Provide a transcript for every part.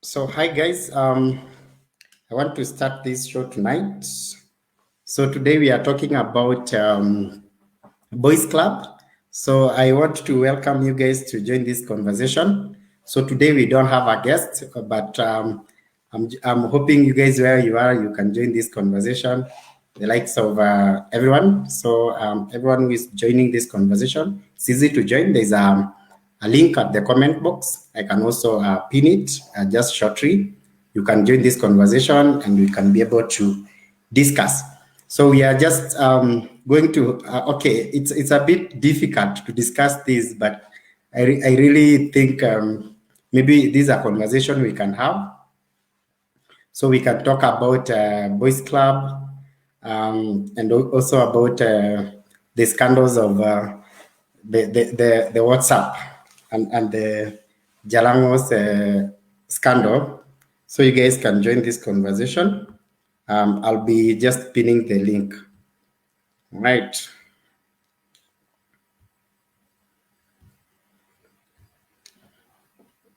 So hi guys, I want to start this show tonight. So today we are talking about Boys Club. So I want to welcome you guys to join this conversation. So today we don't have a guest, but I'm hoping you guys, where you are, you can join this conversation, the likes of everyone. So everyone who is joining this conversation, it's easy to join. There's a link at the comment box. I can also pin it just shortly. You can join this conversation and we can be able to discuss. So we are just going to, okay, it's a bit difficult to discuss this, but I really think maybe this is a conversation we can have. So we can talk about Boys Club, and also about the scandals of the WhatsApp and the Jalango's scandal. So you guys can join this conversation. I'll be just pinning the link. Right.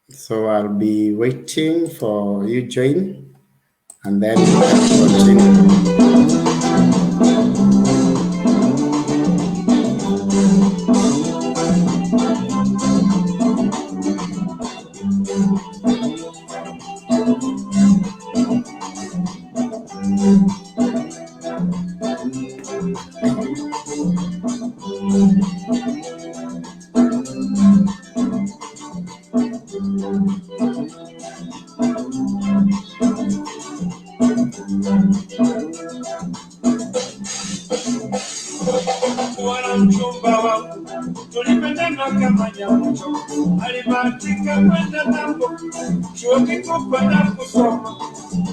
So I'll be waiting for you join, and then we can continue. tulipendana kama nyama alibahatika kwenda mambo chuo kikuu kwenda kusoma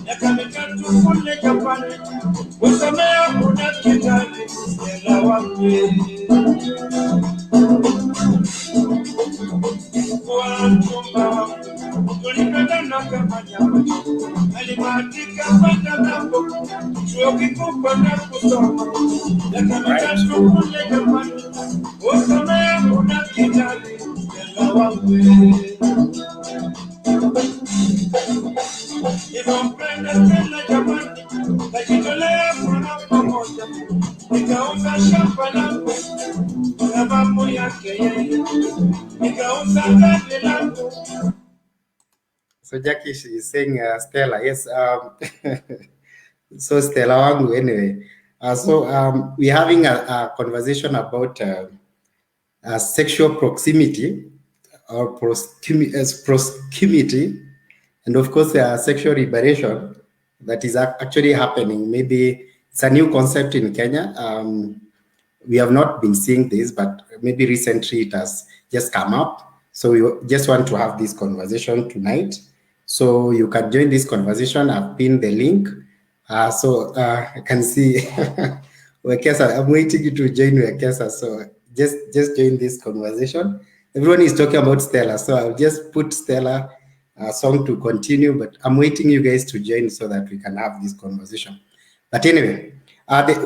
miaka mitatu kule Japani kusomea udaktari Stella wangu kwa mchumba wangu tulipendana kama nyama alibahatika kwenda mambo chuo kikuu kwenda kusoma miaka mitatu kule Japani kusomea udaktari Stella wangu Nipompenda Stella Japani kajitolea mwana pamoja nikauza shamba langu sababu yake yeye nikauza gari langu. So Jackie is saying Stella, yes. So Stella wangu anyway. We're having a conversation about sexual proximity or proximity, and of course sexual liberation that is actually happening. Maybe it's a new concept in Kenya. We have not been seeing this, but maybe recently it has just come up. So we just want to have this conversation tonight. So you can join this conversation. I've pinned the link. I can see Wekesa. I'm waiting you to join Wekesa. So just join this conversation. Everyone is talking about Stella, so I'll just put Stella song to continue, but I'm waiting you guys to join so that we can have this conversation. But anyway,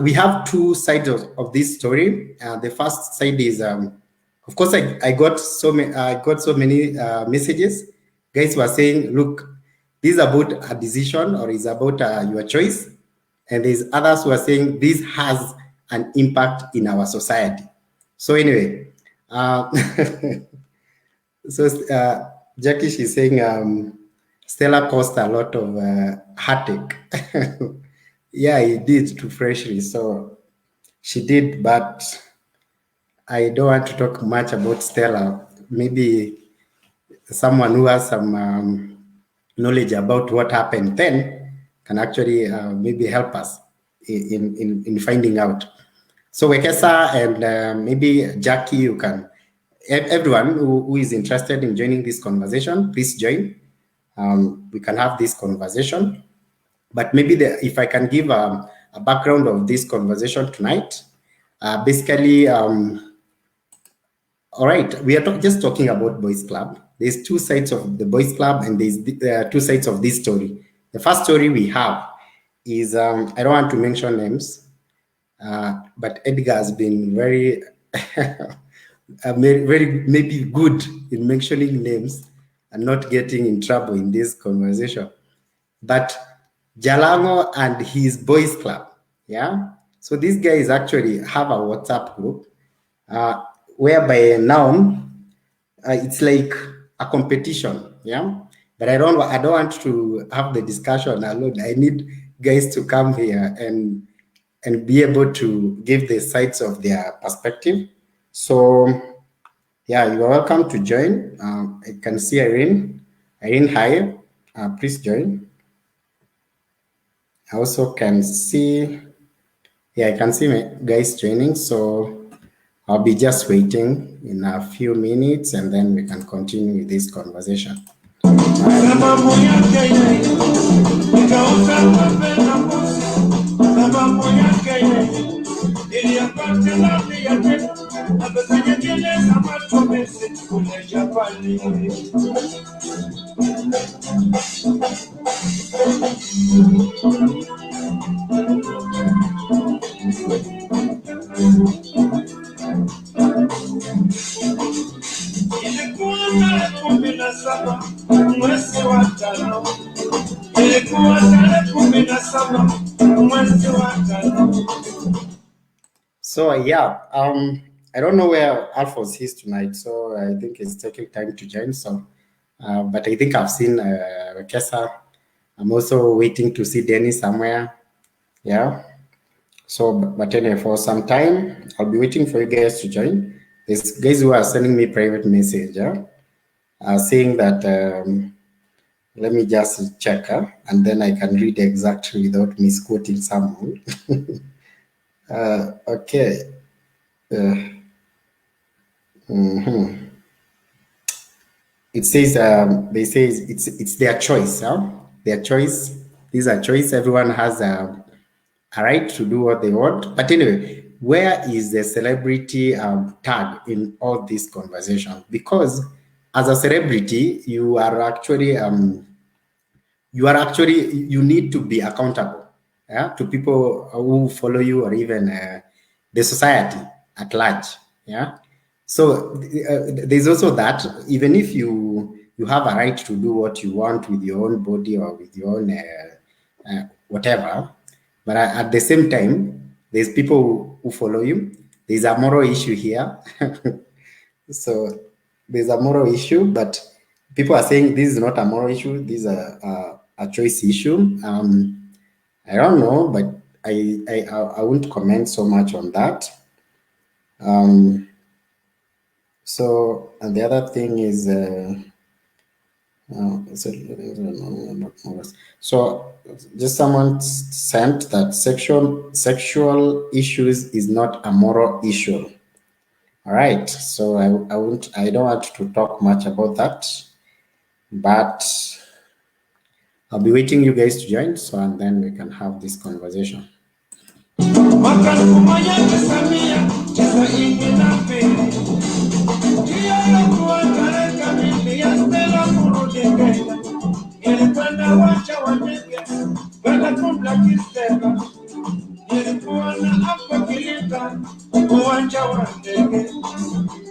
we have two sides of this story. The first side is, of course, I got so many messages. Guys were saying, look, this is about a decision or is about your choice. And there's others who are saying this has an impact in our society. So anyway, Jackie, she's saying Stella caused a lot of heartache. Yeah, he did to Freshly. So she did, but I don't want to talk much about Stella. Maybe someone who has some knowledge about what happened then can actually maybe help us in finding out. So Wekesa and maybe Jackie, you can, everyone who is interested in joining this conversation, please join. We can have this conversation. But maybe if I can give a background of this conversation tonight, basically, all right, we are just talking about Boys Club. There's two sides of the Boys Club and there's two sides of this story. The first story we have is, I don't want to mention names, but Edgar has been very, very maybe good in mentioning names and not getting in trouble in this conversation. But Jalango and his Boys Club, yeah? So these guys actually have a WhatsApp group whereby now it's like a competition, yeah? But I don't want to have the discussion alone. I need guys to come here and be able to give the sides of their perspective. So yeah, you are welcome to join. I can see Irene. Irene, hi. Please join. I also can see, yeah, I can see my guys joining. So I'll be just waiting in a few minutes and then we can continue with this conversation. So yeah, I don't know where Alphonse is tonight, so I think it's taking time to join. So, but I think I've seen Kesa. I'm also waiting to see Danny somewhere. Yeah. So, but anyway, for some time, I'll be waiting for you guys to join. There's guys who are sending me private message, saying that. Let me just check, and then I can read exactly without misquoting someone. Okay. It says they say it's their choice, their choice. These are choice. Everyone has a right to do what they want. But anyway, where is the celebrity tag in all this conversation? Because as a celebrity, you need to be accountable, to people who follow you, or even the society at large. Yeah. So there's also that, even if you have a right to do what you want with your own body or with your own whatever, but at the same time, there's people who follow you. There's a moral issue here. So there's a moral issue, but people are saying this is not a moral issue. This is a choice issue. I don't know, but I won't comment so much on that. So, and the other thing is, so just someone sent that sexual issues is not a moral issue. All right, so I don't want to talk much about that, but I'll be waiting you guys to join, so and then we can have this conversation. Nilikuwa na hapa kilika uwanja wa ndege,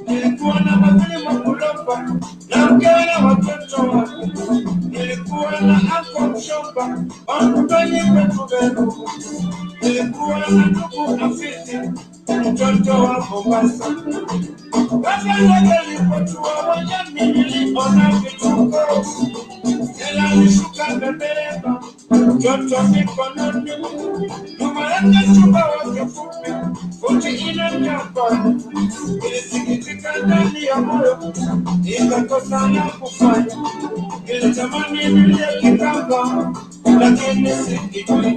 nilikuwa na magari makulopa na mkewe na watoto wake, nilikuwa na hapa mshomba wakutani kwetu, nilikuwa na ndugu afisi mtoto wa Mombasa. Kaka ndege lipotua wajami niliona vituko, ela nishuka bebereba mtoto mikononi, nyuma yake chumba wake fupi futi ina nyamba. Nilisikitika ndani ya moyo, nikakosa la kufanya, nilitamani nilie kitamba lakini sikijui,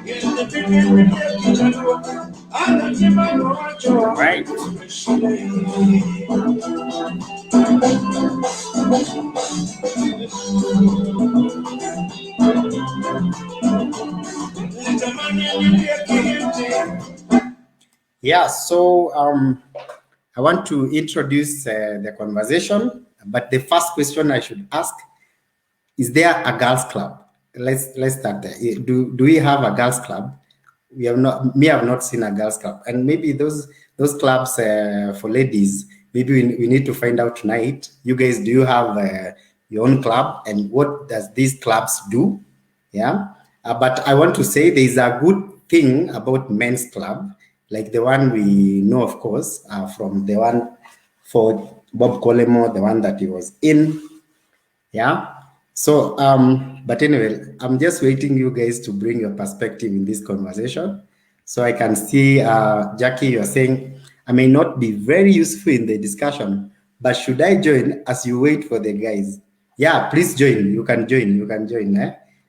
nilibidi nilie kichagua anajima mawacho Right. Yeah, so I want to introduce the conversation, but the first question I should ask, is there a girls club? Let's start there. Do we have a girls club? We have not. Me, have not seen a girls club, and maybe those clubs for ladies. Maybe we need to find out tonight. You guys, do you have your own club, and what does these clubs do? Yeah, but I want to say there is a good thing about men's club, like the one we know, of course, from the one for Bob Colemo, the one that he was in. Yeah. So, but anyway, I'm just waiting you guys to bring your perspective in this conversation. So I can see, Jackie, you're saying, I may not be very useful in the discussion, but should I join as you wait for the guys? Yeah, please join. You can join,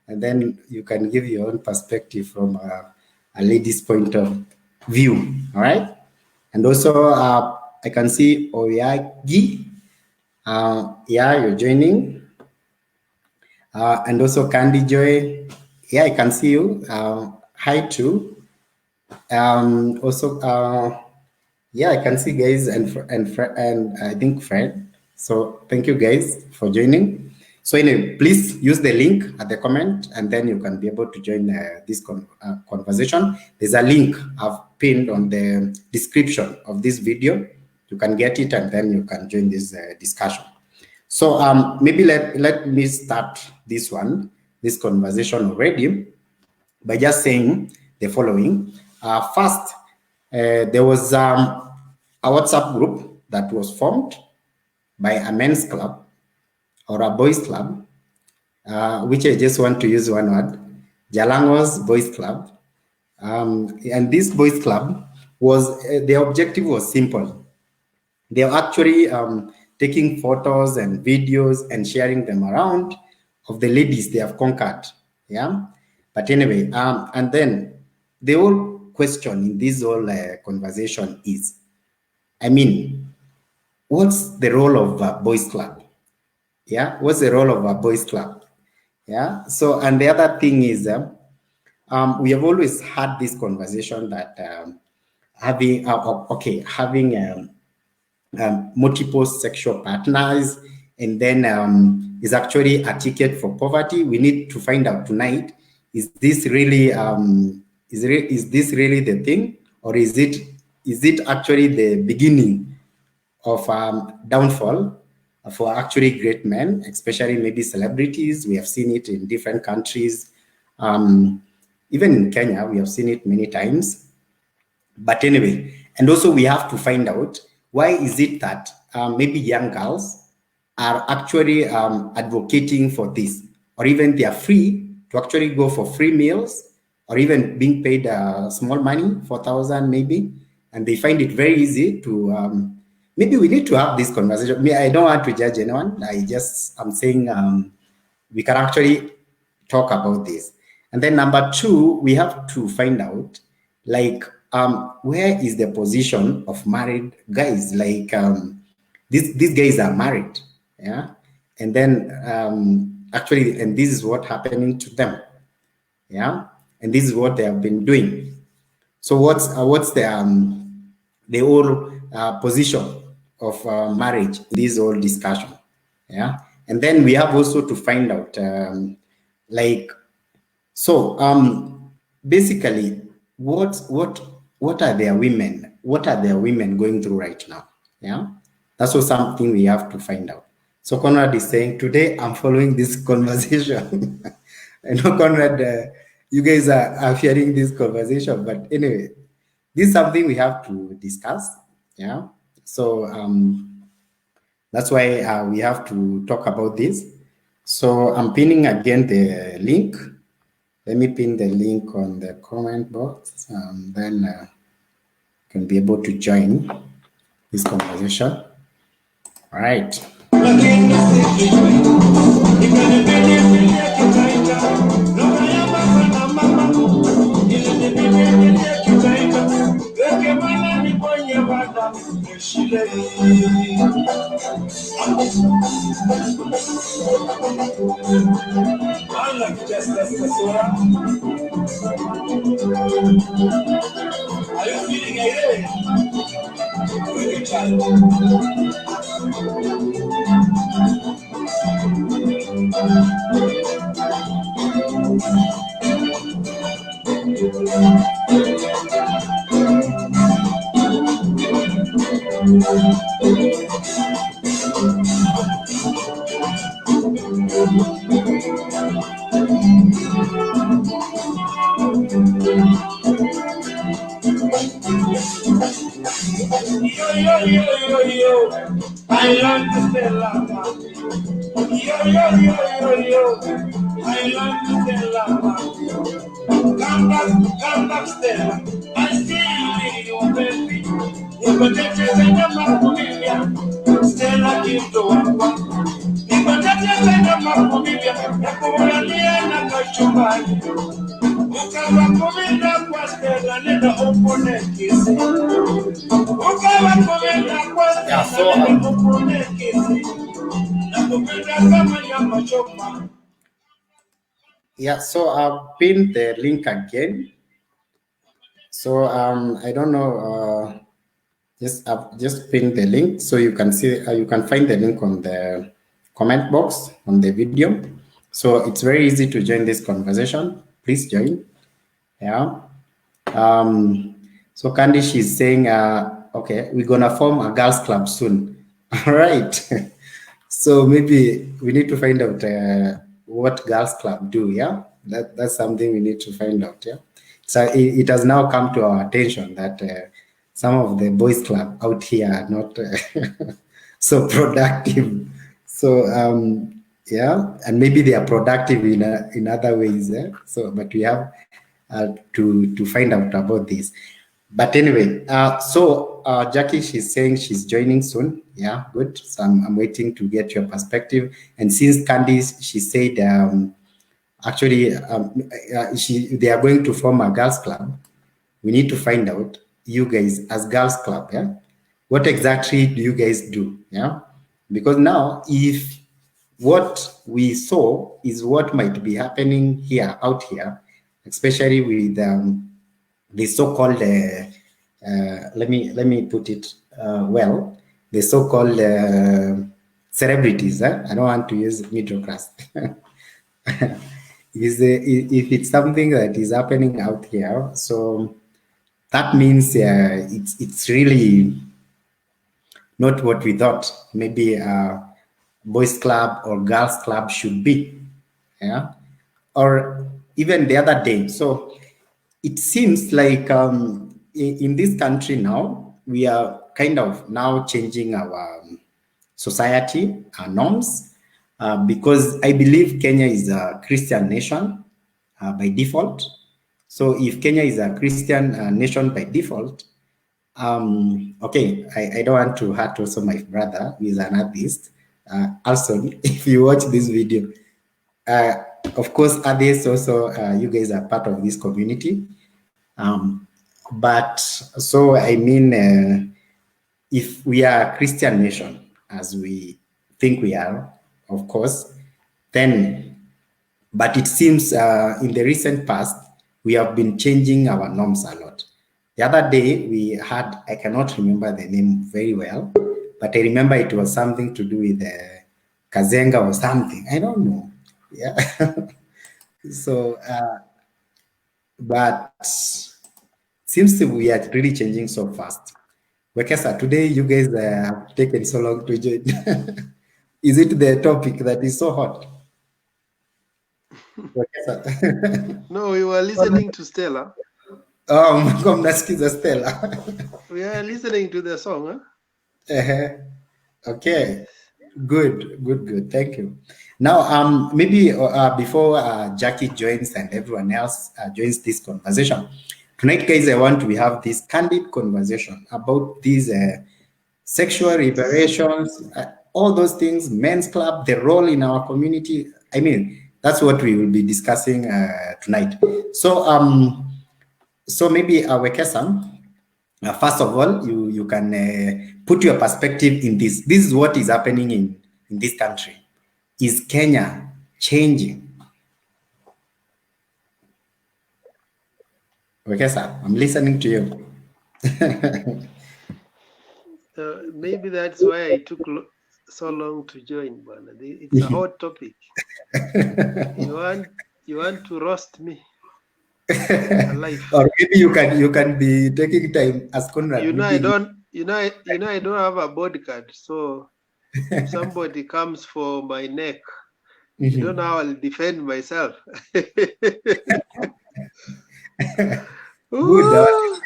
and then you can give your own perspective from a lady's point of view, all right? And also, I can see Oyagi. Yeah, you're joining. And also Candy Joy, yeah, I can see you. Hi too. Also, yeah, I can see guys and I think Fred. So thank you guys for joining. So anyway, please use the link at the comment, and then you can be able to join this conversation. There's a link I've pinned on the description of this video. You can get it, and then you can join this discussion. So maybe let me start this conversation already by just saying the following. First, there was a WhatsApp group that was formed by a men's club or a boys club, which I just want to use one word, Jalango's Boys Club. And this boys club was, the objective was simple. They are actually taking photos and videos and sharing them around of the ladies they have conquered. Yeah. But anyway, and then the whole question in this whole conversation is, I mean, what's the role of a boys club? Yeah. What's the role of a boys club? Yeah. So, and the other thing is, we have always had this conversation that having multiple sexual partners, and then is actually a ticket for poverty. We need to find out tonight: is this really is this really the thing, or is it actually the beginning of downfall for actually great men, especially maybe celebrities? We have seen it in different countries. Even in Kenya, we have seen it many times. But anyway, and also we have to find out, why is it that maybe young girls are actually advocating for this, or even they are free to actually go for free meals, or even being paid small money, 4,000 maybe, and they find it very easy to, maybe we need to have this conversation. I don't want to judge anyone. I'm saying we can actually talk about this. And then number two, we have to find out, like, where is the position of married guys? Like, these guys are married, yeah, and then actually, and this is what happening to them, yeah, and this is what they have been doing. So what's the whole position of marriage in this whole discussion, yeah, and then we have also to find out, like, so basically, what are their women? What are their women going through right now? Yeah, that's also something we have to find out. So Conrad is saying, today I'm following this conversation. I know, Conrad, you guys are hearing this conversation, but anyway, this is something we have to discuss. Yeah, so that's why we have to talk about this. So I'm pinning again the link. Let me pin the link on the comment box, then you can be able to join this conversation. All right. Are you feeling it? Yo, I love to tell yo, I love to tell come back, Stella. I see you, baby. You can take it in the mouth, Stella, give to one. You can take it in the mouth, Yakubalia, Nakachumai. Ukawa kumenda kwa Stella, nenda upone kisi. Ukawa kumenda kwa Stella, nenda upone kisi. Nakupenda kama nyama choma. Yeah, so I'll pin the link again. So I don't know. Just pin the link so you can see. You can find the link on the comment box on the video. So it's very easy to join this conversation. Please join. Yeah. So Candy, she's saying, okay, we're gonna form a girls club soon. All right. So maybe we need to find out what girls club do. Yeah, that's something we need to find out. Yeah. So it has now come to our attention that some of the boys club out here are not so productive. So yeah, and maybe they are productive in other ways. So, but we have to find out about this. But anyway, so Jackie, she's saying she's joining soon. Yeah, good. So I'm waiting to get your perspective. And since Candice, she said actually they are going to form a girls club. We need to find out, you guys as girls club, yeah, what exactly do you guys do? Yeah, because now if what we saw is what might be happening here out here, especially with the so-called let me put it well, the so-called celebrities. I don't want to use middle class. If it's something that is happening out here, so that means it's really not what we thought maybe a boys club or girls club should be. Yeah, or even the other day. So it seems like in this country now we are kind of now changing our society, our norms, because I believe Kenya is a Christian nation by default. So if Kenya is a Christian nation by default, okay, I don't want to hurt also my brother who is an artist. Also, if you watch this video, of course, others also, you guys are part of this community. But so, I mean, if we are a Christian nation, as we think we are, of course, then, but it seems in the recent past, we have been changing our norms a lot. The other day we had, I cannot remember the name very well, but I remember it was something to do with Kazenga or something. I don't know. Yeah. So, but seems we are really changing so fast. Wekesa, today you guys have taken so long to join. Is it the topic that is so hot? No, we were listening to Stella. Come nasikiza Stella. We are listening to the song, huh? Okay, good. Thank you. Now, maybe before Jackie joins and everyone else joins this conversation, tonight, guys, I want to have this candid conversation about these sexual liberations, all those things, men's club, the role in our community. I mean, that's what we will be discussing tonight. So maybe Wekesa, first of all, you can put your perspective in this. This is what is happening in this country. Is Kenya changing? Wekesa, I'm listening to you. Maybe that's why I took so long to join, but it's a hot topic. You want to roast me? Or maybe you can be taking time as Conrad. I don't have a bodyguard, so if somebody comes for my neck, you don't know how I'll defend myself. Good,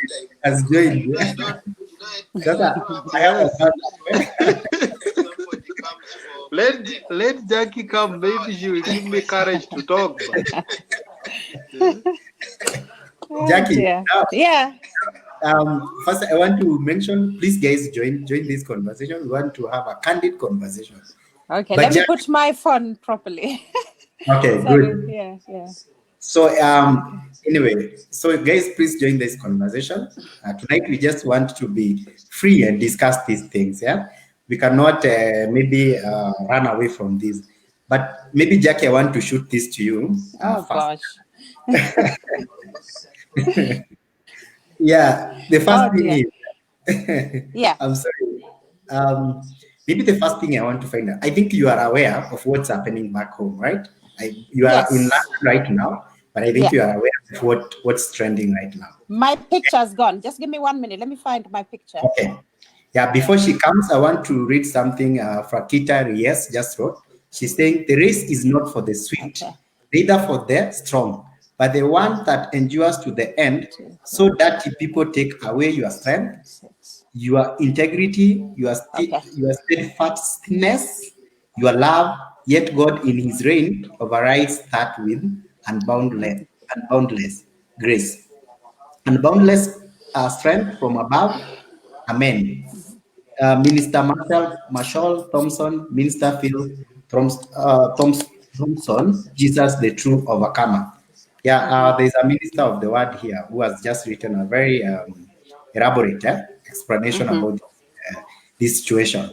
as joined. Let Jackie come. Maybe she will give me courage to talk. Jackie, yeah. First, I want to mention, please, guys, join this conversation. We want to have a candid conversation. Okay, let me put my phone properly. Okay, good. Yeah. So, anyway, so guys, please join this conversation. Tonight, we just want to be free and discuss these things. Yeah, we cannot maybe run away from this. But maybe, Jackie, I want to shoot this to you. Oh, first. gosh. Yeah, the first thing dear. is, Yeah. I'm sorry. Maybe the first thing I want to find out, I think you are aware of what's happening back home, right? You are in Yes. London right now, but I think Yeah. you are aware of what's trending right now. My picture's gone. Just give me 1 minute. Let me find my picture. Okay. Yeah, before she comes, I want to read something Frakita Reyes just wrote. She's saying, the race is not for the swift, Okay. neither for the strong, but the one that endures to the end, so that people take away your strength, your integrity, Okay. your steadfastness, your love, yet God in his reign overrides that with unboundless grace and boundless strength from above. Amen. Minister Marshall Thompson, Minister Phil Thompson, Jesus the true overcomer. Yeah, there's a minister of the word here who has just written a very elaborate explanation about this situation.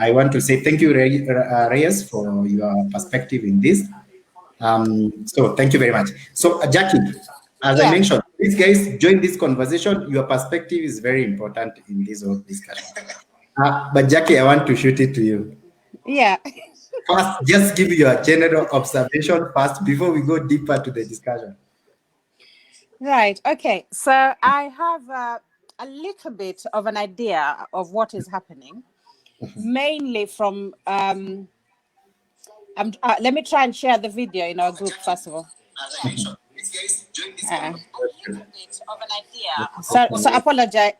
I want to say thank you, Reyes, for your perspective in this. So thank you very much. So Jackie, as I Yeah. mentioned, these guys join this conversation. Your perspective is very important in this whole discussion. But Jackie, I want to shoot it to you. Yeah. First, just give your general observation first before we go deeper to the discussion. Right. Okay. So I have a little bit of an idea of what is happening, mainly from. Let me try and share the video in our group first of all. So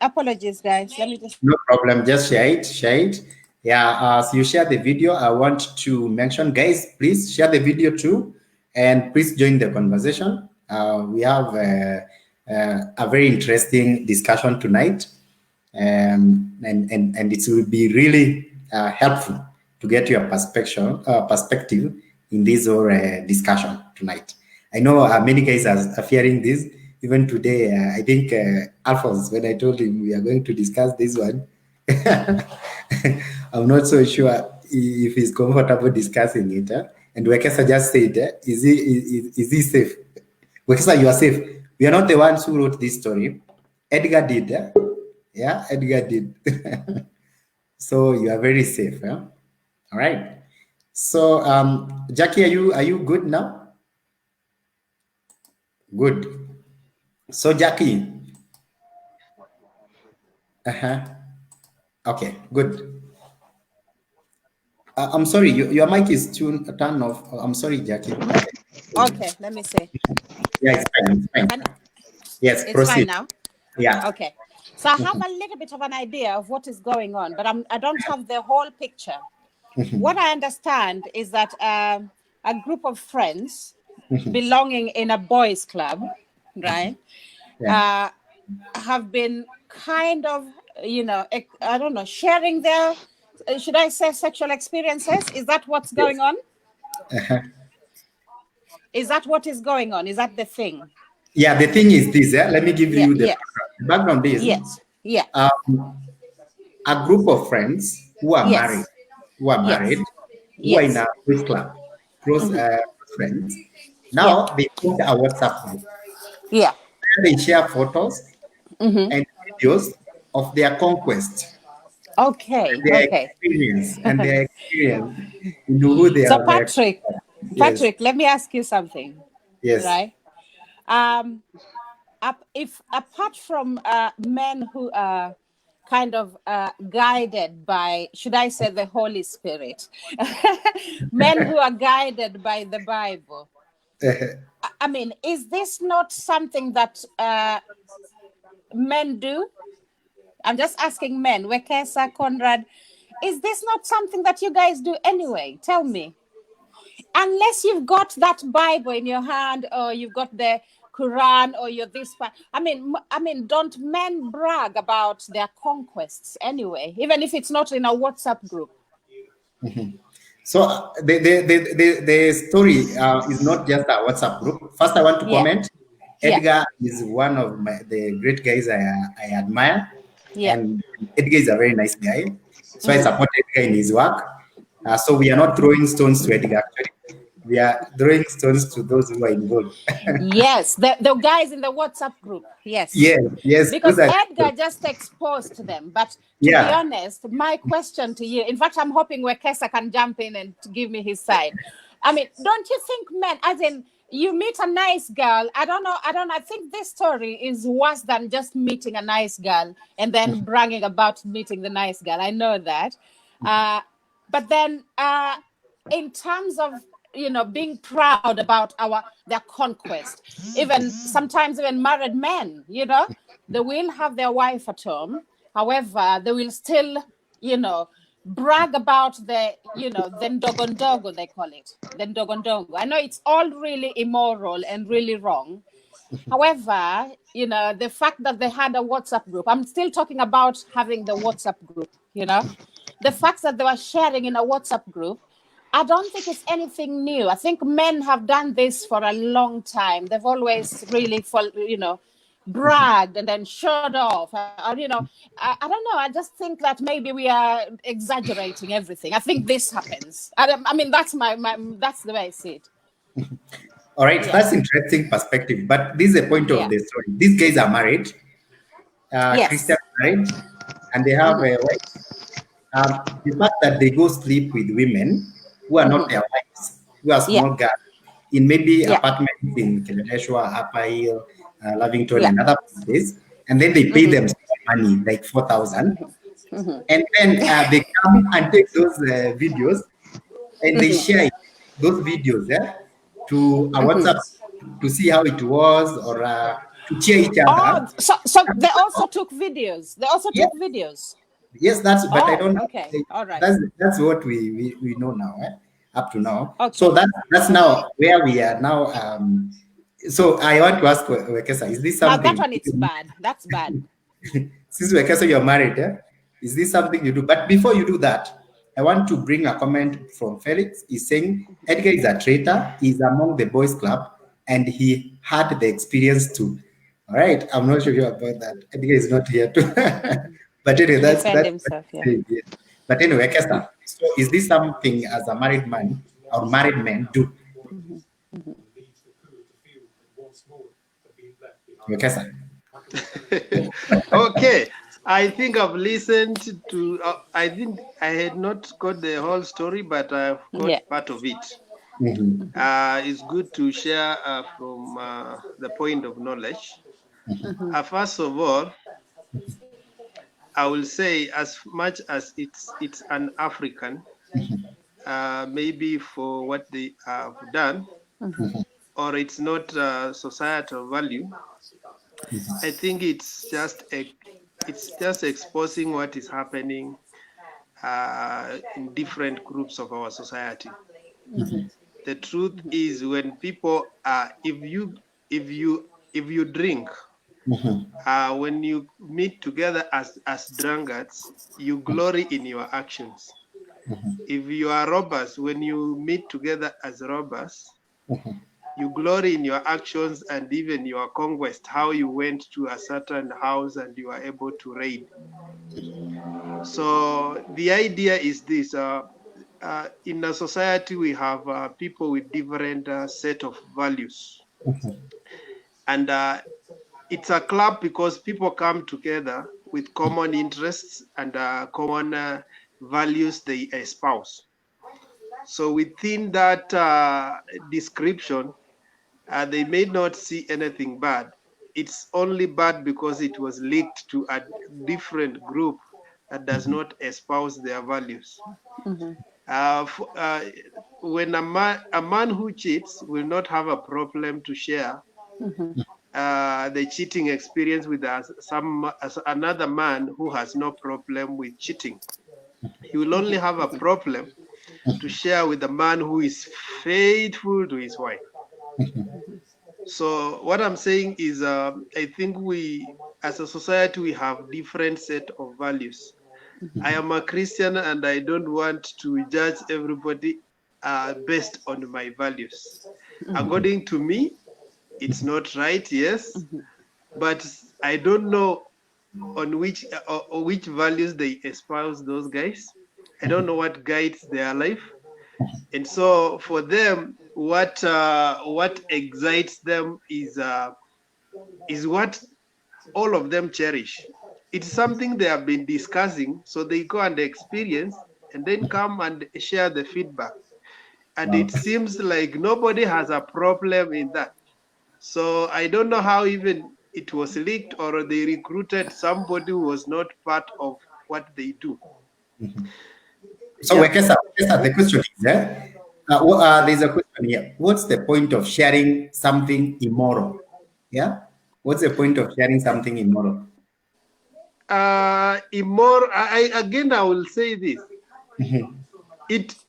apologies, guys. Let me just. No problem. Just share it. Share it. Yeah. As you share the video, I want to mention, guys, please share the video too, and please join the conversation. We have a very interesting discussion tonight, and it will be really helpful to get your perspective in this whole discussion tonight. I know many guys are fearing this. Even today, I think Alphonse, when I told him we are going to discuss this one, I'm not so sure if he's comfortable discussing it. And Wekesa just said, is he safe? Wekesa, you are safe. We are not the ones who wrote this story. Edgar did. Yeah, Edgar did. So you are very safe. All right. So Jackie, are you good now? Good. So Jackie. Okay, good. I'm sorry, your mic is turned off. I'm sorry, Jackie. Okay, let me see. Yeah, it's fine. It's fine. Yes, it's proceed. fine now. Yeah. Okay. So I have a little bit of an idea of what is going on, but I don't have the whole picture. What I understand is that a group of friends belonging in a boys' club, right, have been kind of, I don't know, sharing their, should I say, sexual experiences? Is that what's going on? Is that what is going on? Is that the thing? Yeah, the thing is this. Let me give you the background. The background is a group of friends who are married, who are in a boys' club, close friends. Now they put a WhatsApp group. Yeah. They share photos and videos of their conquest. Okay. Their experience in who they so are. Patrick, let me ask you something. Yes. Right. If apart from men who are kind of guided by, should I say, the Holy Spirit, men who are guided by the Bible, I mean, is this not something that men do? I'm just asking men. Wekesa, Conrad, is this not something that you guys do anyway? Tell me. Unless you've got that Bible in your hand, or you've got the Quran, or you're this. I mean, don't men brag about their conquests anyway, even if it's not in a WhatsApp group? So the story is not just a WhatsApp group. First, I want to comment. Edgar is one of the great guys I admire, and Edgar is a very nice guy. So I support Edgar in his work. So we are not throwing stones to Edgar, actually. we are throwing stones to those who are involved. Yes, the guys in the WhatsApp group. Yes. Yes, those Because are Edgar just exposed them. But to be yeah. honest, my question to you, in fact, I'm hoping Wekesa can jump in and to give me his side. I mean, don't you think, men, as in you meet a nice girl? I don't know. I think this story is worse than just meeting a nice girl and then bragging about meeting the nice girl. I know that. But then in terms of being proud about their conquest, even sometimes even married men, they will have their wife at home, however they will still brag about the ndogondongo, they call it the ndogondongo. I know it's all really immoral and really wrong. However, the fact that they had a WhatsApp group, I'm still talking about having the WhatsApp group, the fact that they were sharing in a WhatsApp group, I don't think it's anything new. I think men have done this for a long time. They've always really, bragged and then showed off. I don't know. I just think that maybe we are exaggerating everything. I think this happens. I mean, that's that's the way I see it. All right, that's interesting perspective. But this is the point of the story. These guys are married, Yes. Christian married, and they have a wife. The fact that they go sleep with women who are not their wives, who are small girls, in maybe apartments in Kileleshwa, Upper Hill, Lavington, and other places, and then they pay them money, like 4,000. And then they come and take those videos and they share those videos to a WhatsApp to see how it was, or to cheer each other. Oh, so they also took videos. Took videos. Yes, but I don't. Okay, all right. That's what we know now, up to now. Okay. So that's now where we are now. So I want to ask Wekesa, is this something? Now that one, it's bad. That's bad. Since Wekesa, you're married, is this something you do? But before you do that, I want to bring a comment from Felix. He's saying Edgar is a traitor. He's among the boys' club, and he had the experience too. All right, I'm not sure about that. Edgar is not here too. But anyway, that's himself, yeah. But anyway, Kesa, so is this something as a married man or married men do? Kesa. Okay, I think I've listened to. I think I had not got the whole story, but I've got part of it. It's good to share from the point of knowledge. First of all, I will say, as much as it's an African, maybe for what they have done, or it's not a societal value, I think it's just exposing what is happening in different groups of our society. The truth is, when people if you drink, when you meet together as drunkards, you glory in your actions. If you are robbers, when you meet together as robbers, you glory in your actions and even your conquest, how you went to a certain house and you are able to raid. So the idea is this: in a society, we have people with different set of values. And it's a club because people come together with common interests and common values they espouse. So within that description, they may not see anything bad. It's only bad because it was linked to a different group that does not espouse their values. When a man who cheats will not have a problem to share the cheating experience with another man who has no problem with cheating. He will only have a problem to share with the man who is faithful to his wife. So what I'm saying is, I think we, as a society, we have different set of values. I am a Christian and I don't want to judge everybody based on my values. According to me, it's not right, yes, but I don't know on which values they espouse, those guys. I don't know what guides their life. And so for them, what excites them is what all of them cherish. It's something they have been discussing, so they go and experience and then come and share the feedback. And it seems like nobody has a problem in that. So I don't know how even it was leaked or they recruited somebody who was not part of what they do. So, Wekesa, the question is there. There's a question here. What's the point of sharing something immoral? Yeah. What's the point of sharing something immoral? Immoral. I will say this.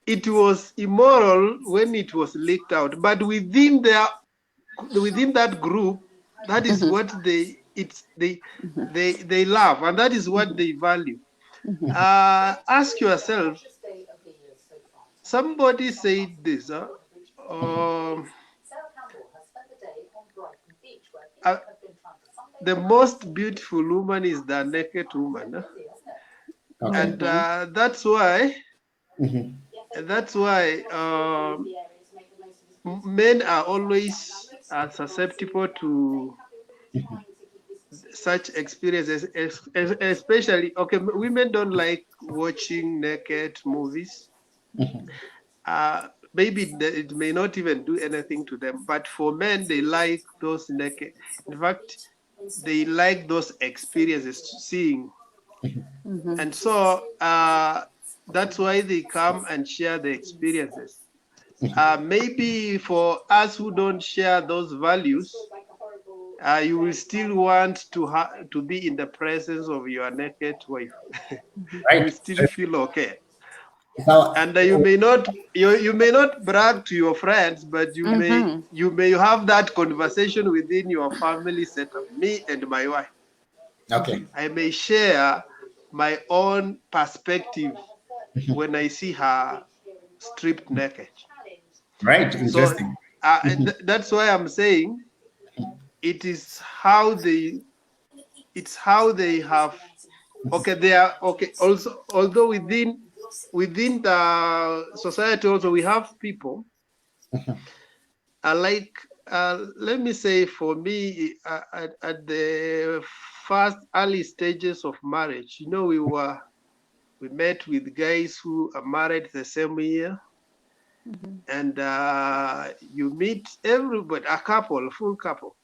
It was immoral when it was leaked out, but within that group, that is what they love, and that is what they value. Ask yourself. Somebody said this. The most beautiful woman is the naked woman, okay. And that's why. That's why men are always susceptible to such experiences, especially, okay, women don't like watching naked movies. Maybe it may not even do anything to them, but for men, they like those naked. In fact, they like those experiences, seeing. And so that's why they come and share the experiences. Maybe for us who don't share those values, you will still want to be in the presence of your naked wife. Right. You still feel okay. And you may not brag to your friends, but you may have that conversation within your family setup. Me and my wife. Okay. I may share my own perspective when I see her stripped naked. Right. Interesting. So that's why I'm saying it's how they have. Okay, they are okay. Also, although within the society, also we have people. Like let me say, for me, at the first early stages of marriage, we met with guys who are married the same year. And you meet everybody, a full couple.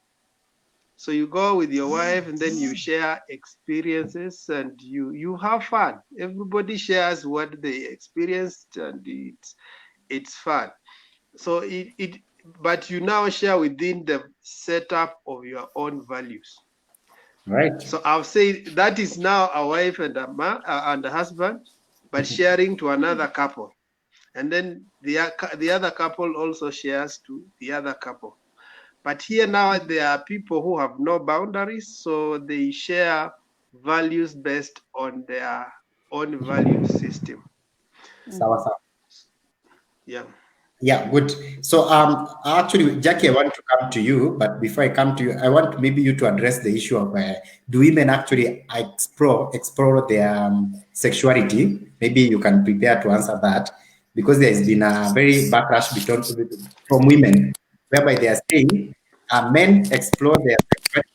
So you go with your wife and then you share experiences and you have fun. Everybody shares what they experienced and it's fun. So but you now share within the setup of your own values. Right. So I'll say that is now a wife and a man and a husband, but sharing to another couple. And then the other couple also shares to the other couple. But here now there are people who have no boundaries, so they share values based on their own value system. Sawa. Yeah. Yeah, good. So actually, Jackie, I want to come to you, but before I come to you, I want maybe you to address the issue of do women actually explore their sexuality? Maybe you can prepare to answer that, because there has been a very backlash from women, whereby they are saying men explore their sexuality,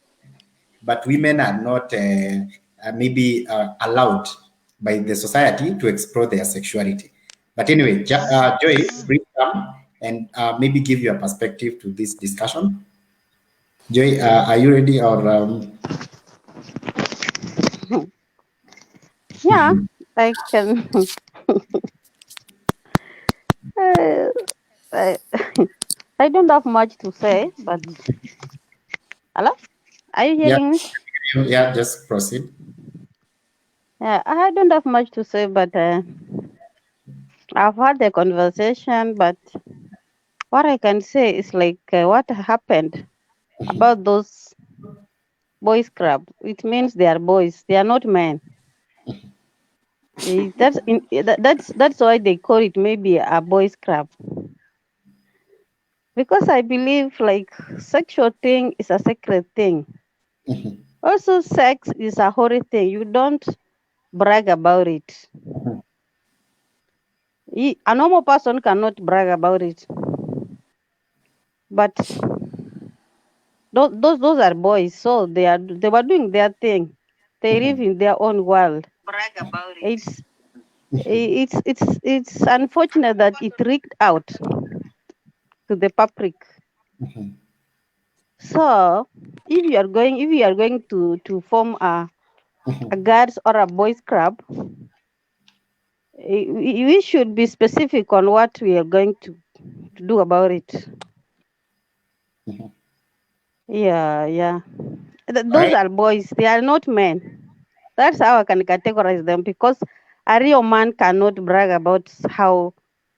but women are not maybe allowed by the society to explore their sexuality. But anyway, Joy, please come and maybe give your perspective to this discussion. Joy, are you ready? Or yeah, I can. I don't have much to say, but hello, are you hearing me? Yeah, just proceed. Yeah, I don't have much to say, but I've had the conversation. But what I can say is like what happened about those boys club. It means they are boys; they are not men. That's why they call it maybe a boys club. Because I believe like sexual thing is a sacred thing. Also, sex is a holy thing. You don't brag about it. A normal person cannot brag about it. But those are boys, so they were doing their thing. They live in their own world. Brag about it. It's unfortunate that it leaked out to the public. So if you are going to form a girls or a boys club, we should be specific on what we are going to do about it. Yeah. Those are boys. They are not men. That's how I can categorize them, because a real man cannot brag about how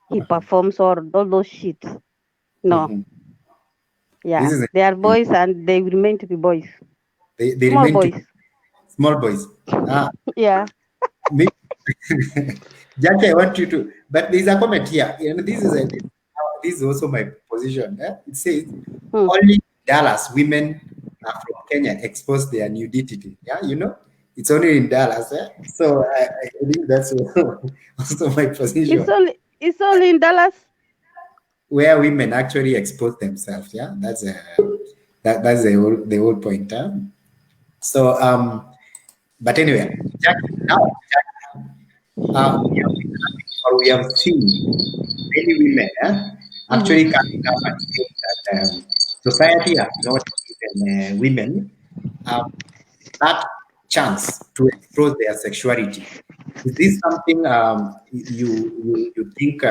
he performs or all those shit. No. Yeah. They are boys and they remain to be boys. They Small remain to boys. small boys. Yeah. Maybe, Jackie, I want you to, but there's a comment here. This is also my position. It says only Dallas women from Kenya expose their nudity. Yeah, it's only in Dallas. So I think that's also my position. It's only in Dallas where women actually expose themselves. Yeah, that's the whole point. So but anyway, we have seen many women actually coming up and saying that society has not given women that chance to explore their sexuality. Is this something you think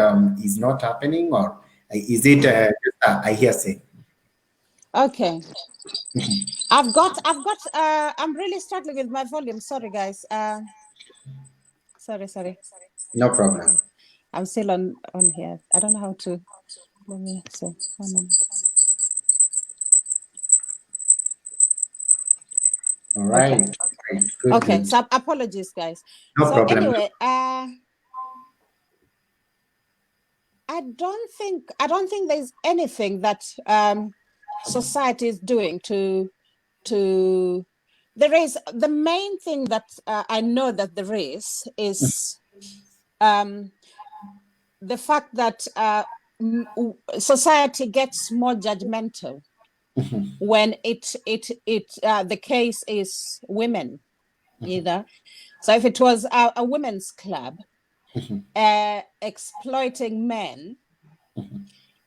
is not happening, or is it just a hearsay? Okay. I'm really struggling with my volume. Sorry, guys. Sorry. No problem. I'm still on here. I don't know how to. Let me see. 1 minute. All right. Okay. Good, okay. good. So apologies, guys. No problem. Anyway, I don't think there's anything that society is doing to there is the main thing that I know that there is the fact that society gets more judgmental when the case is women, either. So if it was a women's club exploiting men,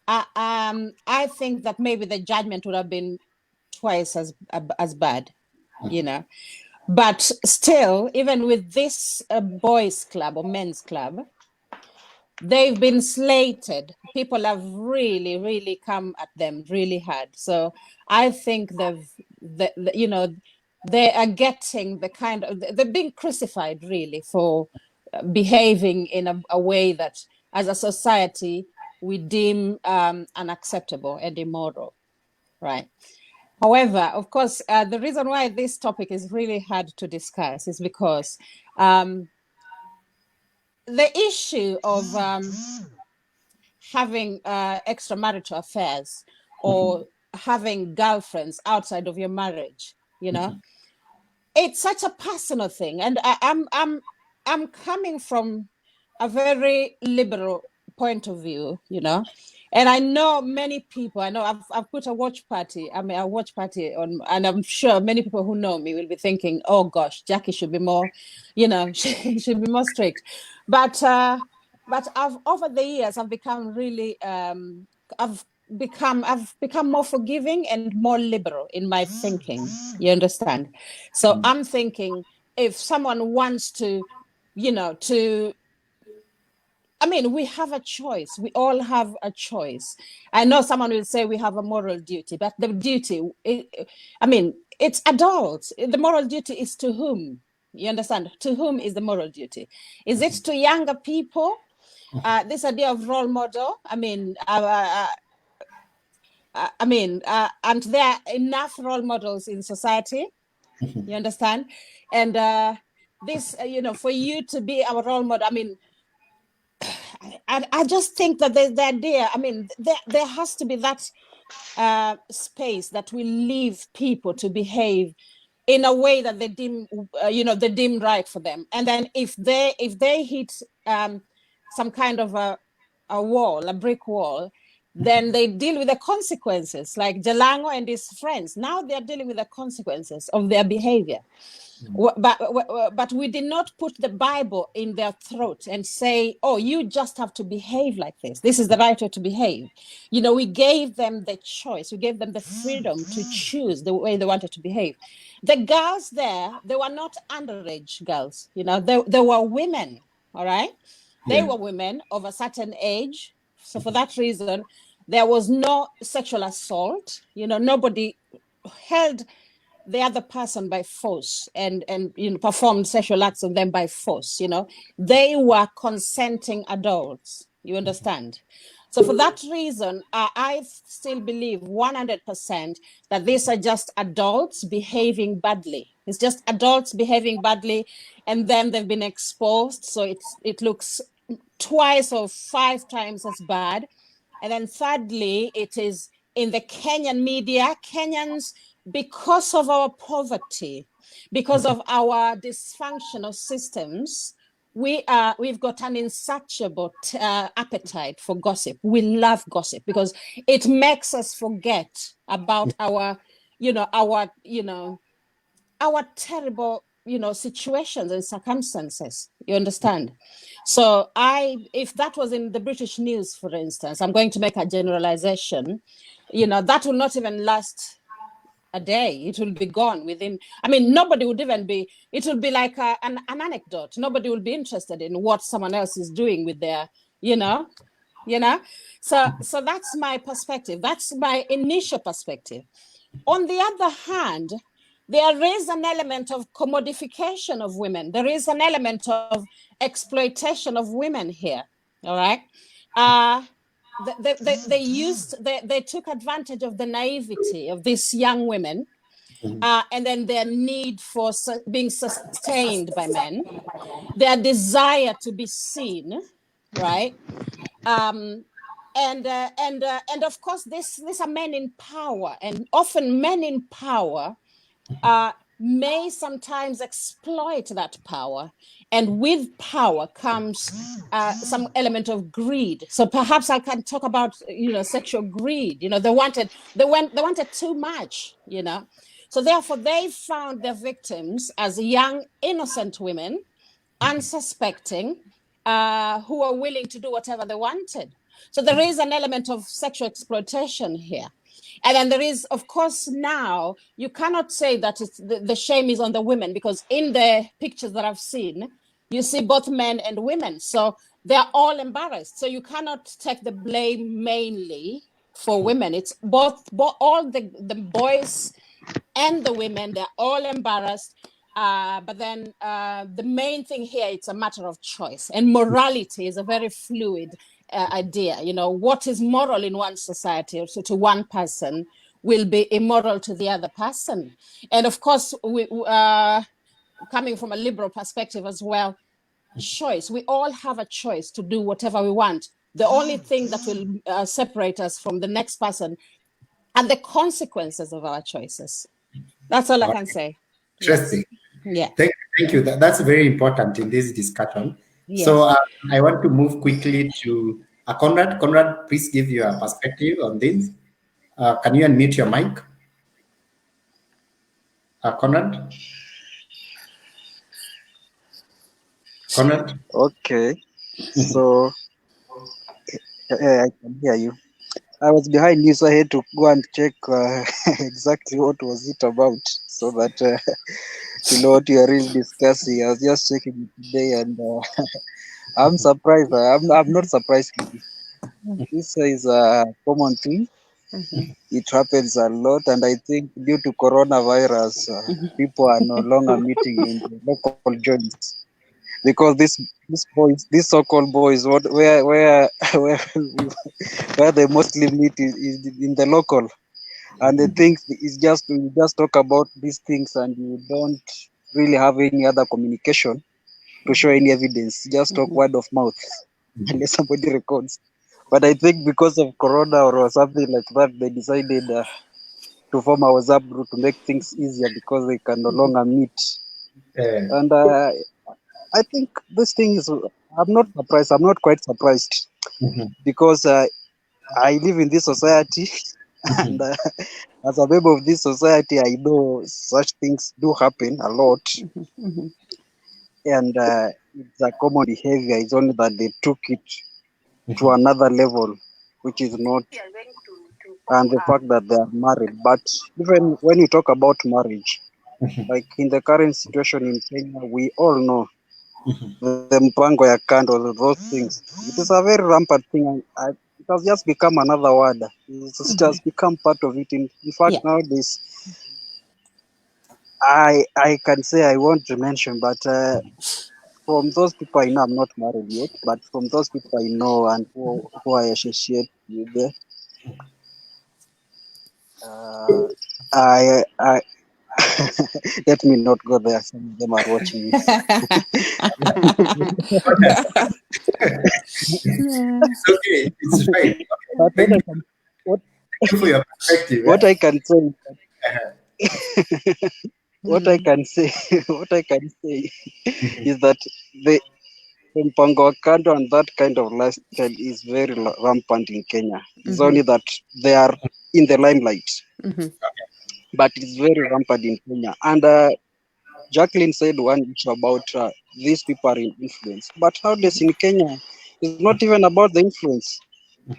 I think that maybe the judgment would have been twice as bad, But still, even with this boys' club or men's club, they've been slated. People have really, really come at them really hard. So I think they are getting they're being crucified really for behaving in a way that, as a society, we deem unacceptable and immoral, right? However, of course, the reason why this topic is really hard to discuss is because the issue of having extramarital affairs or having girlfriends outside of your marriage, it's such a personal thing. And I'm coming from a very liberal point of view, and I know many people. I know I've put a watch party. I mean, a watch party on, and I'm sure many people who know me will be thinking, "Oh gosh, Jackie should be more, she should be more strict." But over the years, I've become really, I've become more forgiving and more liberal in my thinking. You understand? So I'm thinking, if someone wants to, we have a choice. We all have a choice. I know someone will say we have a moral duty, but the duty, it's adults. The moral duty is to whom? You understand? To whom is the moral duty? Is it to younger people? This idea of role model, and there are enough role models in society. You understand? And this, for you to be our role model, I just think that there's the idea. There has to be that space that will leave people to behave in a way that they deem, they deem right for them. And then if they hit some kind of a wall, a brick wall, then they deal with the consequences, like Jalango and his friends. Now they're dealing with the consequences of their behavior. But we did not put the Bible in their throat and say, oh, you just have to behave like this. This is the right way to behave. We gave them the choice. We gave them the freedom to choose the way they wanted to behave. The girls there, they were not underage girls. They were women, all right? They were women of a certain age. So for that reason, there was no sexual assault. Nobody held the other person by force and performed sexual acts on them by force. They were consenting adults. You understand? So for that reason, I still believe 100% that these are just adults behaving badly. It's just adults behaving badly, and then they've been exposed. So it looks twice or 5 times as bad. And then thirdly, it is in the Kenyan media. Kenyans, because of our poverty, because of our dysfunctional systems, we've got an insatiable appetite for gossip. We love gossip because it makes us forget about our terrible situations and circumstances. You understand? So if that was in the British news, for instance, I'm going to make a generalization, that will not even last a day. It will be gone within, nobody would even be, it will be like an anecdote. Nobody will be interested in what someone else is doing with their, so that's my perspective. That's my initial perspective. On the other hand, there is an element of commodification of women. There is an element of exploitation of women here. All right. They took advantage of the naivety of these young women, and then their need for being sustained by men, their desire to be seen, right? And of course, these are men in power, and often men in power may sometimes exploit that power, and with power comes some element of greed. So perhaps I can talk about sexual greed. They wanted too much. So therefore they found their victims as young innocent women, unsuspecting, who are willing to do whatever they wanted. So there is an element of sexual exploitation here. And then there is, of course, now you cannot say that the shame is on the women, because in the pictures that I've seen, you see both men and women. So they're all embarrassed. So you cannot take the blame mainly for women. It's both all the boys and the women, they're all embarrassed. But then the main thing here, it's a matter of choice. And morality is a very fluid idea. What is moral in one society, so to one person, will be immoral to the other person. And of course, we coming from a liberal perspective as well, choice. We all have a choice to do whatever we want. The only thing that will separate us from the next person are the consequences of our choices. That's all I can say. Interesting. Yes. Yeah. Thank you. That's very important in this discussion. Yes. So I want to move quickly to Conrad. Conrad, please give your perspective on this. Can you unmute your mic? Conrad? Conrad? Okay. So I can hear you. I was behind you, so I had to go and check exactly what was it about, so that to know what you are really discussing. I was just checking it today, and I'm surprised. I'm not surprised. This is a common thing. It happens a lot, and I think due to coronavirus, people are no longer meeting in the local joints, because these so-called boys, where they mostly meet is in the local, and the things is just you just talk about these things, and you don't really have any other communication to show any evidence. Just talk word of mouth unless somebody records. But I think because of corona or something like that, they decided to form a WhatsApp group to make things easier, because they can no longer meet. And I think this thing is, I'm not surprised. I'm not quite surprised, because I live in this society, and as a member of this society, I know such things do happen a lot, and it's a common behavior. It's only that they took it to another level, which is not, and the fact that they are married. But even when you talk about marriage, like in the current situation in Kenya, we all know the mpango ya kando, those things. It is a very rampant thing. It has just become another word. It has become part of it. In fact, nowadays, I can say I want to mention, but from those people I know, I'm not married yet, but from those people I know and who I associate with, I let me not go there. Some of them are watching me. It's okay. It's fine. But Thank you for your perspective. what I can say, what I Mm. can say, what I can say is that the mpango wa kando and that kind of lifestyle is very rampant in Kenya. It's only that they are in the limelight, but it's very rampant in Kenya. And Jacqueline said one issue about these people are in influence, but nowadays in Kenya, it's not even about the influence.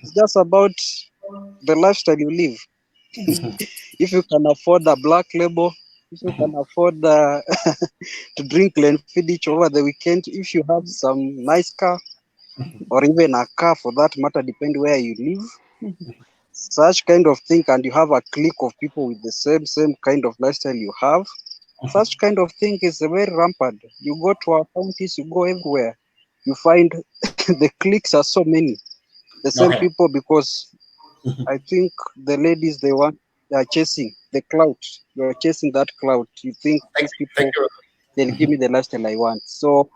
It's just about the lifestyle you live. If you can afford a black label, if you can afford to drink Glenfiddich over the weekend, if you have some nice car or even a car for that matter, depend where you live, such kind of thing, and you have a clique of people with the same kind of lifestyle you have, such kind of thing is very rampant. You go to our counties, you go everywhere, you find the cliques are so many, the same Okay. people, because I think the ladies they are chasing the clout. You are chasing that clout. You think Thank these thank people you. they'll give me the lifestyle I want. So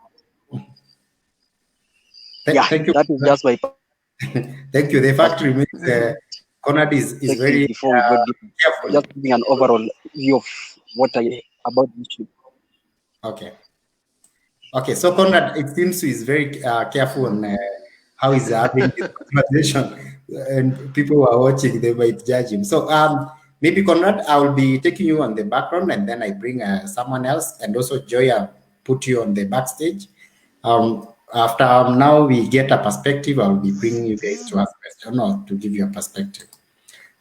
yeah, Thank you. that is just my Thank you. The fact remains, Conrad is perspective very before we go deep. careful. Just giving an overall view of what I about the issue. Okay. Okay. So Conrad, it seems he's very careful on how he's having this conversation, and people who are watching, they might judge him. So maybe Conrad, I will be taking you on the background, and then I bring someone else, and also Joy, I'll put you on the backstage. After now we get a perspective, I'll be bringing you guys to ask questions or to give you a perspective.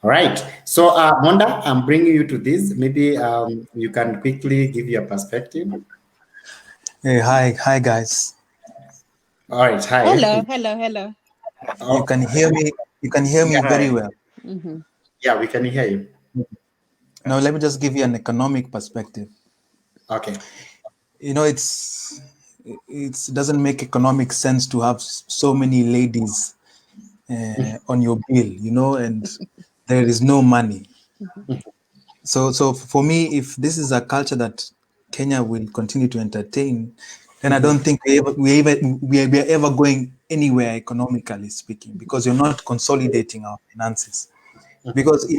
All right. So, Monda, I'm bringing you to this. Maybe you can quickly give your perspective. Hey, hi guys. All right. Hello, Hi. hello, hello. You Oh, can hear me. You can hear me yeah, very hi. well. Yeah, we can hear you. Now let me just give you an economic perspective. Okay. You know, it doesn't make economic sense to have so many ladies on your bill. You know, and there is no money. So for me, if this is a culture that Kenya will continue to entertain, then I don't think we are ever going anywhere economically speaking, because you're not consolidating our finances. Because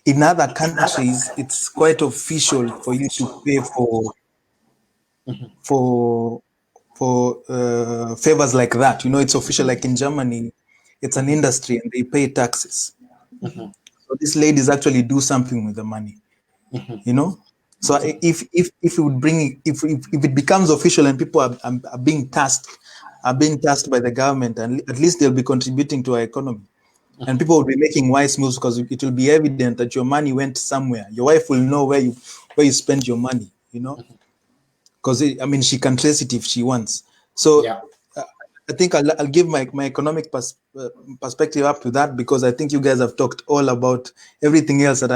in other countries, it's quite official for you to pay for favors like that. You know, it's official. Like in Germany, it's an industry and they pay taxes. So these ladies actually do something with the money. You know, so if you would bring if it becomes official and people are being tasked by the government, and at least they'll be contributing to our economy. And people will be making wise moves, because it will be evident that your money went somewhere. Your wife will know where you spend your money, you know, because I mean, she can trace it if she wants. So Yeah. uh, I think I'll give my economic perspective up to that, because I think you guys have talked all about everything else that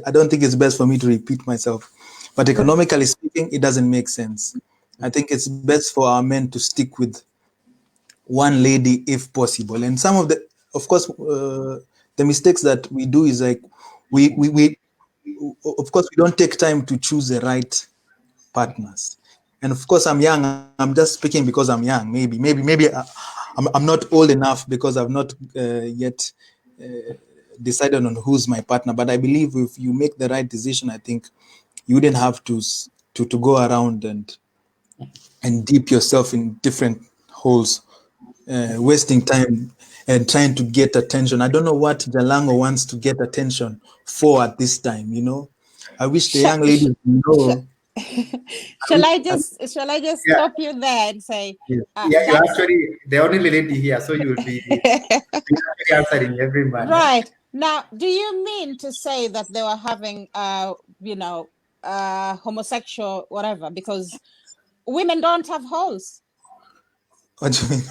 I don't think it's best for me to repeat myself. But economically speaking, it doesn't make sense. I think it's best for our men to stick with one lady if possible. And some of of course, the mistakes that we do is like we of course we don't take time to choose the right partners. And of course, I'm young. I'm just speaking because I'm young. Maybe I'm not old enough, because I've not yet decided on who's my partner. But I believe if you make the right decision, I think you wouldn't have to go around and dip yourself in different holes wasting time and trying to get attention. I don't know what Jalango wants to get attention for at this time, you know. I wish the young ladies know. Shall I just stop you there and say, you're actually the only lady here, so you'll be answering every man. Right. Now, do you mean to say that they were having, homosexual whatever? Because women don't have holes. What do you mean?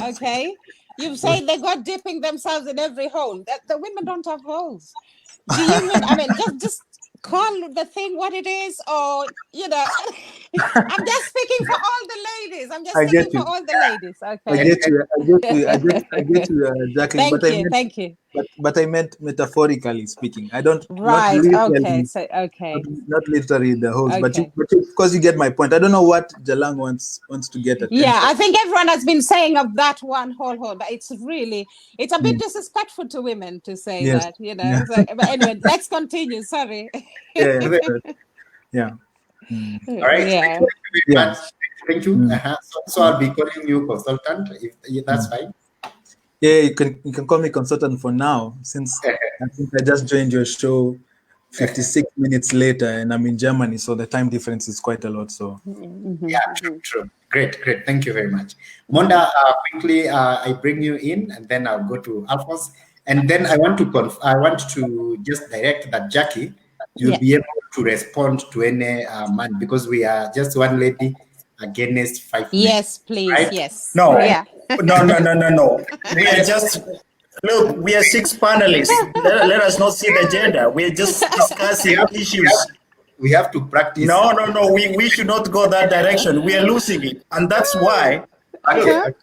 Okay. You say they got dipping themselves in every hole. That the women don't have holes. Do you mean? I mean, just call the thing what it is, or I'm just speaking for all the ladies. I'm just speaking for all the ladies. Okay. I get you, Jacqueline. Thank you. But I meant metaphorically speaking. I don't. Right. Okay. So Not literally the holes, but because you get my point. I don't know what Jalang wants to get attention. Yeah, I think everyone has been saying of that one hole, but it's a bit disrespectful to women to say that, Yeah. So, but anyway, let's continue. Sorry. Yeah. All right. Yeah. Thank you. So I'll be calling you consultant if that's fine. Yeah, you can call me consultant for now, since I think I just joined your show 56 minutes later, and I'm in Germany, so the time difference is quite a lot. So yeah, true. Great. Thank you very much, Monda. Quickly, I bring you in, and then I'll go to Alphonse, and then I want to just direct that Jackie, you'll be able to respond to any man, because we are just one lady against 5 men. Yes, please. Right? Yes. No. Yeah. No. We are just, look, we are 6 panelists. Let us not see the gender. We're just discussing issues. We have to practice. No. We should not go that direction. We are losing it. And that's why, the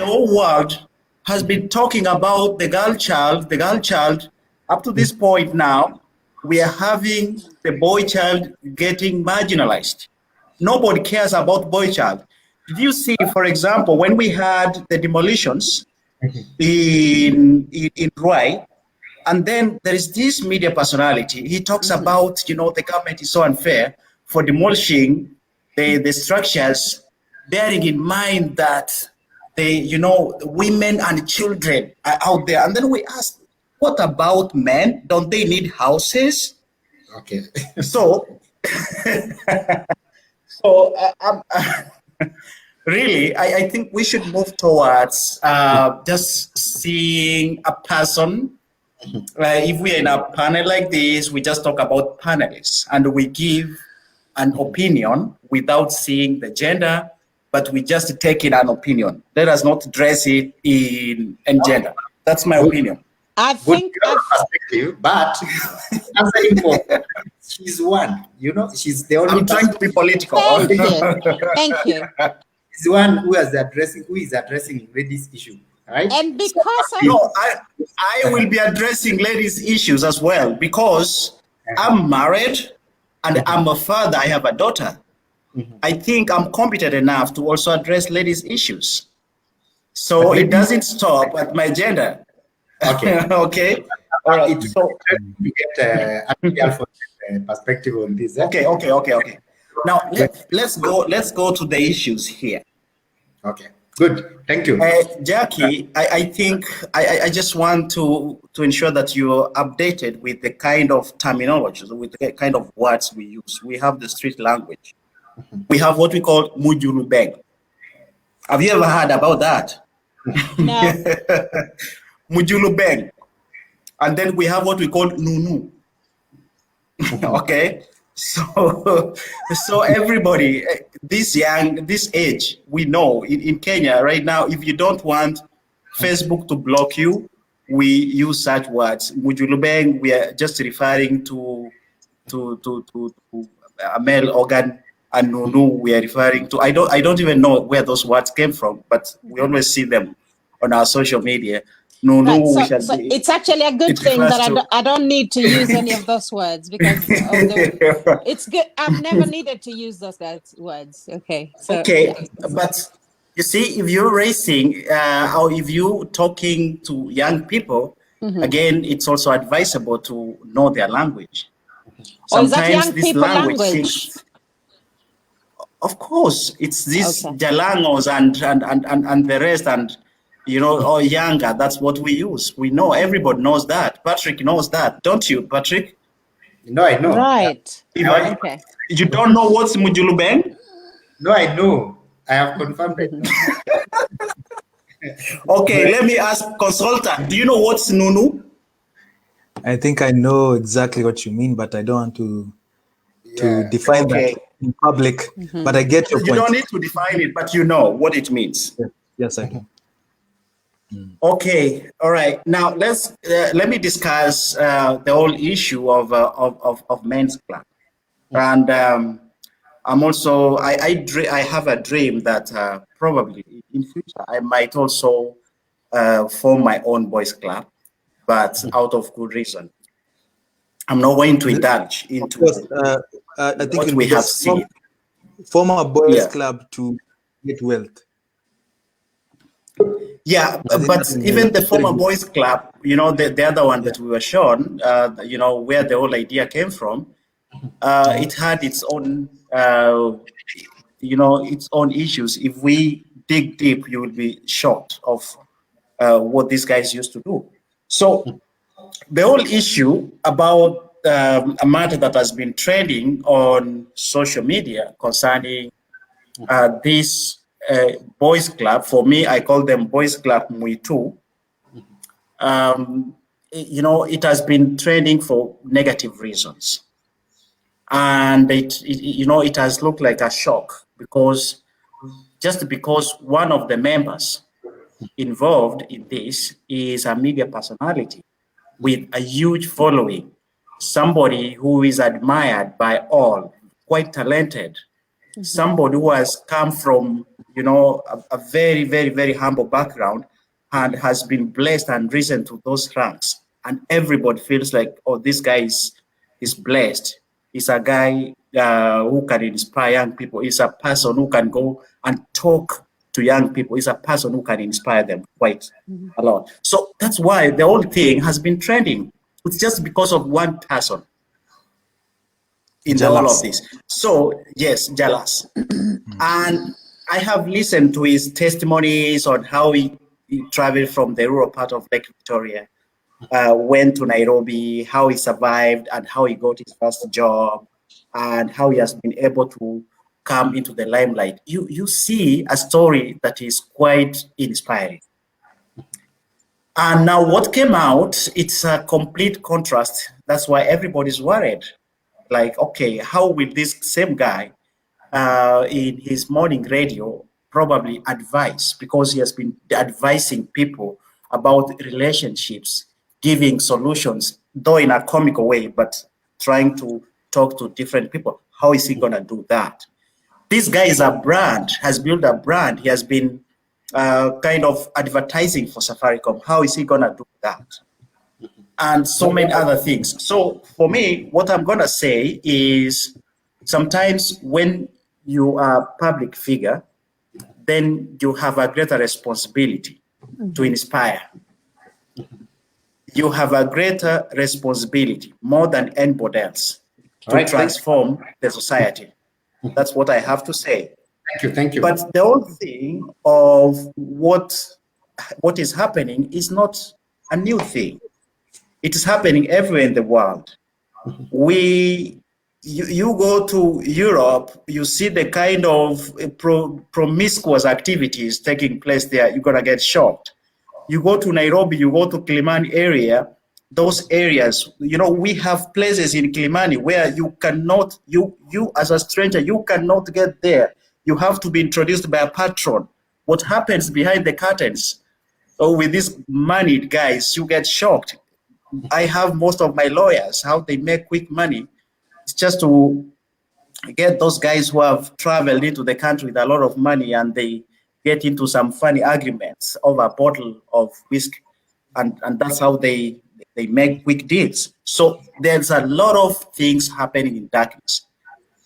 whole world has been talking about the girl child. Up to this point now, we are having the boy child getting marginalized. Nobody cares about boy child. Did you see, for example, when we had the demolitions in Ruai, and then there is this media personality. He talks about, the government is so unfair for demolishing the structures, bearing in mind that the women and children are out there. And then we asked, what about men? Don't they need houses? Okay. So, really, I think we should move towards just seeing a person. If we're in a panel like this, we just talk about panelists and we give an opinion without seeing the gender, but we just take in an opinion. Let us not dress it in gender. That's my opinion. I think perspective, but answering for she's one. She's the only. I'm trying to be political. Thank you. She's the one who is addressing ladies' issue, right? And because I will be addressing ladies' issues as well, because I'm married and I'm a father. I have a daughter. I think I'm competent enough to also address ladies' issues. So it doesn't stop at my gender. Okay. Okay. All right. So we get Alphonse's perspective on this. Okay. Now let's go to the issues here. Okay. Good. Thank you, Jackie. I think I just want to ensure that you're updated with the kind of terminology, with the kind of words we use. We have the street language. We have what we call mujulubeng. Have you ever heard about that? No. Mujulubeng. And then we have what we call nunu. Okay. So everybody, this age, we know in Kenya right now, if you don't want Facebook to block you, we use such words. Mujulubeng, we are just referring to a male organ, and nunu, we are referring to, I don't even know where those words came from, but we always see them on our social media. Nunu, right. So it's actually a good thing that I don't need to use any of those words, because it's good. I've never needed to use those words. Okay. So, okay, but you see, if you're racing or if you're talking to young people, again, it's also advisable to know their language. Sometimes is that young people language? Of course, it's these Jalangos and the rest, and or younger. That's what we use. We know, everybody knows that. Patrick knows that, don't you, Patrick? No, I know. Right. Okay. You don't know what's Mujulubeng? No, I know. I have confirmed it. Okay, let me ask consultant. Do you know what's Nunu? I think I know exactly what you mean, but I don't want to define that in public. But I get your point. You don't need to define it, but you know what it means. Yes, I do. Okay, all right. Now let me discuss the whole issue of men's club, and I'm also I have a dream that probably in future I might also form my own boys club, but out of good reason. I'm not going to indulge into I think what we have seen. Form a boys club to get wealth. Yeah, but even the former boys club, the other one that we were shown, where the whole idea came from, it had its own, its own issues. If we dig deep, you will be shocked of what these guys used to do. So the whole issue about a matter that has been trending on social media concerning this boys club, for me, I call them boys club Muitu. It has been trending for negative reasons. And it has looked like a shock because one of the members involved in this is a media personality with a huge following, somebody who is admired by all, quite talented, somebody who has come from, a very, very, very humble background and has been blessed and risen to those ranks. And everybody feels like, oh, this guy is blessed. He's a guy who can inspire young people. He's a person who can go and talk to young people. He's a person who can inspire them quite a lot. So that's why the whole thing has been trending. It's just because of one person in all of this. So yes, jealous. And I have listened to his testimonies on how he traveled from the rural part of Lake Victoria, went to Nairobi, how he survived and how he got his first job and how he has been able to come into the limelight. You see a story that is quite inspiring. And now what came out, it's a complete contrast. That's why everybody's worried. Like, okay, how will this same guy in his morning radio probably advise, because he has been advising people about relationships, giving solutions, though in a comical way, but trying to talk to different people. How is he going to do that? This guy is a brand, has built a brand. He has been kind of advertising for Safaricom. How is he going to do that? And so many other things. So for me, what I'm going to say is sometimes when you are a public figure, then you have a greater responsibility to inspire. You have a greater responsibility, more than anybody else, to transform the society. That's what I have to say. Thank you. But the whole thing of what is happening is not a new thing. It is happening everywhere in the world. You go to Europe, you see the kind of promiscuous activities taking place there, you're gonna get shocked. You go to Nairobi, you go to Kilimani area, those areas, we have places in Kilimani where you cannot, you as a stranger, you cannot get there. You have to be introduced by a patron. What happens behind the curtains? Oh, with these moneyed guys, you get shocked. I have most of my lawyers, how they make quick money. It's just to get those guys who have traveled into the country with a lot of money and they get into some funny arguments over a bottle of whiskey. And that's how they make quick deals. So there's a lot of things happening in darkness.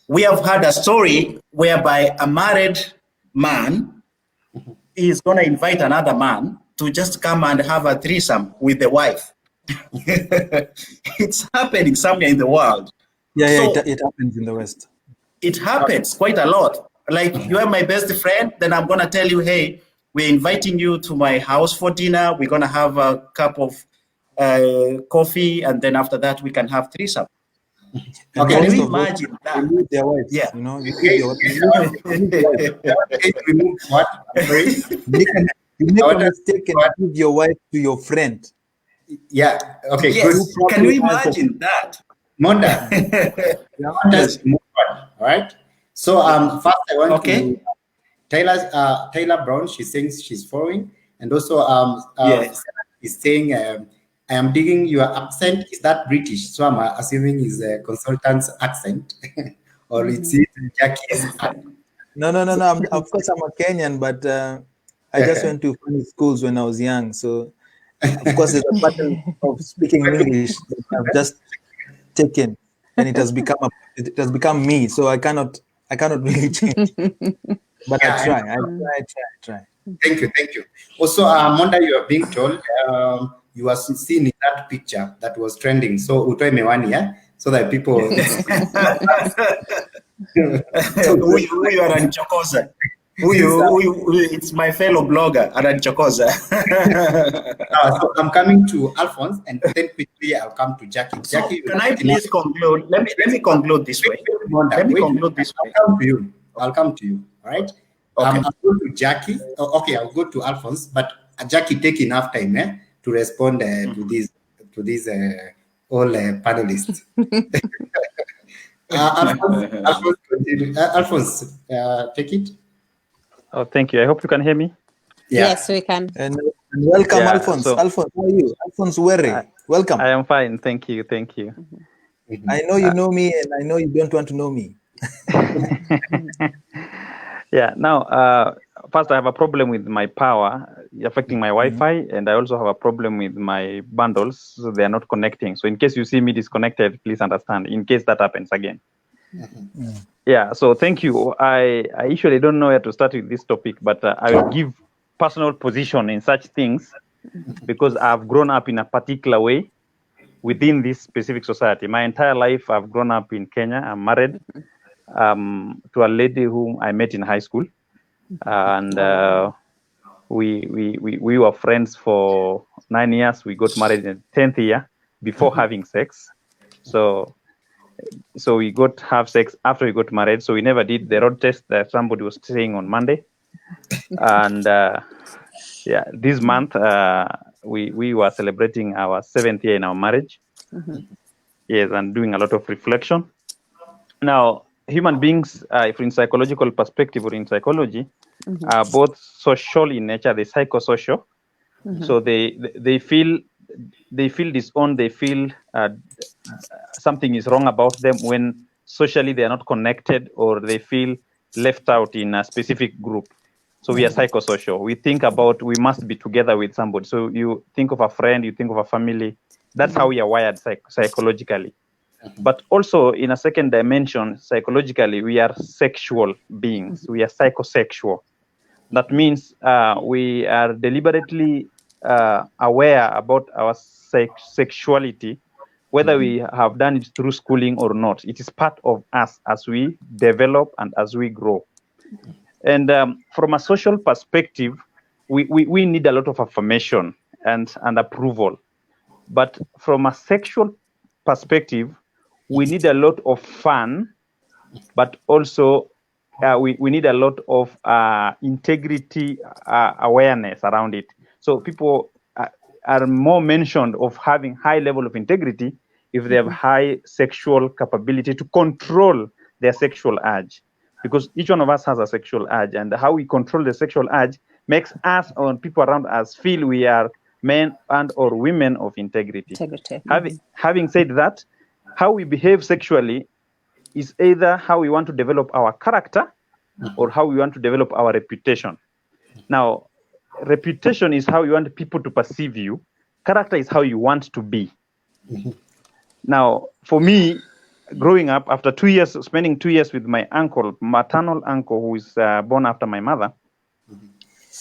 We have had a story whereby a married man is going to invite another man to just come and have a threesome with the wife. It's happening somewhere in the world. Yeah, so it happens in the West. It happens quite a lot, Like, you are my best friend, then I'm going to tell you, hey, we're inviting you to my house for dinner. We're going to have a cup of coffee, and then after that, we can have threesome. And Can most you of those imagine that? they leave their wives. Yeah. You know, you leave your wife. Remove what? I'm sorry. You make a mistake and give your wife to your friend. Yeah. Okay. Yes. Good. Can you imagine that? Monda. Yes. All right. So first I want to Taylor Brown. She thinks she's following, and also Yes. is saying I am digging your accent. Is that British? So I'm assuming is a consultant's accent, or it's Jackie's accent. No. Of course, I'm a Kenyan, but I just went to funny schools when I was young. So, of course, there's a pattern of speaking English that I've just taken, and it has become me. So I cannot really change. But I try. Thank you. Also, Monda, you are being told you are seen in that picture that was trending. So utoe mewani, yeah, so that people. Huyu ananichokoza. Huyu, it's my fellow blogger, ananichokoza. So I'm coming to Alphonse, and then quickly I'll come to Jackie. So Jackie, can I please conclude? Let me conclude this way. I'll come to you. All right. Okay. I'll go to Jackie. Okay, I'll go to Alphonse, but Jackie, take enough time to respond to these all panelists. Alphonse, take it. Oh, thank you. I hope you can hear me. Yeah. Yes, we can. And welcome, Alphonse. Alphonse, how are you? Alphonse Were. Welcome. I am fine. Thank you. I know you know me, and I know you don't want to know me. Yeah. Now, first, I have a problem with my power affecting my Wi-Fi, and I also have a problem with my bundles. So they are not connecting. So in case you see me disconnected, please understand, in case that happens again. Yeah. So thank you. I usually don't know where to start with this topic, but I will give personal position in such things because I've grown up in a particular way within this specific society. My entire life, I've grown up in Kenya. I'm married to a lady whom I met in high school, and we were friends for 9 years. We got married in the 10th year before having sex. So we got to have sex after we got married. So we never did the road test that somebody was saying on Monday. And yeah, this month we were celebrating our 7th year in our marriage. Yes, and doing a lot of reflection. Now, human beings, if in psychological perspective or in psychology, are both social in nature, they're psychosocial. So they feel disowned, they feel something is wrong about them when socially they are not connected, or they feel left out in a specific group. So we are psychosocial. We think about we must be together with somebody. So you think of a friend, you think of a family. That's how we are wired psychologically. But also in a second dimension, psychologically, we are sexual beings. We are psychosexual. That means we are deliberately aware about our sexuality, whether we have done it through schooling or not. It is part of us as we develop and as we grow. And from a social perspective, we need a lot of affirmation and approval. But from a sexual perspective, we need a lot of fun, but also we need a lot of integrity awareness around it. So people are more mentioned of having high level of integrity if they have high sexual capability to control their sexual urge. Because each one of us has a sexual urge, and how we control the sexual urge makes us or people around us feel we are men and or women of integrity. Having said that, how we behave sexually is either how we want to develop our character or how we want to develop our reputation. Now, reputation is how you want people to perceive you. Character is how you want to be. Now, for me, growing up, after spending 2 years with my uncle, maternal uncle, who is born after my mother,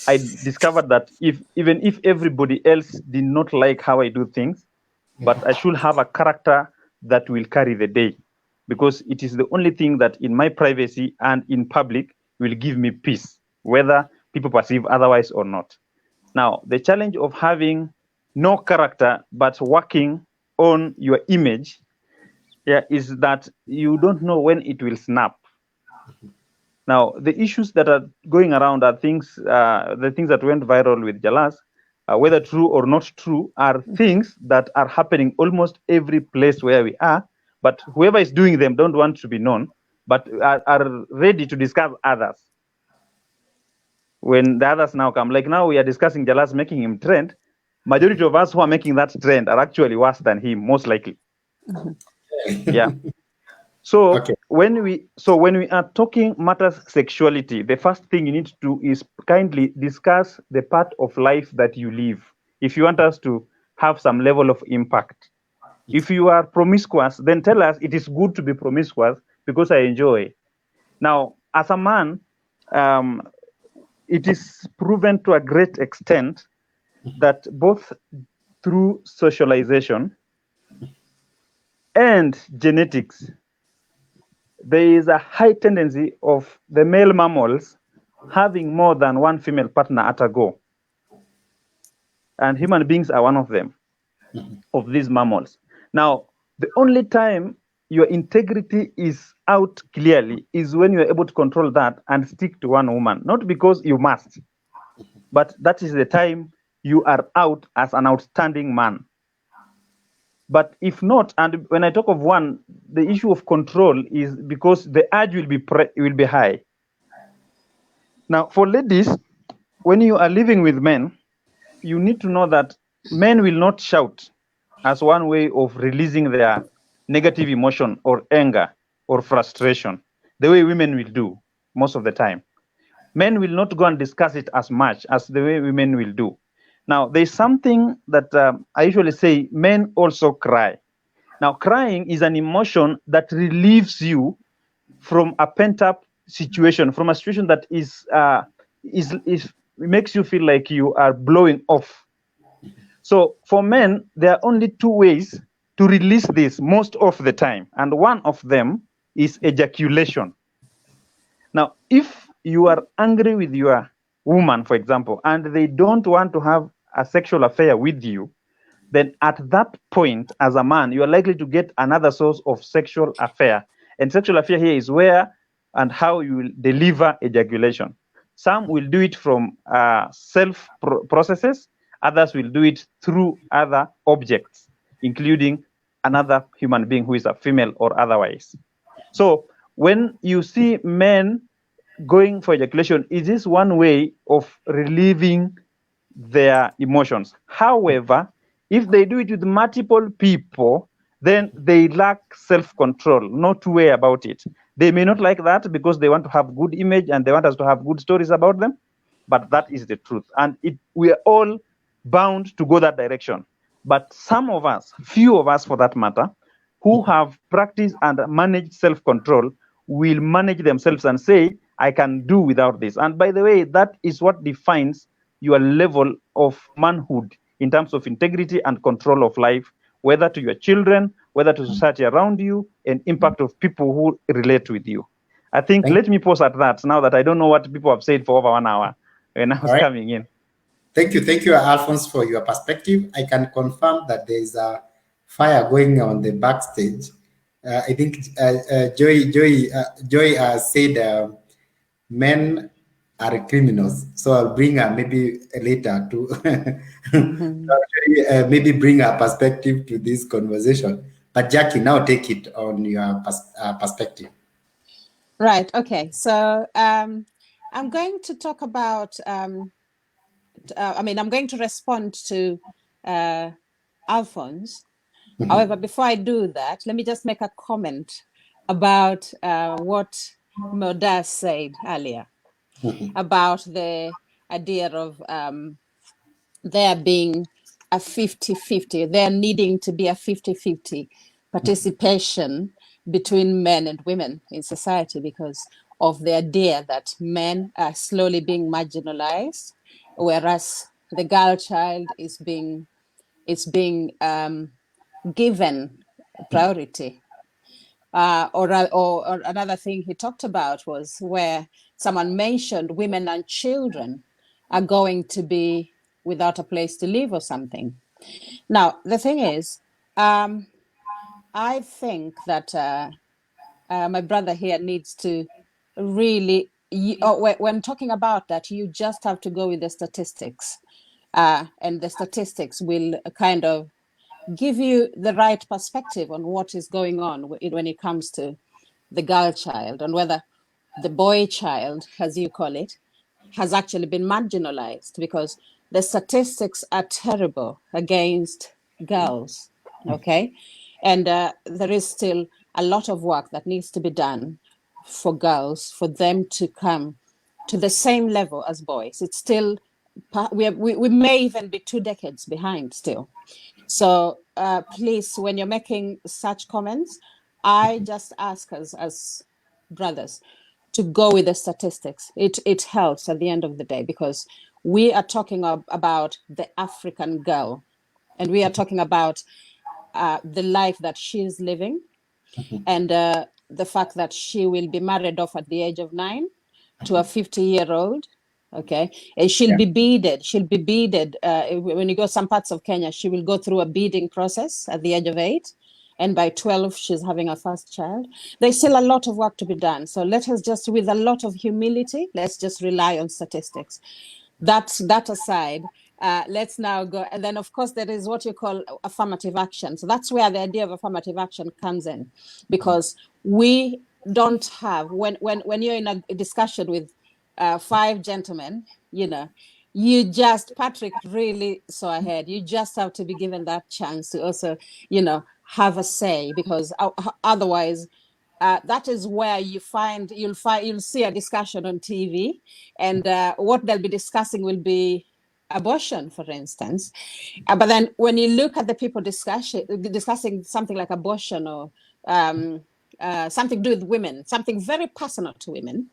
I discovered that even if everybody else did not like how I do things, but I should have a character that will carry the day, because it is the only thing that in my privacy and in public will give me peace, whether people perceive otherwise or not. Now, the challenge of having no character but working on your image, is that you don't know when it will snap. Now, the issues that are going around are things, the things that went viral with Jalas, whether true or not true, are things that are happening almost every place where we are, but whoever is doing them don't want to be known, but are ready to discuss others. When the others now come, like now we are discussing Jalas making him trend, majority of us who are making that trend are actually worse than him, most likely. Yeah. So Okay. when we are talking matters sexuality, the first thing you need to do is kindly discuss the part of life that you live. If you want us to have some level of impact. If you are promiscuous, then tell us it is good to be promiscuous because I enjoy. Now, as a man, it is proven to a great extent that both through socialization and genetics, there is a high tendency of the male mammals having more than one female partner at a go. And human beings are one of them, of these mammals. Now, the only time your integrity is out clearly is when you're able to control that and stick to one woman, not because you must, but that is the time you are out as an outstanding man. But if not, and when I talk of one, the issue of control is because the urge will be high. Now, for ladies, when you are living with men, you need to know that men will not shout as one way of releasing their negative emotion or anger or frustration, the way women will do most of the time. Men will not go and discuss it as much as the way women will do. Now, there's something that I usually say, men also cry. Now, crying is an emotion that relieves you from a pent-up situation, from a situation that makes you feel like you are blowing off. So for men, there are only two ways to release this most of the time, and one of them is ejaculation. Now, if you are angry with your woman, for example, and they don't want to have a sexual affair with you, then at that point, as a man, you are likely to get another source of sexual affair. And sexual affair here is where and how you will deliver ejaculation. Some will do it from processes. Others will do it through other objects, including another human being who is a female or otherwise. So when you see men going for ejaculation, it is one way of relieving their emotions. However, if they do it with multiple people, then they lack self-control, no two way about it. They may not like that because they want to have good image and they want us to have good stories about them, but that is the truth. And we are all bound to go that direction. But some of us, few of us for that matter, who have practiced and managed self-control will manage themselves and say, I can do without this. And by the way, that is what defines your level of manhood in terms of integrity and control of life, whether to your children, whether to society around you, and impact of people who relate with you. I think, let me pause at that now that I don't know what people have said for over 1 hour when I was coming in. Thank you, Alphonse, for your perspective. I can confirm that there is a fire going on the backstage. I think Joy said men are criminals. So I'll bring her maybe later to maybe bring her perspective to this conversation. But Jackie, now take it on your perspective. Right. Okay. So I'm going to talk about. I'm going to respond to Alphonse. However, before I do that, let me just make a comment about what Modas said earlier about the idea of there being a 50-50, there needing to be a 50-50 participation between men and women in society because of the idea that men are slowly being marginalized, whereas the girl child is being given priority. Or another thing he talked about was where someone mentioned women and children are going to be without a place to live or something. Now, the thing is, I think that my brother here needs to really, when talking about that, you just have to go with the statistics. And the statistics will kind of give you the right perspective on what is going on when it comes to the girl child, and whether the boy child, as you call it, has actually been marginalized, because the statistics are terrible against girls, okay? And there is still a lot of work that needs to be done for girls, for them to come to the same level as boys. It's still, we may even be 2 decades behind still. So please, when you're making such comments, I just ask us as brothers to go with the statistics. It helps at the end of the day, because we are talking about the African girl, and we are talking about the life that she is living, and the fact that she will be married off at the age of 9 to a 50-year-old. Okay, and she'll be beaded. She'll be beaded. When you go some parts of Kenya, she will go through a beading process at the age of 8. And by 12, she's having her first child. There's still a lot of work to be done. So let us just, with a lot of humility, let's just rely on statistics. That aside, let's now go. And then, of course, there is what you call affirmative action. So that's where the idea of affirmative action comes in, because we don't have, when you're in a discussion with 5 gentlemen, you know, you just, Patrick really saw ahead. You just have to be given that chance to also, you know, have a say, because otherwise, that is where you'll see a discussion on TV, and what they'll be discussing will be abortion, for instance. But then when you look at the people discussing something like abortion, or something to do with women, something very personal to women,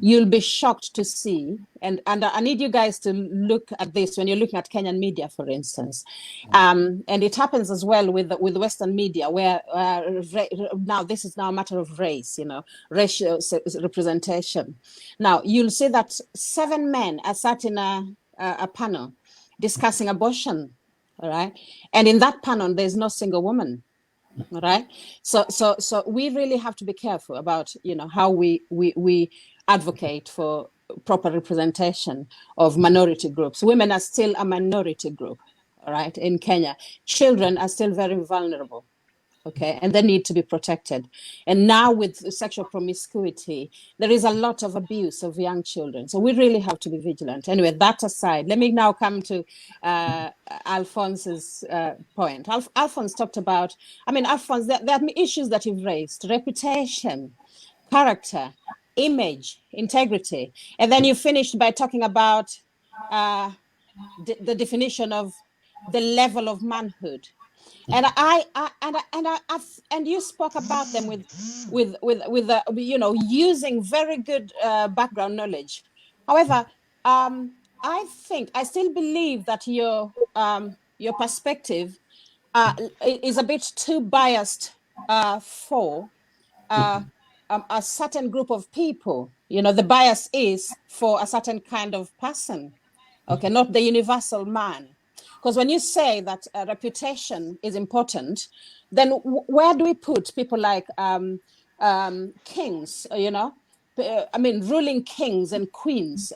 you'll be shocked to see. And I need you guys to look at this when you're looking at Kenyan media, for instance. And it happens as well with Western media, where now this is now a matter of race, you know, racial representation. Now you'll see that 7 men are sat in a panel discussing abortion, all right? And in that panel, there's no single woman. All right. So we really have to be careful about, you know, how we advocate for proper representation of minority groups. Women are still a minority group, all right, in Kenya. Children are still very vulnerable. Okay, and they need to be protected. And now with sexual promiscuity, there is a lot of abuse of young children. So we really have to be vigilant. Anyway, that aside, let me now come to Alphonse's point. Alphonse talked about, Alphonse, there are issues that you've raised: reputation, character, image, integrity. And then you finished by talking about the definition of the level of manhood. And and you spoke about them with you know, using very good background knowledge. However, I still believe that your perspective is a bit too biased for a certain group of people. You know, the bias is for a certain kind of person, okay, not the universal man. Because when you say that reputation is important, then where do we put people like kings, you know? Ruling kings and queens,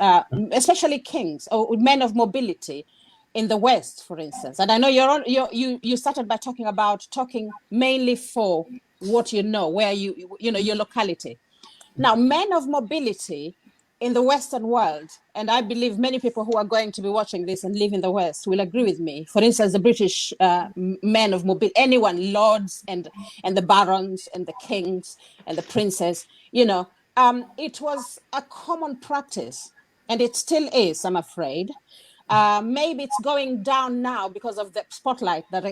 especially kings or men of mobility in the West, for instance. And I know you started by talking mainly for what you know, where you know, your locality. Now, men of mobility in the Western world, and I believe many people who are going to be watching this and live in the West will agree with me. For instance, the British men of mobility, anyone, lords and the barons and the kings and the princes, you know, it was a common practice, and it still is, I'm afraid. Maybe it's going down now because of the spotlight that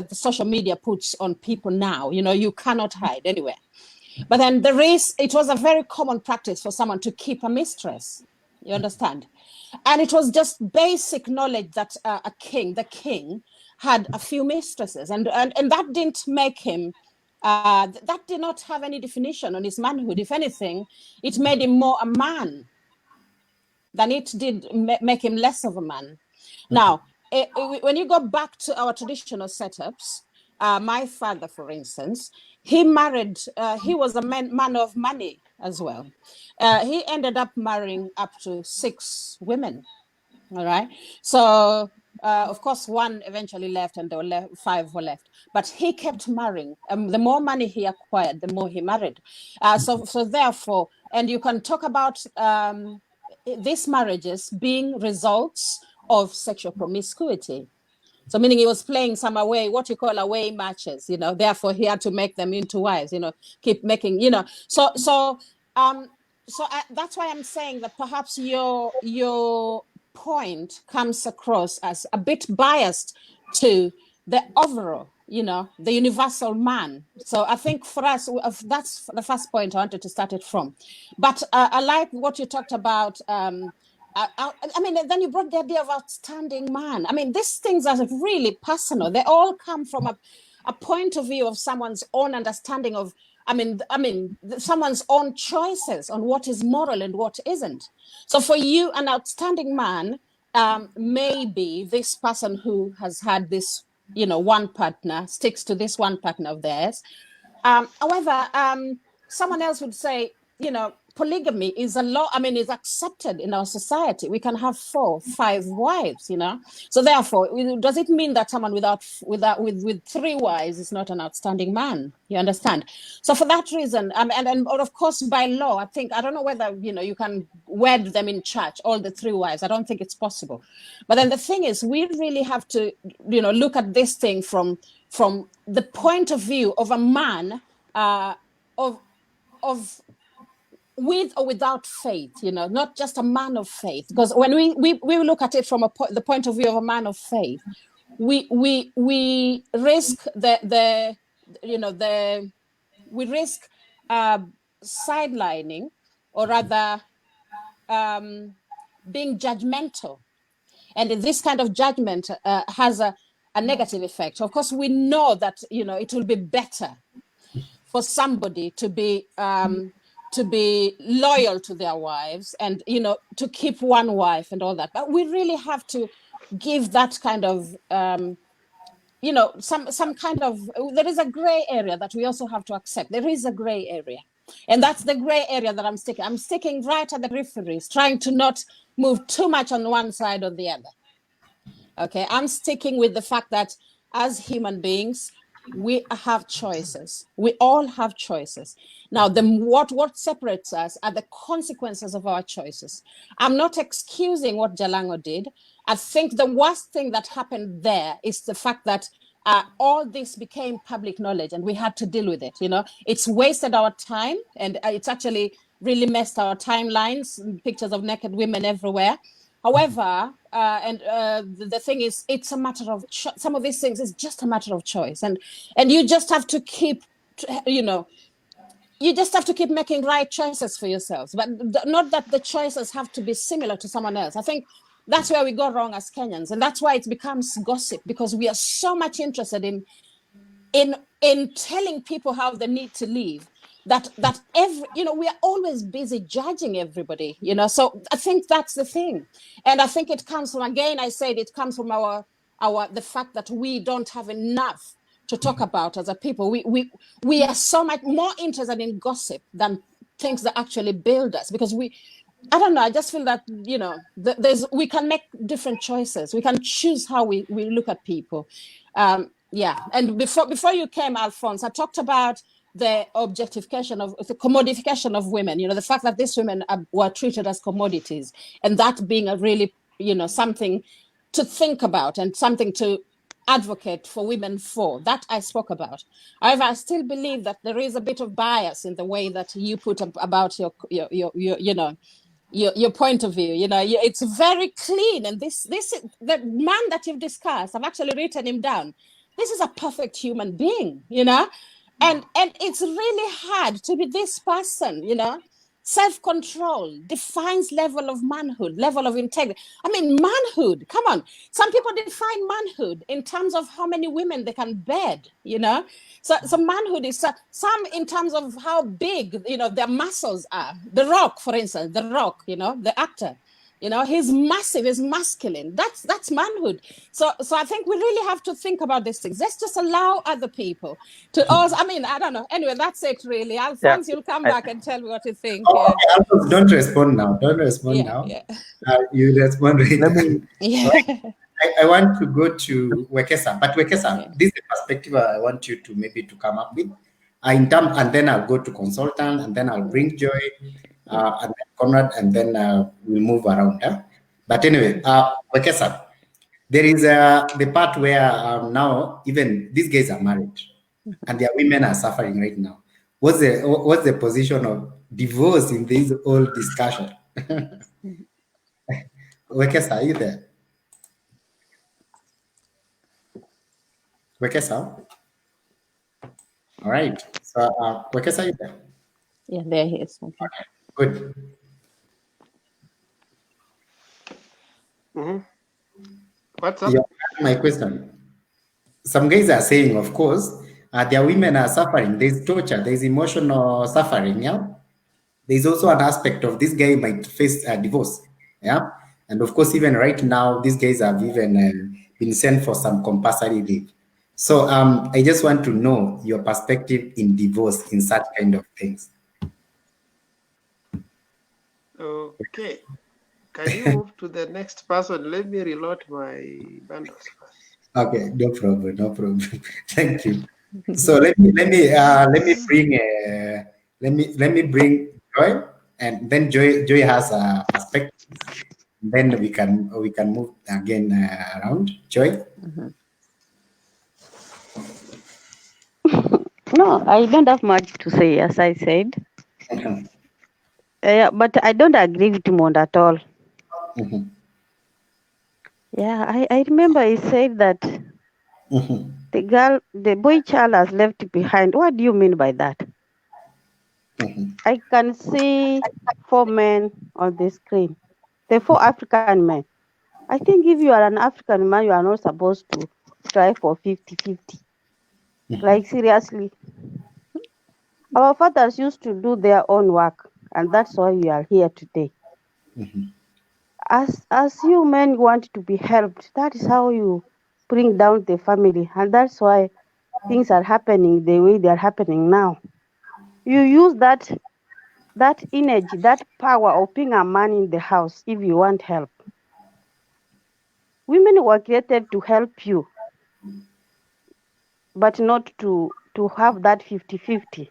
the social media puts on people now. You know, you cannot hide anywhere. But then it was a very common practice for someone to keep a mistress, you understand? And it was just basic knowledge that the king had a few mistresses, and that didn't make him that did not have any definition on his manhood. If anything, it made him more a man than it did make him less of a man. Now, when you go back to our traditional setups, my father, for instance, he married, he was a man of money as well. He ended up marrying up to 6 women, all right? So, of course, 1 eventually left and there were 5 were left. But he kept marrying. The more money he acquired, the more he married. So therefore, and you can talk about these marriages being results of sexual promiscuity. So meaning he was playing some away, what you call away matches, therefore he had to make them into wives, keep making, So that's why I'm saying that perhaps your point comes across as a bit biased to the overall, the universal man. So I think for us, that's the first point I wanted to start it from. But I like what you talked about. I mean, then you brought the idea of outstanding man. I mean, these things are really personal. They all come from a point of view of someone's own understanding of, someone's own choices on what is moral and what isn't. So for you, an outstanding man may be this person who has had this, one partner, sticks to this one partner of theirs. However, someone else would say, polygamy is a law, is accepted in our society. We can have 4, 5 wives, So therefore, does it mean that someone with 3 wives is not an outstanding man? You understand? So for that reason, and of course, by law, I don't know whether, you can wed them in church, all the 3 wives. I don't think it's possible. But then the thing is, we really have to, look at this thing from the point of view of a man, of with or without faith, not just a man of faith. Because when we look at it from the point of view of a man of faith, we risk we risk sidelining, or rather being judgmental, and this kind of judgment has a negative effect. Of course, we know that it will be better for somebody to be loyal to their wives and, to keep one wife and all that. But we really have to give that kind of, some kind of, there is a gray area that we also have to accept. There is a gray area. And that's the gray area that I'm sticking. I'm sticking right at the peripheries, trying to not move too much on one side or the other. Okay, I'm sticking with the fact that as human beings, we have choices. We all have choices. Now, what separates us are the consequences of our choices. I'm not excusing what Jalango did. I think the worst thing that happened there is the fact that all this became public knowledge and we had to deal with it. It's wasted our time, and it's actually really messed our timelines, pictures of naked women everywhere. However, the thing is, it's a matter of some of these things is just a matter of choice, and you just have to keep, you just have to keep making right choices for yourselves, but not that the choices have to be similar to someone else. I think that's where we go wrong as Kenyans, and that's why it becomes gossip, because we are so much interested in telling people how they need to live. That we are always busy judging everybody, So I think that's the thing, and I think it comes from, again, I said it comes from the fact that we don't have enough to talk about as a people. We are so much more interested in gossip than things that actually build us, because I don't know. I just feel that we can make different choices. We can choose how we look at people. And before you came, Alphonse, I talked about the objectification of the commodification of women, the fact that these women were treated as commodities, and that being a really, something to think about and something to advocate for women for. That I spoke about. However, I still believe that there is a bit of bias in the way that you put about your point of view. It's very clean, and this the man that you've discussed, I've actually written him down. This is a perfect human being, And it's really hard to be this person, Self-control defines level of manhood, level of integrity. I mean, manhood, come on. Some people define manhood in terms of how many women they can bed, you know? So manhood is some in terms of how big, you know, their muscles are. The Rock, for instance, The Rock, you know, the actor. You know, he's massive, he's masculine. That's manhood. So I think we really have to think about these things. Let's just allow other people to also, I mean, I don't know. Anyway, that's it really. Alphonse, you'll come back and tell me what you think. Oh, okay, Alphonse, don't respond now. Don't respond now. Yeah. You respond later. Yeah. I want to go to Wekesa, but Wekesa, this is the perspective I want you to maybe to come up with. And then I'll go to consultant, and then I'll bring Joy, and then Conrad, and then we'll move around. But anyway, Wekesa, there is the part where now even these guys are married, and their women are suffering right now. What's the position of divorce in this whole discussion? Wekesa, are you there? Wekesa? All right. So, Wekesa, are you there? Yeah, there he is. Okay, good. What's up? Yeah, my question. Some guys are saying, of course, their women are suffering. There's torture. There's emotional suffering. Yeah. There's also an aspect of this guy might face a divorce. Yeah. And of course, even right now, these guys have even been sent for some compulsory leave. So I just want to know your perspective in divorce in such kind of things. Okay. Can you move to the next person? Let me reload my bundles first. Okay, no problem, no problem. Thank you. So let me bring Joy, and then Joy has a perspective. Then we can move again around. Joy. No, I don't have much to say, as I said. But I don't agree with Mond at all. Yeah, I remember he said that the boy child has left behind. What do you mean by that? I can see 4 men on the screen. The 4 African men. I think if you are an African man, you are not supposed to try for 50-50. Like, seriously. Our fathers used to do their own work, and that's why we are here today. As you men want to be helped, that is how you bring down the family, and that's why things are happening the way they are happening now. You use that energy, that power of being a man in the house if you want help. Women were created to help you, but not to have that 50-50.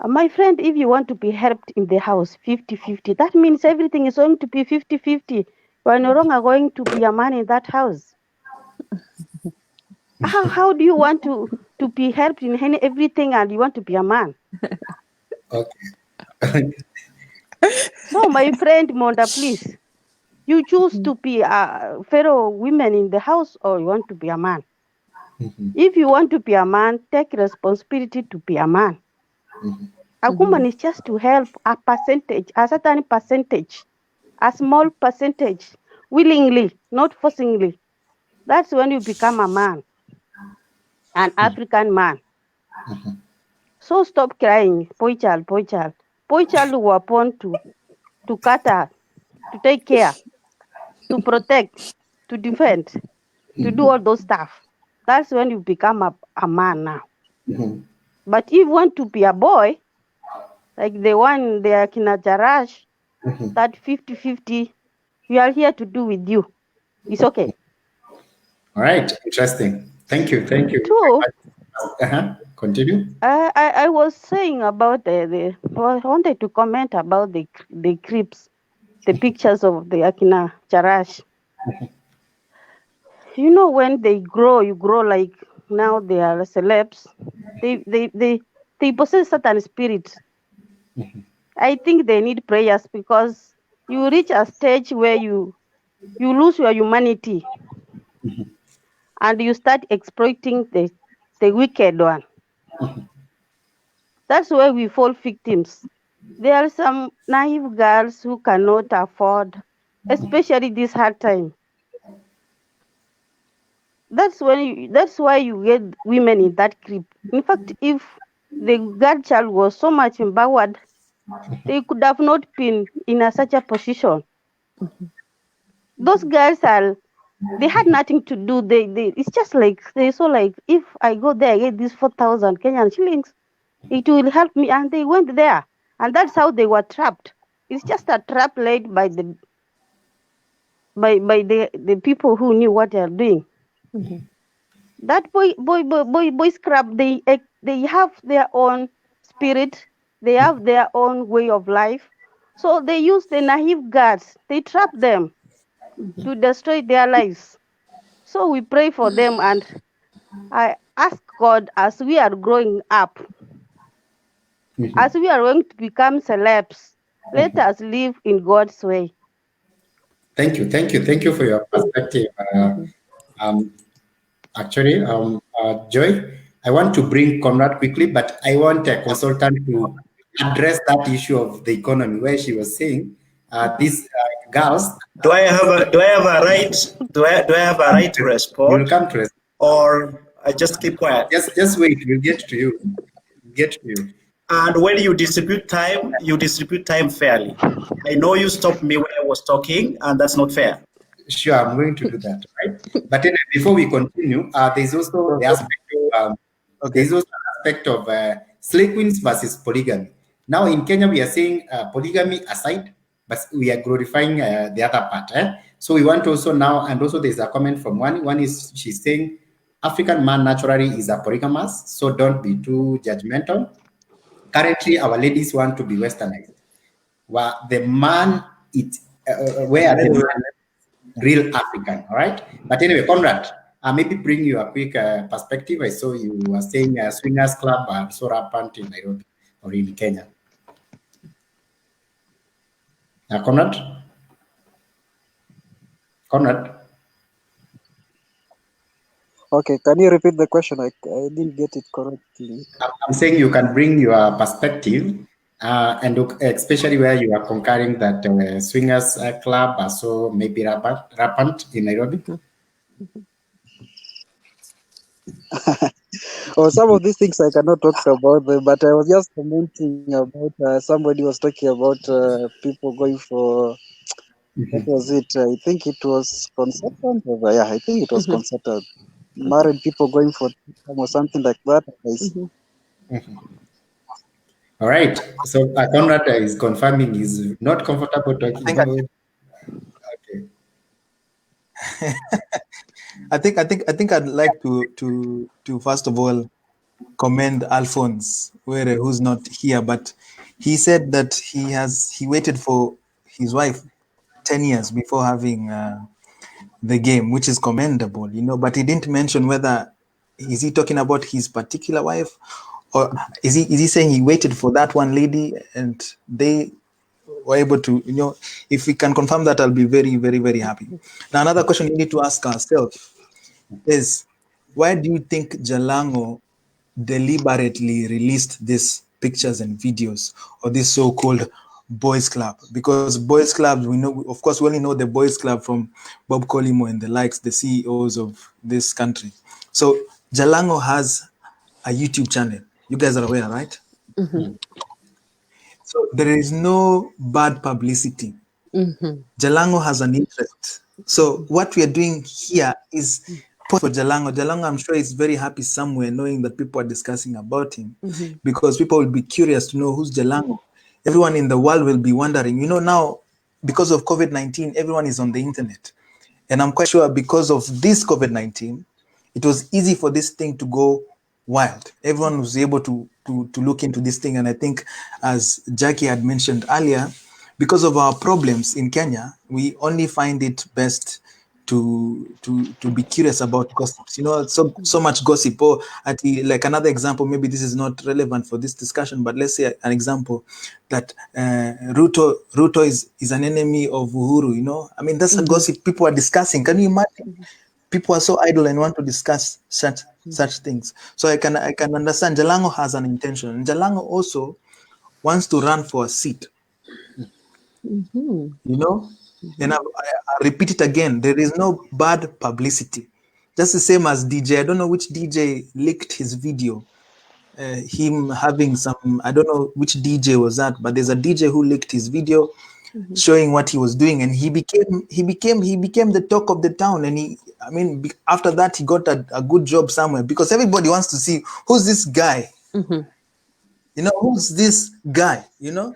My friend, if you want to be helped in the house 50-50, that means everything is going to be 50-50. You are no longer going to be a man in that house. How do you want to be helped in everything and you want to be a man? Okay. So, my friend Monda, please, you choose to be a fellow women in the house, or you want to be a man. If you want to be a man, take responsibility to be a man. A woman is just to help a certain percentage, a small percentage, willingly, not forcingly. That's when you become a man, an African man. So stop crying, boy child, boy child. Boy child were born to cater, to take care, to protect, to defend, to do all those stuff. That's when you become a man now. But if you want to be a boy, like the one they are Kina Jarash, that 50-50, we are here to do with you. It's okay. All right, interesting. Thank you. Two, continue. I was saying about I wanted to comment about the creeps, the pictures of the Akina Charash. You know, when they grow, you grow like now they are celebs. They possess certain spirits. I think they need prayers because you reach a stage where you lose your humanity and you start exploiting the wicked one. That's where we fall victims. There are some naive girls who cannot afford, especially this hard time. That's why you get women in that grip. In fact, if the girl child was so much empowered, they could have not been in such a position. Those girls they had nothing to do. It's just like they saw like, if I go there, I get these 4,000 Kenyan shillings, it will help me, and they went there, and that's how they were trapped. It's just a trap laid by the people who knew what they are doing. That boys club, they have their own spirit, they have their own way of life, so they use the naive girls, they trap them to destroy their lives. So we pray for them, and I ask God, as we are growing up, as we are going to become celebs, let us live in God's way. Thank you for your perspective. Actually, Joy, I want to bring Conrad quickly, but I want a consultant to address that issue of the economy, where she was saying these girls. Do I have a right? Do I have a right to respond? You'll come to respond, or I just keep quiet. Just wait. We'll get to you. And when you distribute time fairly. I know you stopped me when I was talking, and that's not fair. Sure, I'm going to do that, right? But anyway, before we continue, there's also the aspect of slay queens versus polygamy. Now in Kenya, we are saying polygamy aside, but we are glorifying the other part. So we want also now, and also there's a comment from one is she's saying African man naturally is a polygamous, so don't be too judgmental. Currently, our ladies want to be westernized. Where the man where the man real African, all right? But anyway, Conrad, maybe bring you a quick perspective. I saw you were saying swingers club are so rampant in Nairobi or in Kenya. Conrad? Okay, can you repeat the question? I didn't get it correctly. I'm saying you can bring your perspective, and especially where you are concurring that swingers club are so maybe rampant in Nairobi. Oh, some of these things I cannot talk about them, but I was just commenting about somebody was talking about people going for what was it? I think it was consultant. Yeah, I think it was consultant. Married people going for or something like that. All right. So Conrad is confirming he's not comfortable talking about it. Okay. I think I'd like to first of all commend Alphonse, who's not here, but he said that he waited for his wife 10 years before having the game, which is commendable, but he didn't mention whether is he talking about his particular wife, or is he saying he waited for that one lady and they were able to, if we can confirm that, I'll be very, very, very happy. Now, another question we need to ask ourselves is, why do you think Jalango deliberately released these pictures and videos of this so-called boys club? Because boys clubs, we know, of course, we only know the boys club from Bob Colimo and the likes, the CEOs of this country. So Jalango has a YouTube channel. You guys are aware, right? So there is no bad publicity. Jalango has an interest. So what we are doing here is for Jalango. Jalango, I'm sure, is very happy somewhere knowing that people are discussing about him, because people will be curious to know who's Jalango. Everyone in the world will be wondering. Now, because of COVID-19, everyone is on the internet. And I'm quite sure because of this COVID-19, it was easy for this thing to go wild. Everyone was able to look into this thing. And I think, as Jackie had mentioned earlier, because of our problems in Kenya, we only find it best to be curious about gossips. So much gossip. Or like another example, maybe this is not relevant for this discussion, but let's say an example that Ruto is an enemy of Uhuru. That's a gossip people are discussing. Can you imagine? People are so idle and want to discuss such such things. So I can understand Jalango has an intention. And Jalango also wants to run for a seat. You know? And I repeat it again, there is no bad publicity. Just the same as DJ. I don't know which DJ leaked his video. Him having some, I don't know which DJ was that, but there's a DJ who leaked his video showing what he was doing, and he became the talk of the town. And after that he got a good job somewhere, because everybody wants to see who's this guy. You know, who's this guy, you know?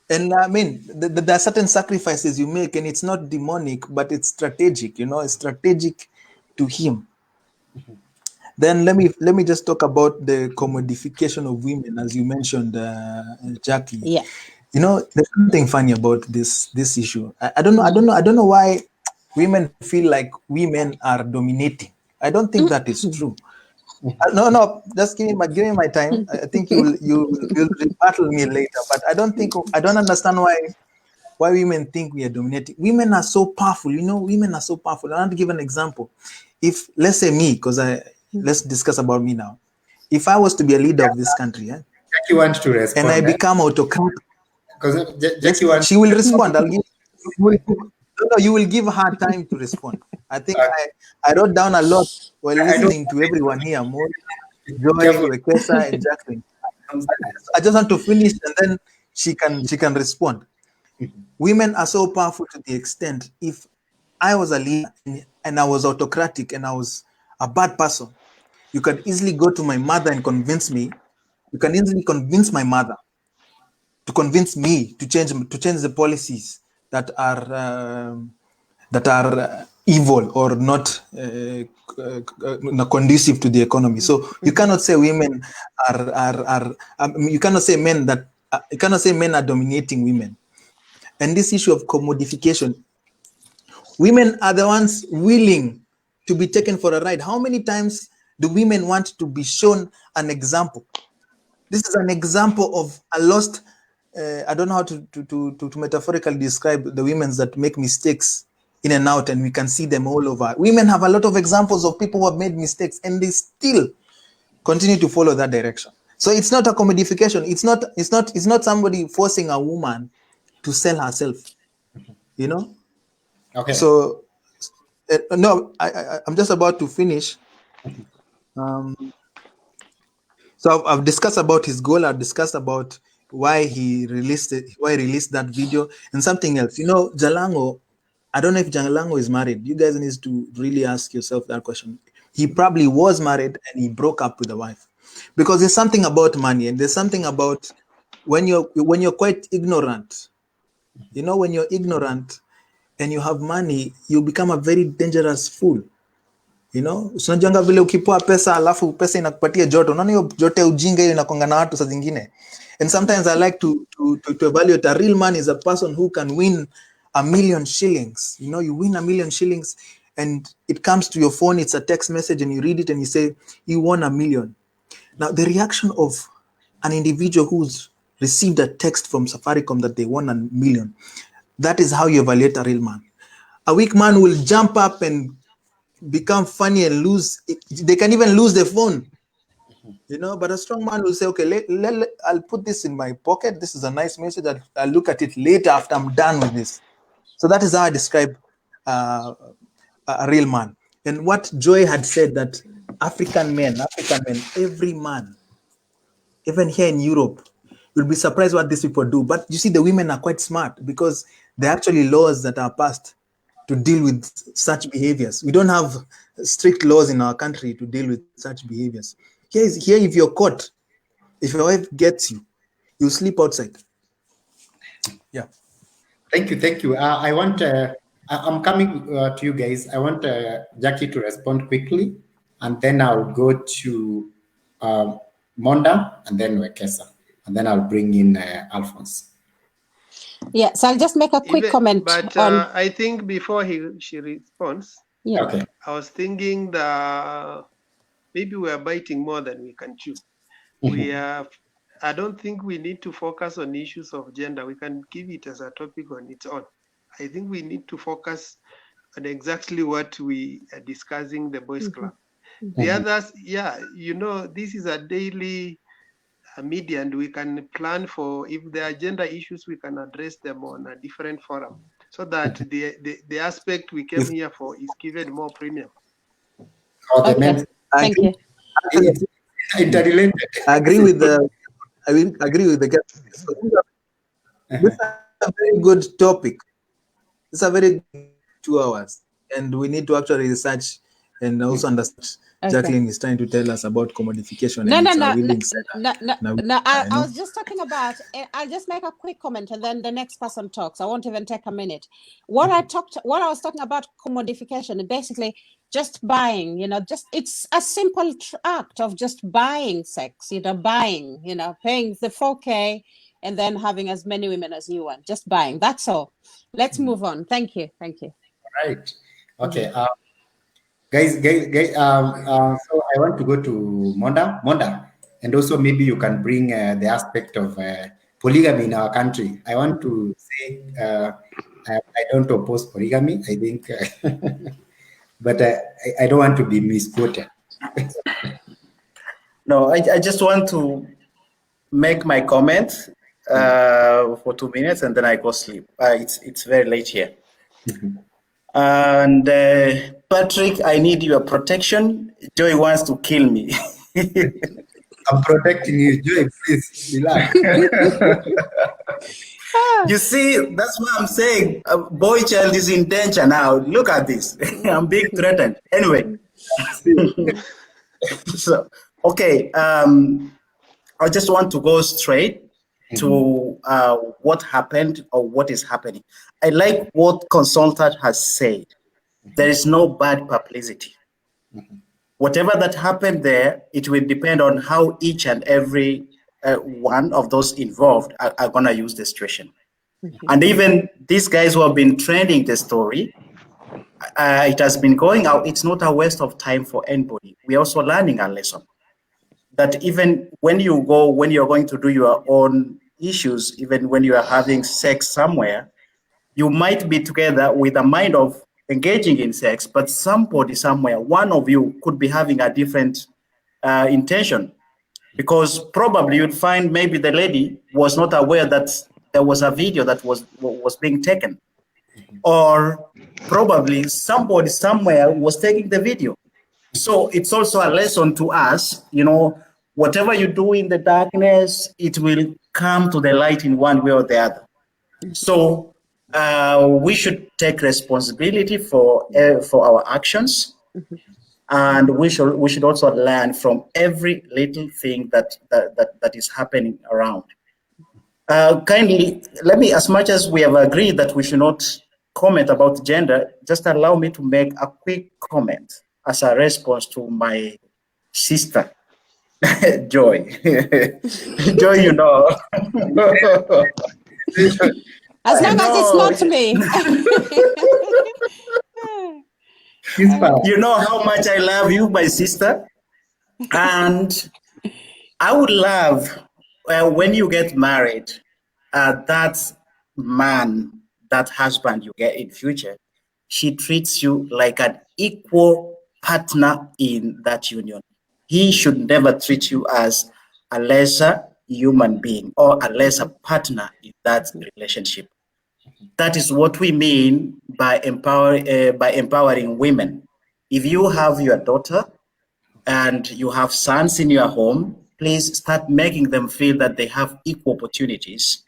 And there are certain sacrifices you make, and it's not demonic, but it's strategic, you know, it's strategic to him. Then let me just talk about the commodification of women, as you mentioned, Jackie. Yeah. You know, there's something funny about this issue. I don't know why women feel like women are dominating. I don't think that is true. No, just give me my time. I think you'll rebuttal me later. But I don't understand why women think we are dominating. Women are so powerful, you know. Women are so powerful. I want to give an example. If, let's say me, because let's discuss about me now. If I was to be a leader of this country, Jackie wants to respond, and I become autocratic, because Jackie wants. She will respond. You will give her time to respond. I think I wrote down a lot while listening to everyone here, more Joy, Wekesa, and Jacqueline. I just want to finish, and then she can respond. Women are so powerful to the extent, if I was a leader and I was autocratic and I was a bad person, you can easily go to my mother and convince me. You can easily convince my mother to convince me to change the policies that are evil or not conducive to the economy. So you cannot say women you cannot say men are dominating women. And this issue of commodification, women are the ones willing to be taken for a ride. How many times do women want to be shown an example? This is an example of a lost. I don't know how to metaphorically describe the women that make mistakes in and out, and we can see them all over. Women have a lot of examples of people who have made mistakes, and they still continue to follow that direction. So it's not a commodification. It's not somebody forcing a woman to sell herself. You know. Okay. So no, I'm just about to finish. So I've discussed about his goal. I've discussed about why he released that video, and something else. You know, Jalango, I don't know if Jalango is married. You guys need to really ask yourself that question. He probably was married and he broke up with the wife, because there's something about money, and there's something about when you're quite ignorant. You know, when you're ignorant and you have money, you become a very dangerous fool. You know, unajonga vile ukipoa pesa alafu pesa inakupatia joto. Unaona hiyo joto ya ujinga hiyo inakonga na watu saa zingine. And sometimes I like to evaluate a real man is a person who can win 1 million shillings. You know, you win 1 million shillings and it comes to your phone, it's a text message, and you read it and you say, you won 1 million. Now, the reaction of an individual who's received a text from Safaricom that they won 1 million, that is how you evaluate a real man. A weak man will jump up and become funny and lose. They can even lose their phone, you know. But a strong man will say, okay, I'll put this in my pocket. This is a nice message. I'll look at it later after I'm done with this. So that is how I describe a real man. And what Joy had said, that African men, every man, even here in Europe, you'll be surprised what these people do. But you see, the women are quite smart, because there are actually laws that are passed to deal with such behaviors. We don't have strict laws in our country to deal with such behaviors. Here, if you're caught, if your wife gets you, you sleep outside. Yeah. Thank you. I want. I'm coming to you guys. I want Jackie to respond quickly, and then I'll go to Monda, and then Wekesa, and then I'll bring in Alphonse. Yeah, so I'll just make a quick comment. But I think before she responds, yeah. Okay. I was thinking that maybe we are biting more than we can chew. I don't think we need to focus on issues of gender. We can give it as a topic on its own. I think we need to focus on exactly what we are discussing, the boys club. The others, yeah, this is a daily media, and we can plan for, if there are gender issues, we can address them on a different forum, so that the aspect we came here for is given more premium. Okay, thank you. It's interrelated. I agree with the guest. So this is a very good topic. It's a very good 2 hours, and we need to actually research and also understand. Jacqueline is trying to tell us about commodification. No. I was just talking about. I'll just make a quick comment, and then the next person talks. I won't even take a minute. What I was talking about commodification, basically just buying. It's a simple act of just buying sex. Buying. Paying the 4K. And then having as many women as you want, just buying. That's all. Let's move on. Thank you. All right. Okay. Guys. So I want to go to Monda, and also maybe you can bring the aspect of polygamy in our country. I want to say I don't oppose polygamy. I think, but I don't want to be misquoted. No, I just want to make my comment for 2 minutes, and then I go sleep. It's very late here. And Patrick, I need your protection. Joy wants to kill me. I'm protecting you, Joy. Please relax. You see, that's what I'm saying. A boy child is in danger now. Look at this. I'm being threatened. Anyway. So, okay. I just want to go straight to what happened or what is happening. I like what consultant has said. There is no bad publicity. Whatever that happened there, it will depend on how each and every one of those involved are going to use the situation. And even these guys who have been trending the story, it has been going out. It's not a waste of time for anybody. We're also learning a lesson that even when you're going to do your own issues, even when you are having sex somewhere, you might be together with a mind of engaging in sex, but somebody somewhere, one of you could be having a different intention, because probably you'd find maybe the lady was not aware that there was a video that was being taken, or probably somebody somewhere was taking the video. So it's also a lesson to us, whatever you do in the darkness, it will come to the light in one way or the other. So we should take responsibility for our actions, and we should also learn from every little thing that is happening around. Kindly, let me, as much as we have agreed that we should not comment about gender, just allow me to make a quick comment as a response to my sister, Joy. Joy, As long as it's not me. You know how much I love you, my sister. And I would love when you get married, that man, that husband you get in future, she treats you like an equal partner in that union. He should never treat you as a lesser human being or a lesser partner in that relationship. That is what we mean by empowering women. If you have your daughter and you have sons in your home, please start making them feel that they have equal opportunities,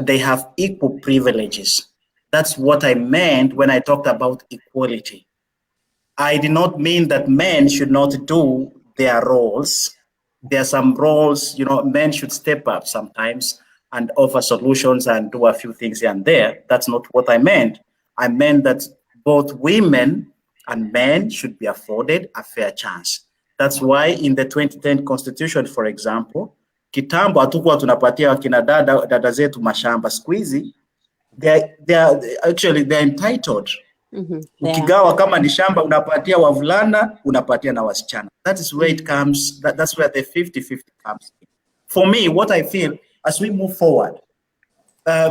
they have equal privileges. That's what I meant when I talked about equality. I did not mean that men should not do their roles. There are some roles, men should step up sometimes and offer solutions and do a few things here and there. That's not what I meant. I meant that both women and men should be afforded a fair chance. That's why in the 2010 Constitution, for example, kitambo hatukuwa tunapatia wakina dada zetu mashamba. Siku hizi, they're entitled. Ukigawa kama ni shamba unapatia wavulana, unapatia na wasichana. That is where it comes, that's where the 50-50 comes. For me, what I feel, as we move forward,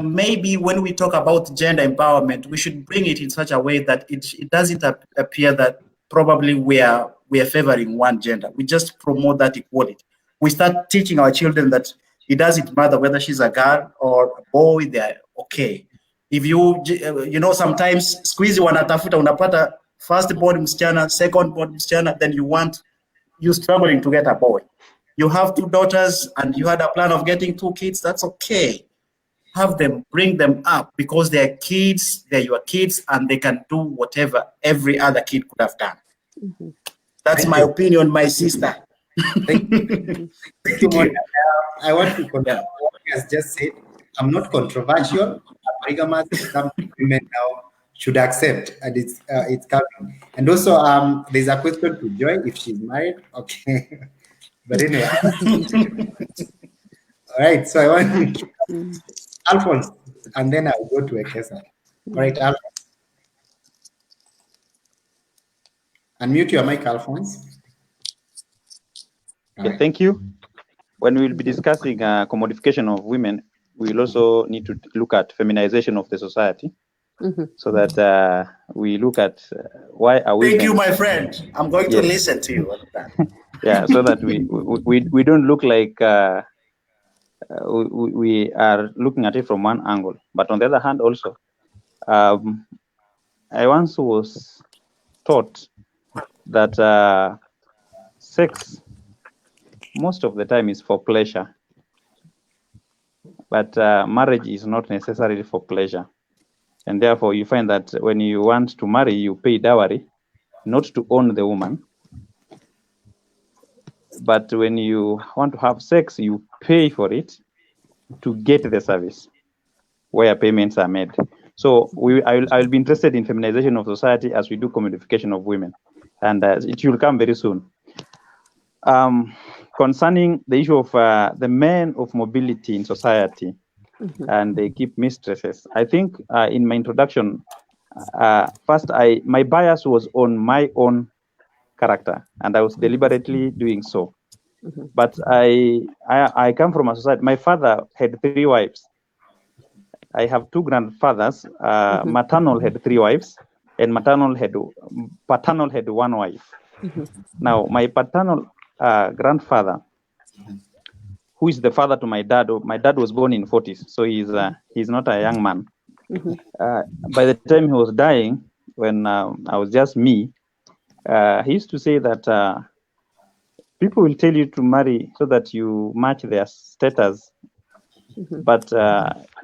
maybe when we talk about gender empowerment, we should bring it in such a way that it doesn't appear that probably we are we are favoring one gender. We just promote that equality. We start teaching our children that it doesn't matter whether she's a girl or a boy, they're okay. If you, sometimes squeeze wanatafuta unapata first born msichana, second born msichana, then you're struggling to get a boy. You have 2 daughters and you had a plan of getting 2 kids, that's okay. Have them, bring them up, because they're kids, they're your kids, and they can do whatever every other kid could have done. That's my opinion, my sister. Thank you. I want to confirm what he has just said. I'm not controversial. Polygamous is something women now should accept, and it's coming. And also, there's a question to Joy if she's married. Okay, but anyway. All right. So I want Alphonse, and then I'll go to Ekesa. All right, Alphonse. Unmute your mic, Alphonse. Okay, thank you. When we will be discussing commodification of women, we will also need to look at feminization of the society, so that we look at why are we. Thank you, my friend. I'm going to listen to you. Yeah, so that we don't look like we are looking at it from one angle. But on the other hand, also, I once was taught that sex most of the time is for pleasure, but marriage is not necessarily for pleasure. And therefore, you find that when you want to marry, you pay dowry, not to own the woman. But when you want to have sex, you pay for it to get the service, where payments are made. So I'll be interested in feminization of society as we do commodification of women. And it will come very soon. Concerning the issue of the men of mobility in society, and they keep mistresses. I think in my introduction, first my bias was on my own character, and I was deliberately doing so. But I come from a society. My father had 3 wives. I have 2 grandfathers. Maternal had 3 wives, and paternal had 1 wife. Now my paternal grandfather, who is the father to my dad was born in 40s, so he's not a young man. By the time he was dying, when I was just me, he used to say that people will tell you to marry so that you match their status, but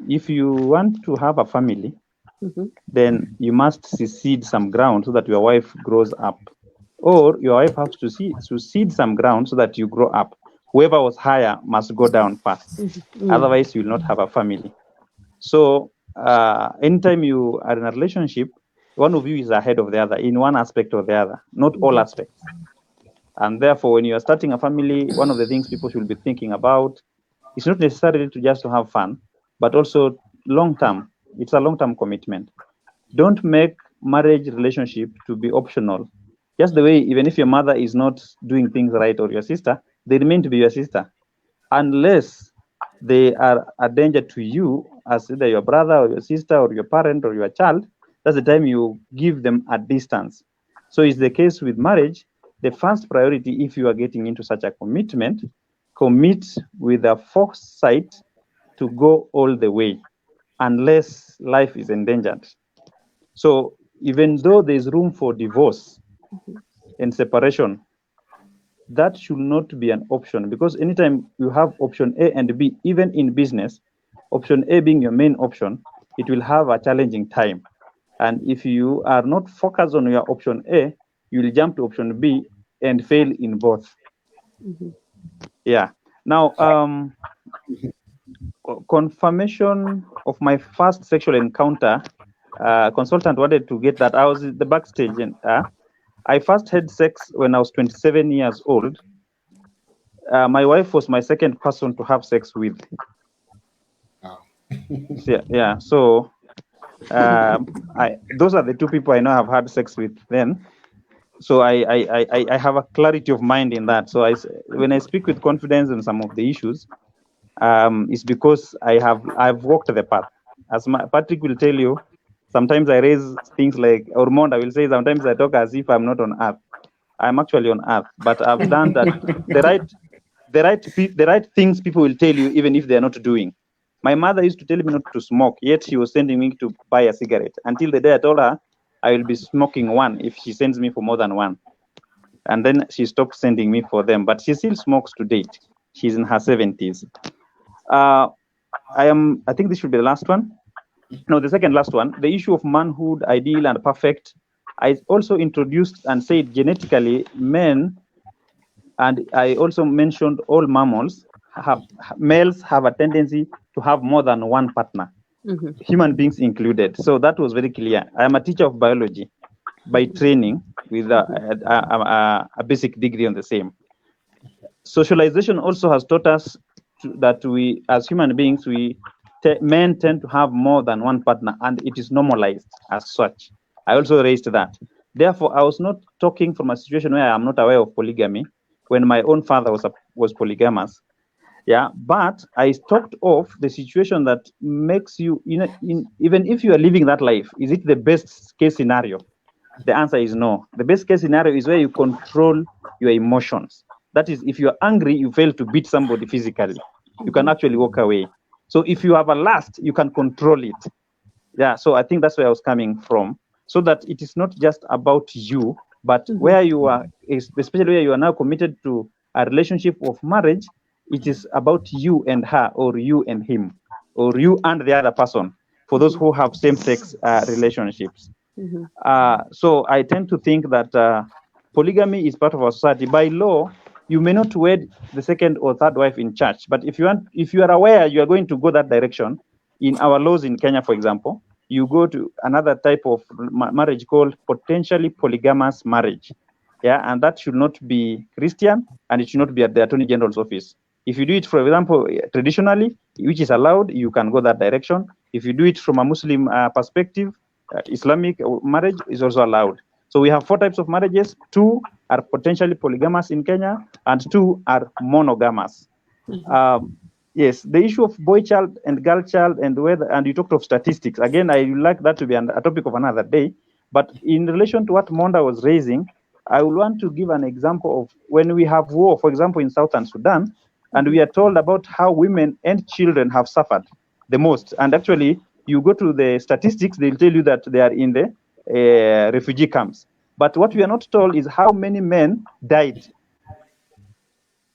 if you want to have a family, then you must cede some ground so that your wife grows up, or your wife has to cede some ground so that you grow up. Whoever was higher must go down first. Otherwise, you will not have a family. So anytime you are in a relationship, one of you is ahead of the other in one aspect or the other, not all aspects. And therefore, when you are starting a family, one of the things people should be thinking about is not necessarily just to have fun, but also long-term. It's a long-term commitment. Don't make marriage relationship to be optional. Just the way, even if your mother is not doing things right, or your sister, they remain to be your sister, unless they are a danger to you as either your brother or your sister or your parent or your child. That's the time you give them a distance. So it's the case with marriage. The first priority, if you are getting into such a commitment, commit with a foresight to go all the way, unless life is endangered. So even though there's room for divorce and separation, that should not be an option, because anytime you have option A and B, even in business, option A being your main option, it will have a challenging time. And if you are not focused on your option A, you will jump to option B and fail in both. Yeah. Now, confirmation of my first sexual encounter, consultant wanted to get that. I was at the backstage, and I first had sex when I was 27 years old. My wife was my second person to have sex with. Yeah. So those are the 2 people I know have had sex with then. So I have a clarity of mind in that. So when I speak with confidence on some of the issues, it's because I've walked the path. As Patrick will tell you, sometimes I raise things like, or Monda will say, sometimes I talk as if I'm not on earth. I'm actually on earth, but I've done that. The right things people will tell you, even if they're not doing. My mother used to tell me not to smoke, yet she was sending me to buy a cigarette until the day I told her I will be smoking one if she sends me for more than one. And then she stopped sending me for them, but she still smokes to date. She's in her 70s. I think this should be the last one. No, the second last one, the issue of manhood, ideal and perfect. I also introduced and said genetically men, and I also mentioned all mammals, males have a tendency to have more than one partner, human beings included. So that was very clear. I am a teacher of biology by training with a basic degree on the same. Socialization also has taught us that we, as human beings, men tend to have more than one partner, and it is normalized as such. I also raised that. Therefore, I was not talking from a situation where I am not aware of polygamy when my own father was polygamous. Yeah, but I talked of the situation that makes you, even if you are living that life, is it the best case scenario? The answer is no. The best case scenario is where you control your emotions. That is, if you're angry, you fail to beat somebody physically. You can actually walk away. So if you have a lust, you can control it. Yeah, so I think that's where I was coming from. So that it is not just about you, but where you are, especially where you are now committed to a relationship of marriage, it is about you and her, or you and him, or you and the other person, for those who have same-sex relationships. So I tend to think that polygamy is part of our society. By law, you may not wed the second or third wife in church, but if you are aware you are going to go that direction, in our laws in Kenya, for example, you go to another type of marriage called potentially polygamous marriage. Yeah, and that should not be Christian, and it should not be at the Attorney General's office. If you do it, for example, traditionally, which is allowed, you can go that direction. If you do it from a Muslim perspective, Islamic marriage is also allowed. So we have 4 types of marriages. 2 are potentially polygamous in Kenya, and 2 are monogamous. Yes, the issue of boy child and girl child, and you talked of statistics. Again, I would like that to be a topic of another day. But in relation to what Monda was raising, I would want to give an example of when we have war, for example, in Southern Sudan, and we are told about how women and children have suffered the most. And actually, you go to the statistics, they'll tell you that they are in the refugee camps. But what we are not told is how many men died.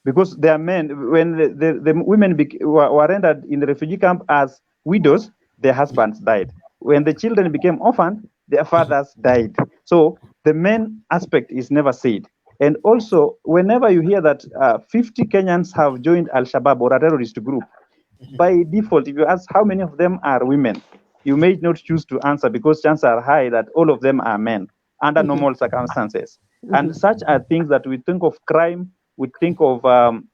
Because they are men, when the women were rendered in the refugee camp as widows, their husbands died. When the children became orphaned, their fathers died. So the men aspect is never said. And also, whenever you hear that 50 Kenyans have joined Al-Shabaab or a terrorist group, by default, if you ask how many of them are women, you may not choose to answer because chances are high that all of them are men under normal circumstances. And such are things that we think of crime, we think of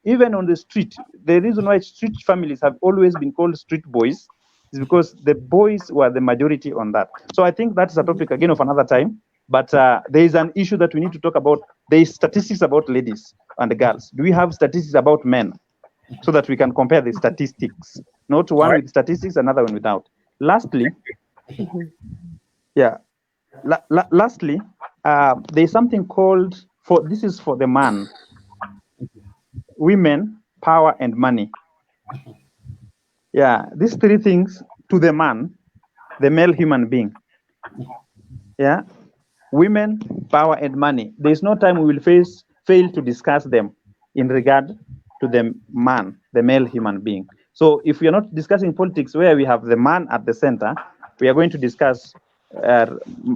even on the street. The reason why street families have always been called street boys is because the boys were the majority on that. So I think that's a topic again of another time. But there is an issue that we need to talk about. There is statistics about ladies and girls. Do we have statistics about men? So that we can compare the statistics, not one with statistics, another one without. Lastly, lastly, there's something called, this is for the man, women, power, and money. Yeah, these 3 things to the man, the male human being. Yeah, women, power, and money. There's no time we will fail to discuss them in regard to the man, the male human being. So if we are not discussing politics where we have the man at the center, we are going to discuss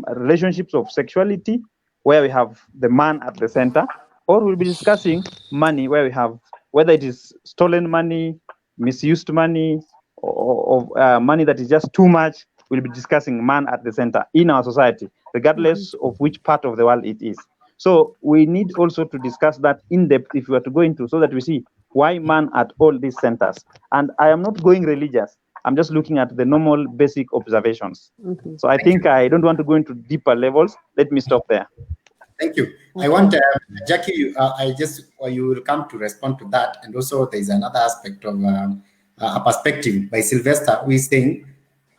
relationships of sexuality where we have the man at the center, or we'll be discussing money where we have, whether it is stolen money, misused money, or money that is just too much, we'll be discussing man at the center in our society, regardless of which part of the world it is. So we need also to discuss that in depth if we are to go into, so that we see why man at all these centers. And I am not going religious. I'm just looking at the normal basic observations. So I think I don't want to go into deeper levels. Let me stop there. Thank you. I want Jackie, you will come to respond to that. And also there's another aspect of a perspective by Sylvester, who is saying,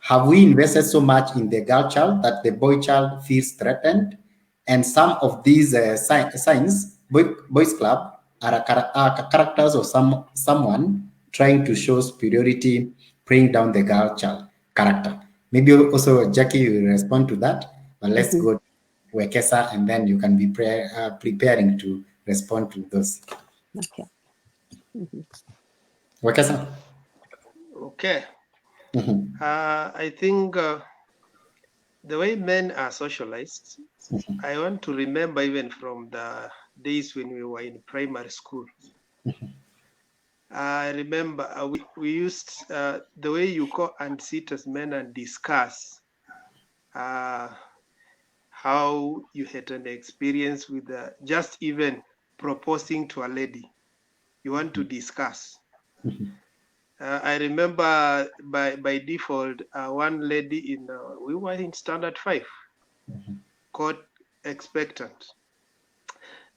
have we invested so much in the girl child that the boy child feels threatened? And some of these signs, boys club, are characters of someone trying to show superiority, bring down the girl child character. Maybe also Jackie will respond to that, but let's go to Wekesa, and then you can be preparing to respond to those. Okay. Wekesa. Okay. I think the way men are socialized, I want to remember even from the days when we were in primary school. I remember we used the way you go and sit as men and discuss how you had an experience with just even proposing to a lady. You want to discuss. I remember by default, one lady we were in standard 5, got expectant.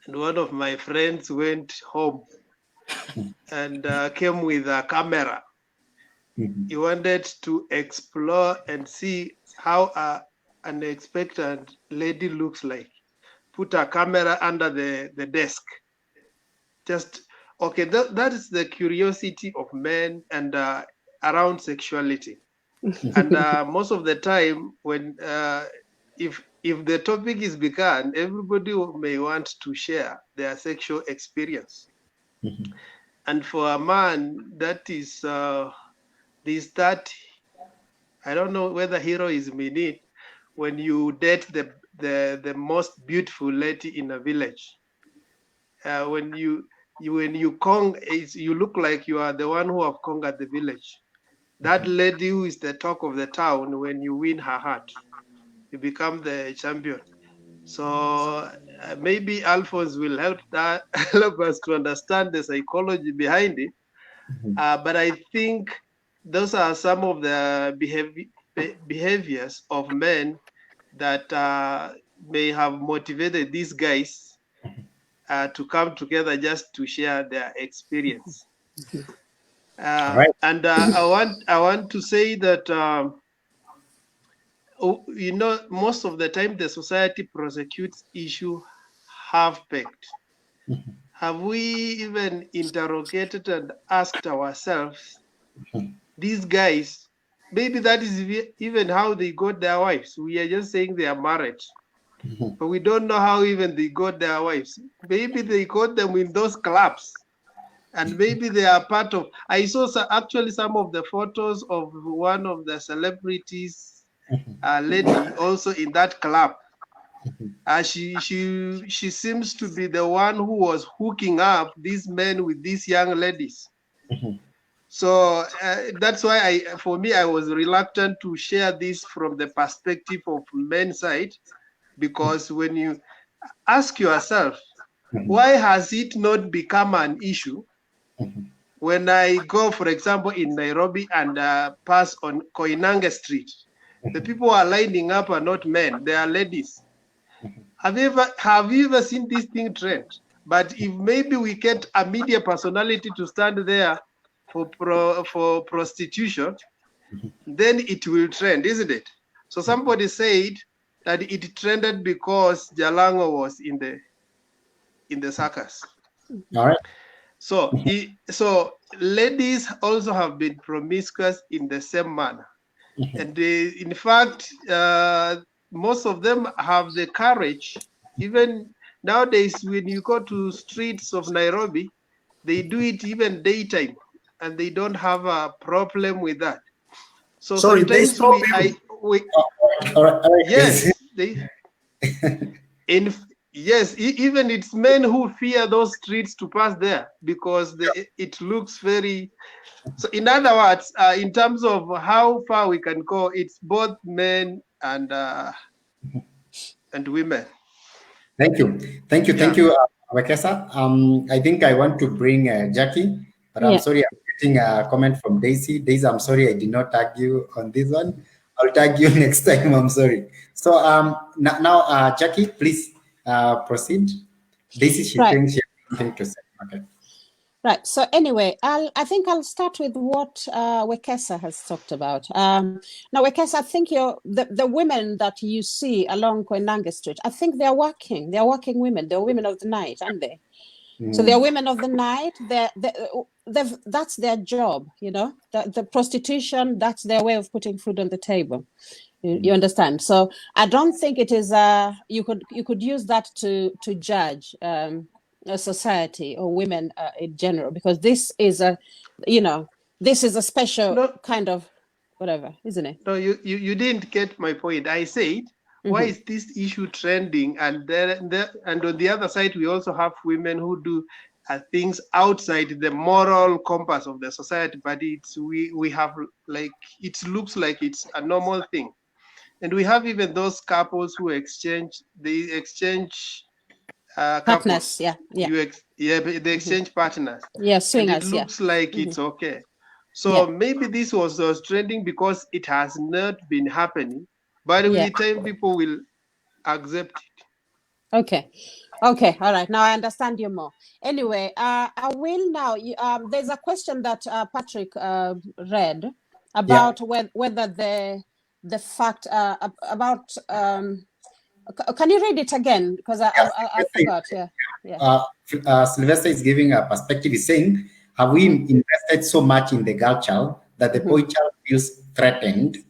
And one of my friends went home and came with a camera. He wanted to explore and see how an expectant lady looks like. Put a camera under the desk. Just, okay, that is the curiosity of men and around sexuality. And most of the time, when if the topic is begun, everybody may want to share their sexual experience. And for a man, that is that I don't know whether heroism in it when you date the most beautiful lady in a village. When you look like you are the one who have conquered the village. That lady who is the talk of the town, when you win her heart, you become the champion. So maybe Alphonse will help us to understand the psychology behind it. But I think those are some of the behaviors of men that may have motivated these guys to come together just to share their experience. Right. And I want to say that most of the time the society prosecutes issue half-baked. Have we even interrogated and asked ourselves, these guys, maybe that is even how they got their wives. We are just saying they are married, but we don't know how even they got their wives. Maybe they got them in those clubs, and maybe they are part of. I saw actually some of the photos of one of the celebrities, lady, also in that club. She seems to be the one who was hooking up these men with these young ladies. So that's why for me, I was reluctant to share this from the perspective of men's side, because when you ask yourself, why has it not become an issue? When I go, for example, in Nairobi and pass on Koinange Street, the people who are lining up are not men, they are ladies. Have you ever seen this thing trend? But if maybe we get a media personality to stand there for prostitution, then it will trend, isn't it? So somebody said that it trended because Jalango was in the circus. All right. So so ladies also have been promiscuous in the same manner, and in fact, most of them have the courage. Even nowadays, when you go to streets of Nairobi, they do it even daytime, and they don't have a problem with that. So sorry, they sometimes All right. yes, yes, even it's men who fear those streets to pass there because it looks very. So in other words, in terms of how far we can go, it's both men and women. Thank you, Wekesa. I think I want to bring Jackie, but I'm sorry, I'm getting a comment from Daisy. Daisy, I'm sorry, I did not tag you on this one. I'll tag you next time. I'm sorry. So now, Jackie, please proceed. Daisy, she thinks she has something to say. Okay. Right. So anyway, I think I'll start with what Wekesa has talked about. Now, Wekesa, I think the women that you see along Koinange Street, I think they're working. They're working women. They're women of the night, aren't they? So they're women of the night. That's their job, you know. The prostitution, that's their way of putting food on the table. You understand? So I don't think it is. You could use that to judge a society or women in general, because this is a, you know, this is a special kind of whatever, isn't it? No, you didn't get my point. I said, why is this issue trending? And and on the other side, we also have women who do things outside the moral compass of the society, but we have, like, it looks like it's a normal thing. And we have even those couples who exchange Partners, couples. yeah. They exchange partners. Yeah, swingers. And it looks like it's okay. So Yeah. maybe this was trending because it has not been happening, but with the time people will accept it. Okay. Okay. All right. Now I understand you more. Anyway, I will now. There's a question that Patrick read about whether the fact about. Can you read it again? Because I forgot. Yeah. Sylvester is giving a perspective. He's saying, have we invested so much in the girl child that the boy child feels threatened?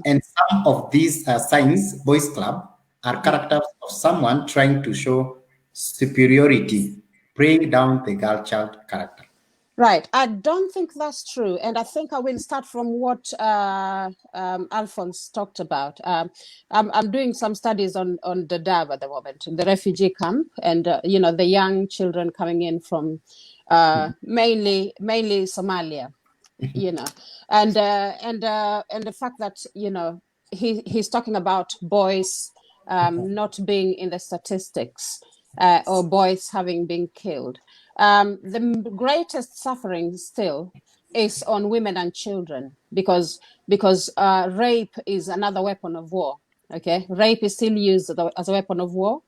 And some of these signs, boys club, are characters of someone trying to show superiority, bring down the girl child character. Right. I don't think that's true. And I think I will start from what Alphonse talked about. I'm doing some studies on Dadaab at the moment, the refugee camp, and, you know, the young children coming in from mainly Somalia, you know, and the fact that, you know, he's talking about boys not being in the statistics or boys having been killed. The greatest suffering still is on women and children, because rape is another weapon of war. Okay, rape is still used as a weapon of war.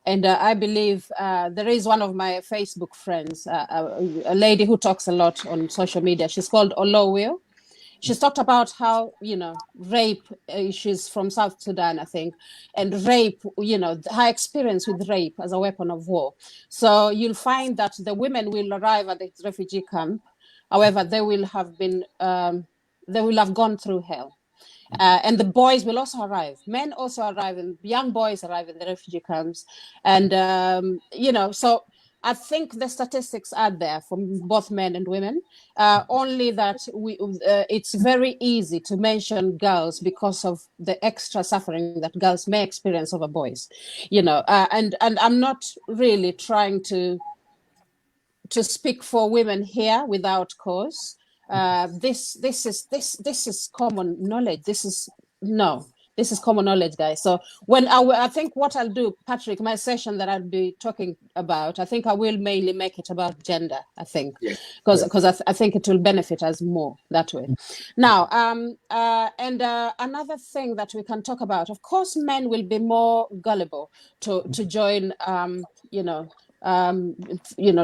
And I believe there is one of my Facebook friends, a lady who talks a lot on social media. She's called Olowil. She's talked about how, you know, rape, she's from South Sudan, I think, and rape, you know, her experience with rape as a weapon of war. So you'll find that the women will arrive at the refugee camp. However, they will have gone through hell. And the boys will also arrive. Men also arrive, and young boys arrive in the refugee camps. And, you know, so I think the statistics are there for both men and women, only that it's very easy to mention girls because of the extra suffering that girls may experience over boys, you know, and I'm not really trying to speak for women here without cause. This is common knowledge. This is common knowledge, guys. So when I think what I'll do, Patrick, my session that I'll be talking about, I think I will mainly make it about gender. I think because I think it will benefit us more that way. Now, another thing that we can talk about, of course, men will be more gullible to join,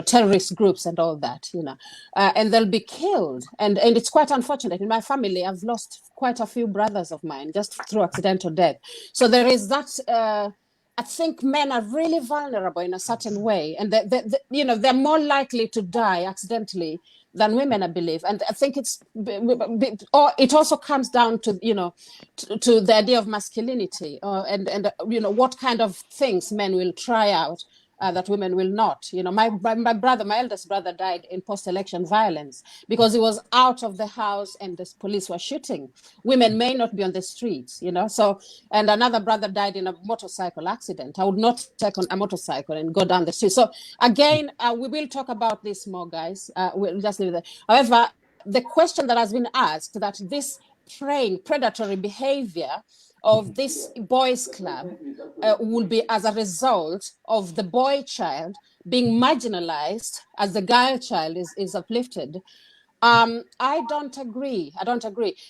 terrorist groups and all that, and they'll be killed. And it's quite unfortunate. In my family, I've lost quite a few brothers of mine just through accidental death. So there is that. I think men are really vulnerable in a certain way, and they're more likely to die accidentally than women, I believe. And I think it also comes down to to the idea of masculinity, and what kind of things men will try out that women will not. My eldest brother died in post-election violence because he was out of the house and the police were shooting. Women may not be on the streets, So, and another brother died in a motorcycle accident. I would not take on a motorcycle and go down the street. So again, we will talk about this more, guys. We'll just leave it there. However, the question that has been asked, that this predatory behavior of this boys' club will be as a result of the boy child being marginalized as the girl child is uplifted. I don't agree.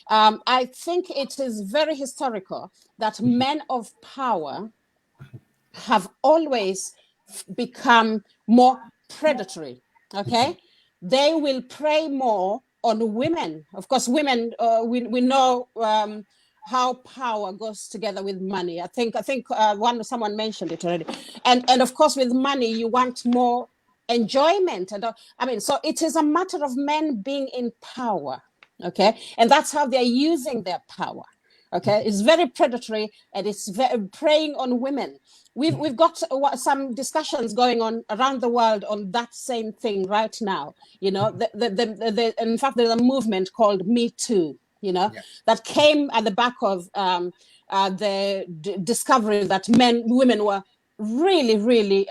I think it is very historical that men of power have always become more predatory. Okay. they will prey more on women. Of course, women, we know how power goes together with money. I think someone mentioned it already. And of course, with money, you want more enjoyment. And so it is a matter of men being in power, okay? And that's how they're using their power, okay? It's very predatory, and it's preying on women. We've got some discussions going on around the world on that same thing right now. In fact, there's a movement called Me Too, that came at the back of the discovery that women were really, really,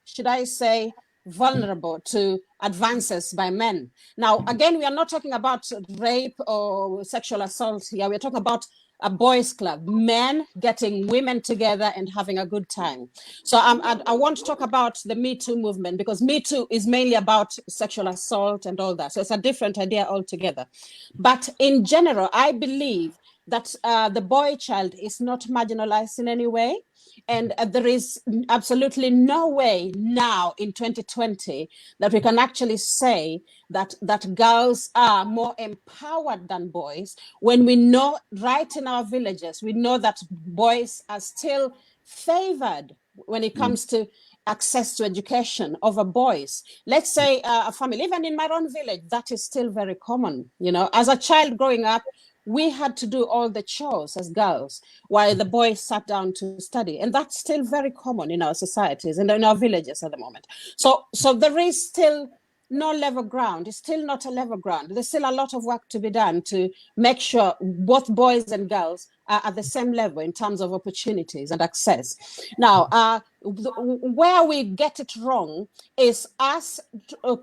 should I say, vulnerable to advances by men. Now, again, we are not talking about rape or sexual assault here. We're talking about a boys' club, men getting women together and having a good time. So I want to talk about the Me Too movement, because Me Too is mainly about sexual assault and all that. So it's a different idea altogether. But in general, I believe that the boy child is not marginalized in any way. And there is absolutely no way now in 2020 that we can actually say that girls are more empowered than boys, when we know right in our villages, we know that boys are still favored when it comes to access to education over boys. Let's say a family, even in my own village, that is still very common. As a child growing up, we had to do all the chores as girls while the boys sat down to study. And that's still very common in our societies and in our villages at the moment. So there is still no level ground. It's still not a level ground. There's still a lot of work to be done to make sure both boys and girls are at the same level in terms of opportunities and access. Now, where we get it wrong is us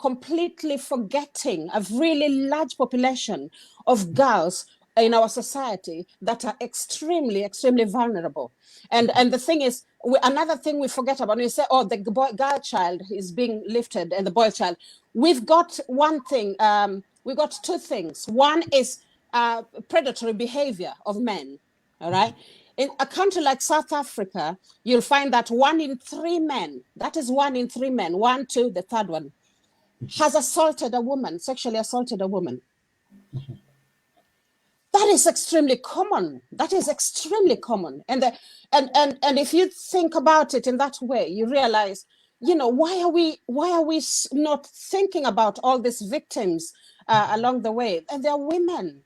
completely forgetting a really large population of girls in our society that are extremely, extremely vulnerable. And the thing is, another thing we forget about, when we say, the girl child is being lifted and the boy child, we've got one thing, we've got two things. One is predatory behavior of men, all right? In a country like South Africa, you'll find that 1 in 3 men, that is 1 in 3 men, 1, 2, the third one, has assaulted a woman, sexually assaulted a woman. That is extremely common. That is extremely common. And if you think about it in that way, you realize, why are we not thinking about all these victims along the way? And they're women,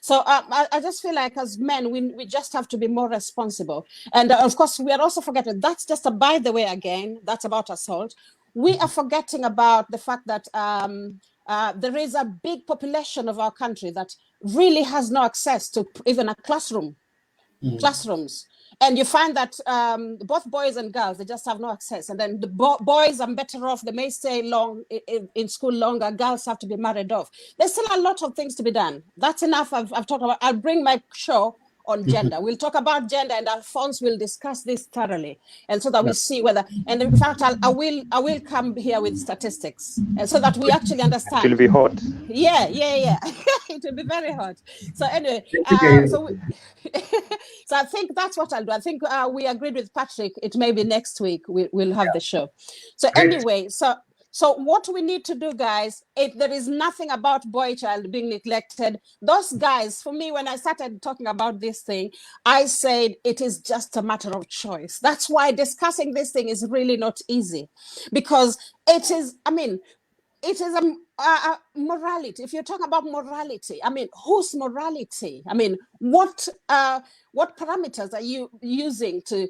So I just feel like as men, we just have to be more responsible. And of course, we are also forgetting, that's just a by the way again, that's about assault. We are forgetting about the fact that there is a big population of our country that really has no access to even a classrooms. And you find that both boys and girls, they just have no access. And then the boys are better off. They may stay long in school longer. Girls have to be married off. There's still a lot of things to be done. That's enough. I've talked about. I'll bring my show on gender. We'll talk about gender, and Alphonse will discuss this thoroughly, and so that we see whether. And in fact, I will come here with statistics, and so that we actually understand. It will be hot. Yeah. It will be very hot. So anyway, so I think that's what I'll do. I think we agreed with Patrick. It may be next week we'll have the show. So anyway, so what we need to do, guys, if there is nothing about boy child being neglected, those guys, for me, when I started talking about this thing, I said it is just a matter of choice. That's why discussing this thing is really not easy, because it is, it is a morality. If you're talking about morality, whose morality? What parameters are you using to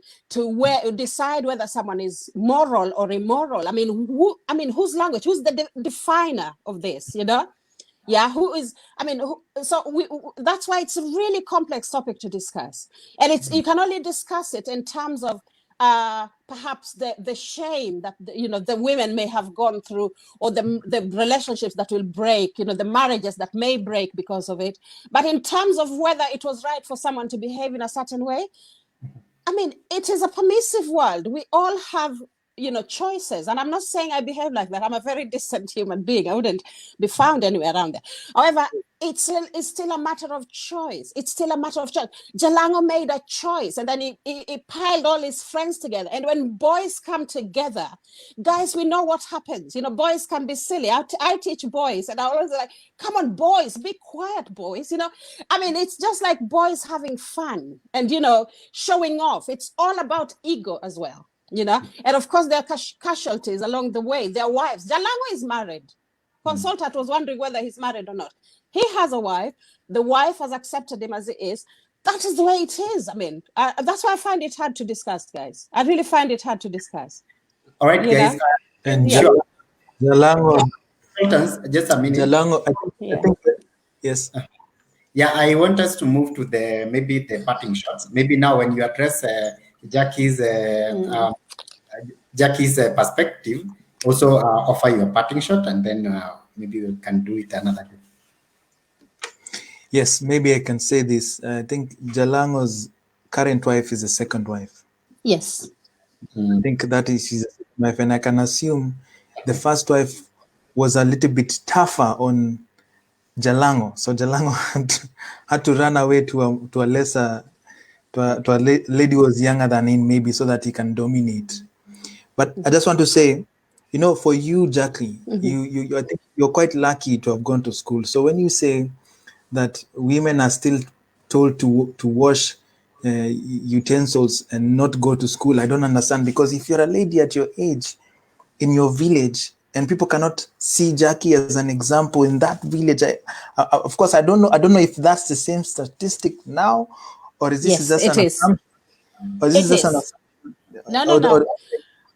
decide whether someone is moral or immoral? Whose language? Who's the definer of this? Yeah, who is? That's why it's a really complex topic to discuss, and you can only discuss it in terms of perhaps the shame that the women may have gone through, or the relationships that will break, the marriages that may break because of it. But in terms of whether it was right for someone to behave in a certain way, it is a permissive world. We all have choices. And I'm not saying I behave like that. I'm a very decent human being. I wouldn't be found anywhere around there. However, it's still a matter of choice. It's still a matter of choice. Jalango made a choice, and then he piled all his friends together. And when boys come together, guys, we know what happens. Boys can be silly. I teach boys, and I always like, come on, boys, be quiet, boys. It's just like boys having fun and, showing off. It's all about ego as well, And of course, there are casualties along the way. Their wives. Jalango is married. Consultant was wondering whether he's married or not. He has a wife. The wife has accepted him as he is. That is the way it is. That's why I find it hard to discuss, guys. I really find it hard to discuss. All right, guys. And Jalango. Just a minute. Jalango, I think yes. Yeah, I want us to move to maybe the parting shots. Maybe now when you address Jackie's perspective, also offer your parting shot, and then maybe we can do it another day. Yes, maybe I can say this. I think Jalango's current wife is a second wife. Yes. I think that is his wife, and I can assume the first wife was a little bit tougher on Jalango. So Jalango had to run away to a lesser, to a lady who was younger than him, maybe, so that he can dominate. But I just want to say, for you, Jackie, you I think you're quite lucky to have gone to school. So when you say that women are still told to wash utensils and not go to school, I don't understand, because if you're a lady at your age in your village and people cannot see Jackie as an example in that village, of course I don't know if that's the same statistic now, or is this just an assumption? Or is this just an assumption? No.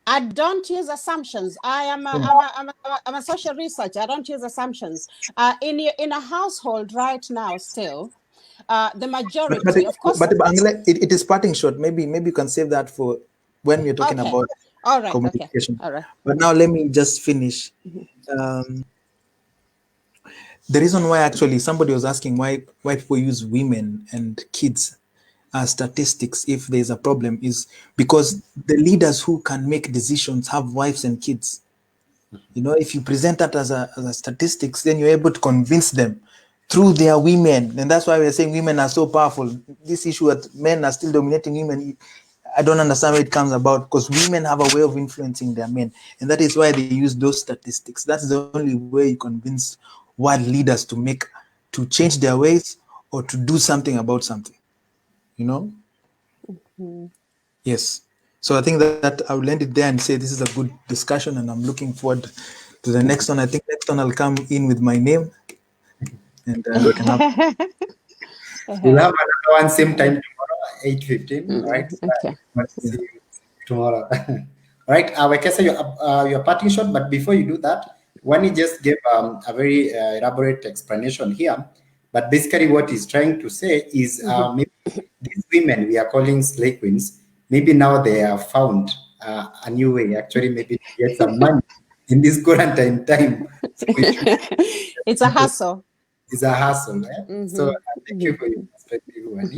I don't use assumptions. I'm a social researcher. I don't use assumptions. In a household right now, still, the majority, of course. But it is parting shot. Maybe you can save that for when we're talking about communication. All right. But now let me just finish. The reason why actually somebody was asking why people use women and kids as statistics if there's a problem is because the leaders who can make decisions have wives and kids. If you present that as a statistics, then you're able to convince them through their women. And that's why we're saying women are so powerful. This issue that men are still dominating women, I don't understand where it comes about, because women have a way of influencing their men. And that is why they use those statistics. That's the only way you convince world leaders to change their ways or to do something about something. Yes. So I think that I will end it there and say this is a good discussion, and I'm looking forward to the next one. I think next one I'll come in with my name, and we can have. We'll have another one same time tomorrow, 8:15. Right. Okay. See you tomorrow. All right. Wekesa, your parting shot. But before you do that, Wani just gave a very elaborate explanation here. But basically, what he's trying to say is maybe these women we are calling slave queens, maybe now they have found a new way, actually, maybe to get some money in this quarantine time. So it's a hassle. It's a hassle. Eh? So thank you for your perspective, Wani.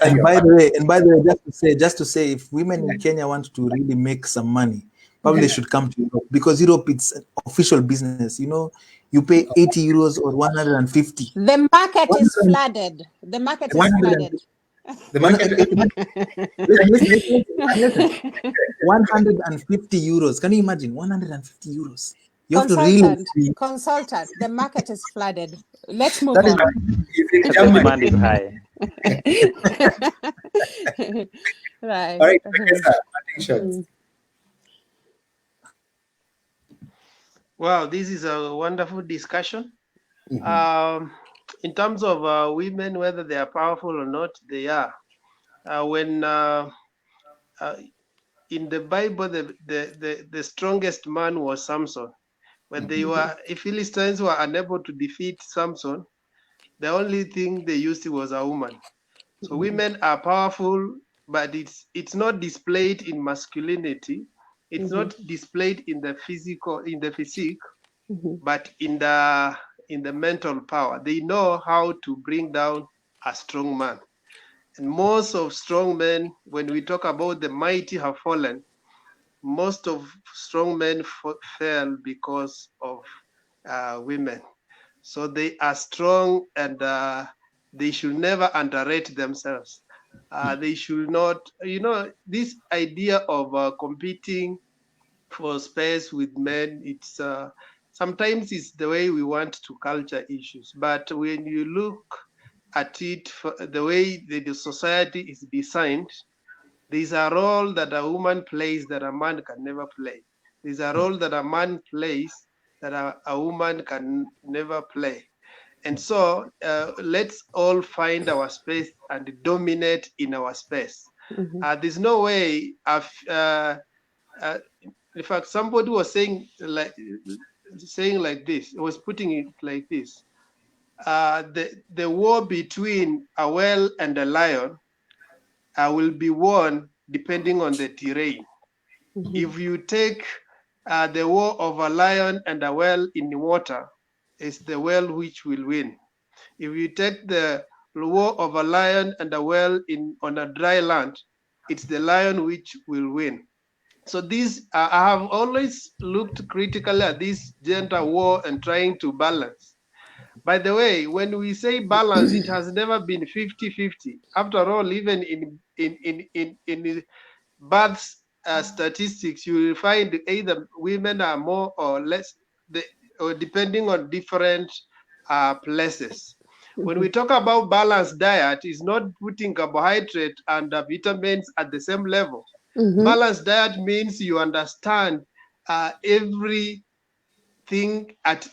And by the way, just to say, if women in Kenya want to really make some money, probably they should come to Europe, because Europe it's an official business. You pay 80 euros or 150. The market is flooded. The market is flooded. The market. 150 euros. Can you imagine? 150 euros. You have to really consultant. The market is flooded. Let's move on. The demand is high. Right. All right. Wow, this is a wonderful discussion. In terms of women, whether they are powerful or not, they are. When in the Bible, the strongest man was Samson. When if Philistines were unable to defeat Samson, the only thing they used was a woman. So women are powerful, but it's not displayed in masculinity. It's not displayed in the physique, but in the mental power. They know how to bring down a strong man. And most of strong men, when we talk about the mighty have fallen, most of strong men fail because of women. So they are strong, and they should never underrate themselves. They should not, this idea of competing for space with men, it's sometimes it's the way we want to culture issues. But when you look at it, the way the society is designed, there's a role that a woman plays that a man can never play. There's a role that a man plays that a woman can never play. And so let's all find our space and dominate in our space. There's no way in fact, somebody was saying like this. It was putting it like this: the war between a whale and a lion will be won depending on the terrain. If you take the war of a lion and a whale in the water, it's the whale which will win. If you take the war of a lion and a whale on a dry land, it's the lion which will win. So these, I have always looked critically at this gender war and trying to balance. By the way, when we say balance, it has never been 50-50. After all, even in birth statistics, you will find either women are more or less, or depending on different places. When we talk about balanced diet, it's not putting carbohydrate and vitamins at the same level. Balanced diet means you understand everything at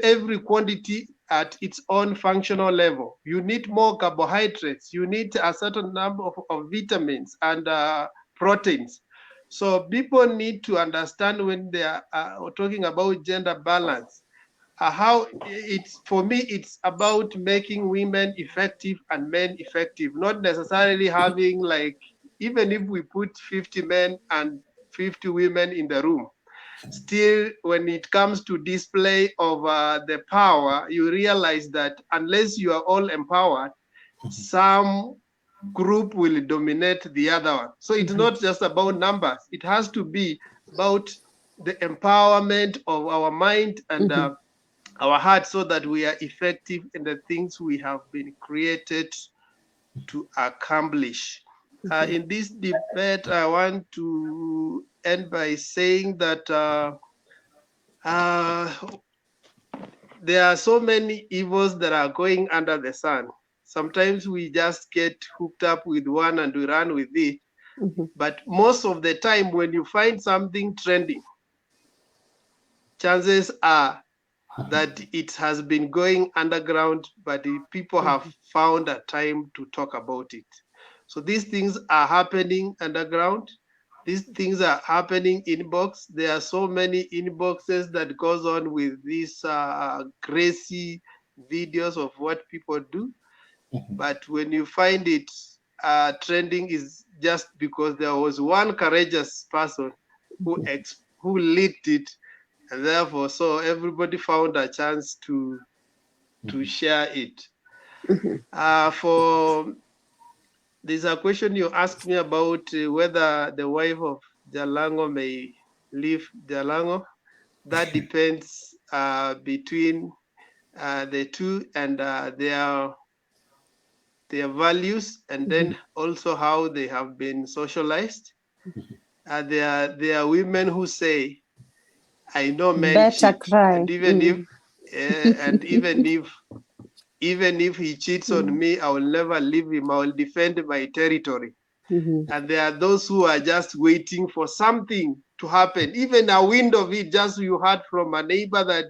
every quantity at its own functional level. You need more carbohydrates. You need a certain number of vitamins and proteins. So people need to understand when they are talking about gender balance, how it's, for me, it's about making women effective and men effective, not necessarily having like, even if we put 50 men and 50 women in the room, still when it comes to display of the power, you realize that unless you are all empowered, some group will dominate the other one. So it's not just about numbers. It has to be about the empowerment of our mind and our heart, so that we are effective in the things we have been created to accomplish. In this debate, I want to end by saying that there are so many evils that are going under the sun. Sometimes we just get hooked up with one and we run with it. But most of the time, when you find something trending, chances are that it has been going underground, but people have found a time to talk about it. So these things are happening underground. These things are happening inbox. There are so many inboxes that goes on with these crazy videos of what people do. But when you find it trending, is just because there was one courageous person who leaked it, and therefore, so everybody found a chance to share it. There's a question you asked me about whether the wife of Jalango may leave Jalango. That depends between the two and their values, and then also how they have been socialized. There are women who say, I know men cheat, and even if he cheats on me, I will never leave him. I will defend my territory. And there are those who are just waiting for something to happen, even a wind of it. Just you heard from a neighbor that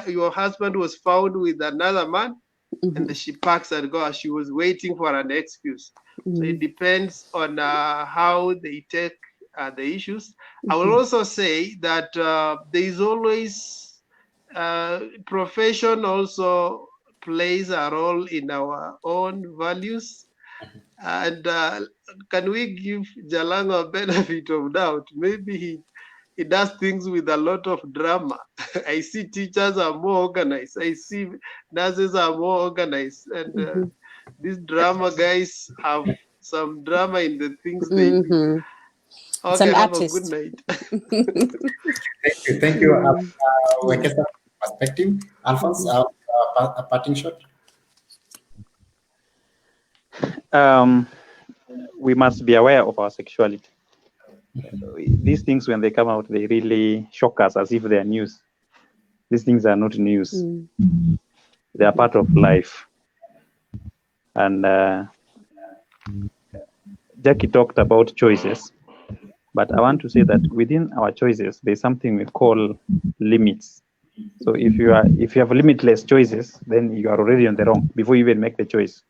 your husband was found with another man, and she packs and goes. She was waiting for an excuse. So it depends on how they take the issues. I will also say that there is always profession also plays a role in our own values. And can we give Jalango a benefit of doubt? Maybe he does things with a lot of drama. I see teachers are more organized. I see nurses are more organized. And these drama guys have some drama in the things they do. Okay, an have a artist. good night. Thank you. Wekesa perspective. Alphonse, a parting shot. We must be aware of our sexuality. These things, when they come out, they really shock us as if they are news. These things are not news. They are part of life. And Jackie talked about choices, but I want to say that within our choices, there's something we call limits. So if you have limitless choices, then you are already on the wrong before you even make the choice.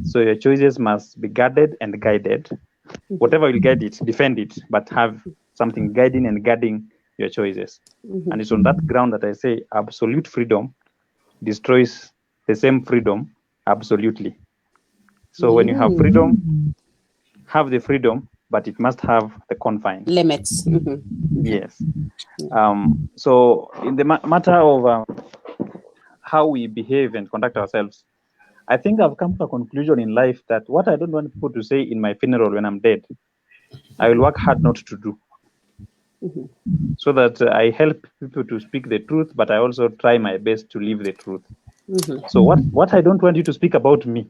So your choices must be guarded and guided. Whatever will guide it, defend it, but have something guiding and guarding your choices. And it's on that ground that I say absolute freedom destroys the same freedom absolutely. So when you have freedom, have the freedom, but it must have the confines. Limits. Yes. So in the matter of how we behave and conduct ourselves, I think I've come to a conclusion in life that what I don't want people to say in my funeral when I'm dead, I will work hard not to do. So that I help people to speak the truth, but I also try my best to live the truth. So what I don't want you to speak about me,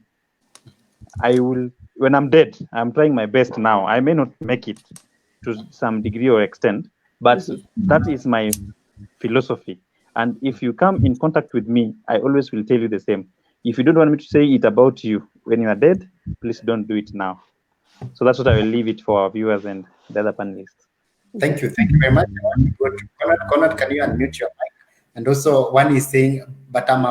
I will, when I'm dead, I'm trying my best now. I may not make it to some degree or extent, but that is my philosophy. And if you come in contact with me, I always will tell you the same. If you don't want me to say it about you when you are dead, please don't do it now. So that's what I will leave it for our viewers and the other panelists. Thank you very much. I want to go to Conrad. Conrad, can you unmute your mic? And also, one is saying, but I'm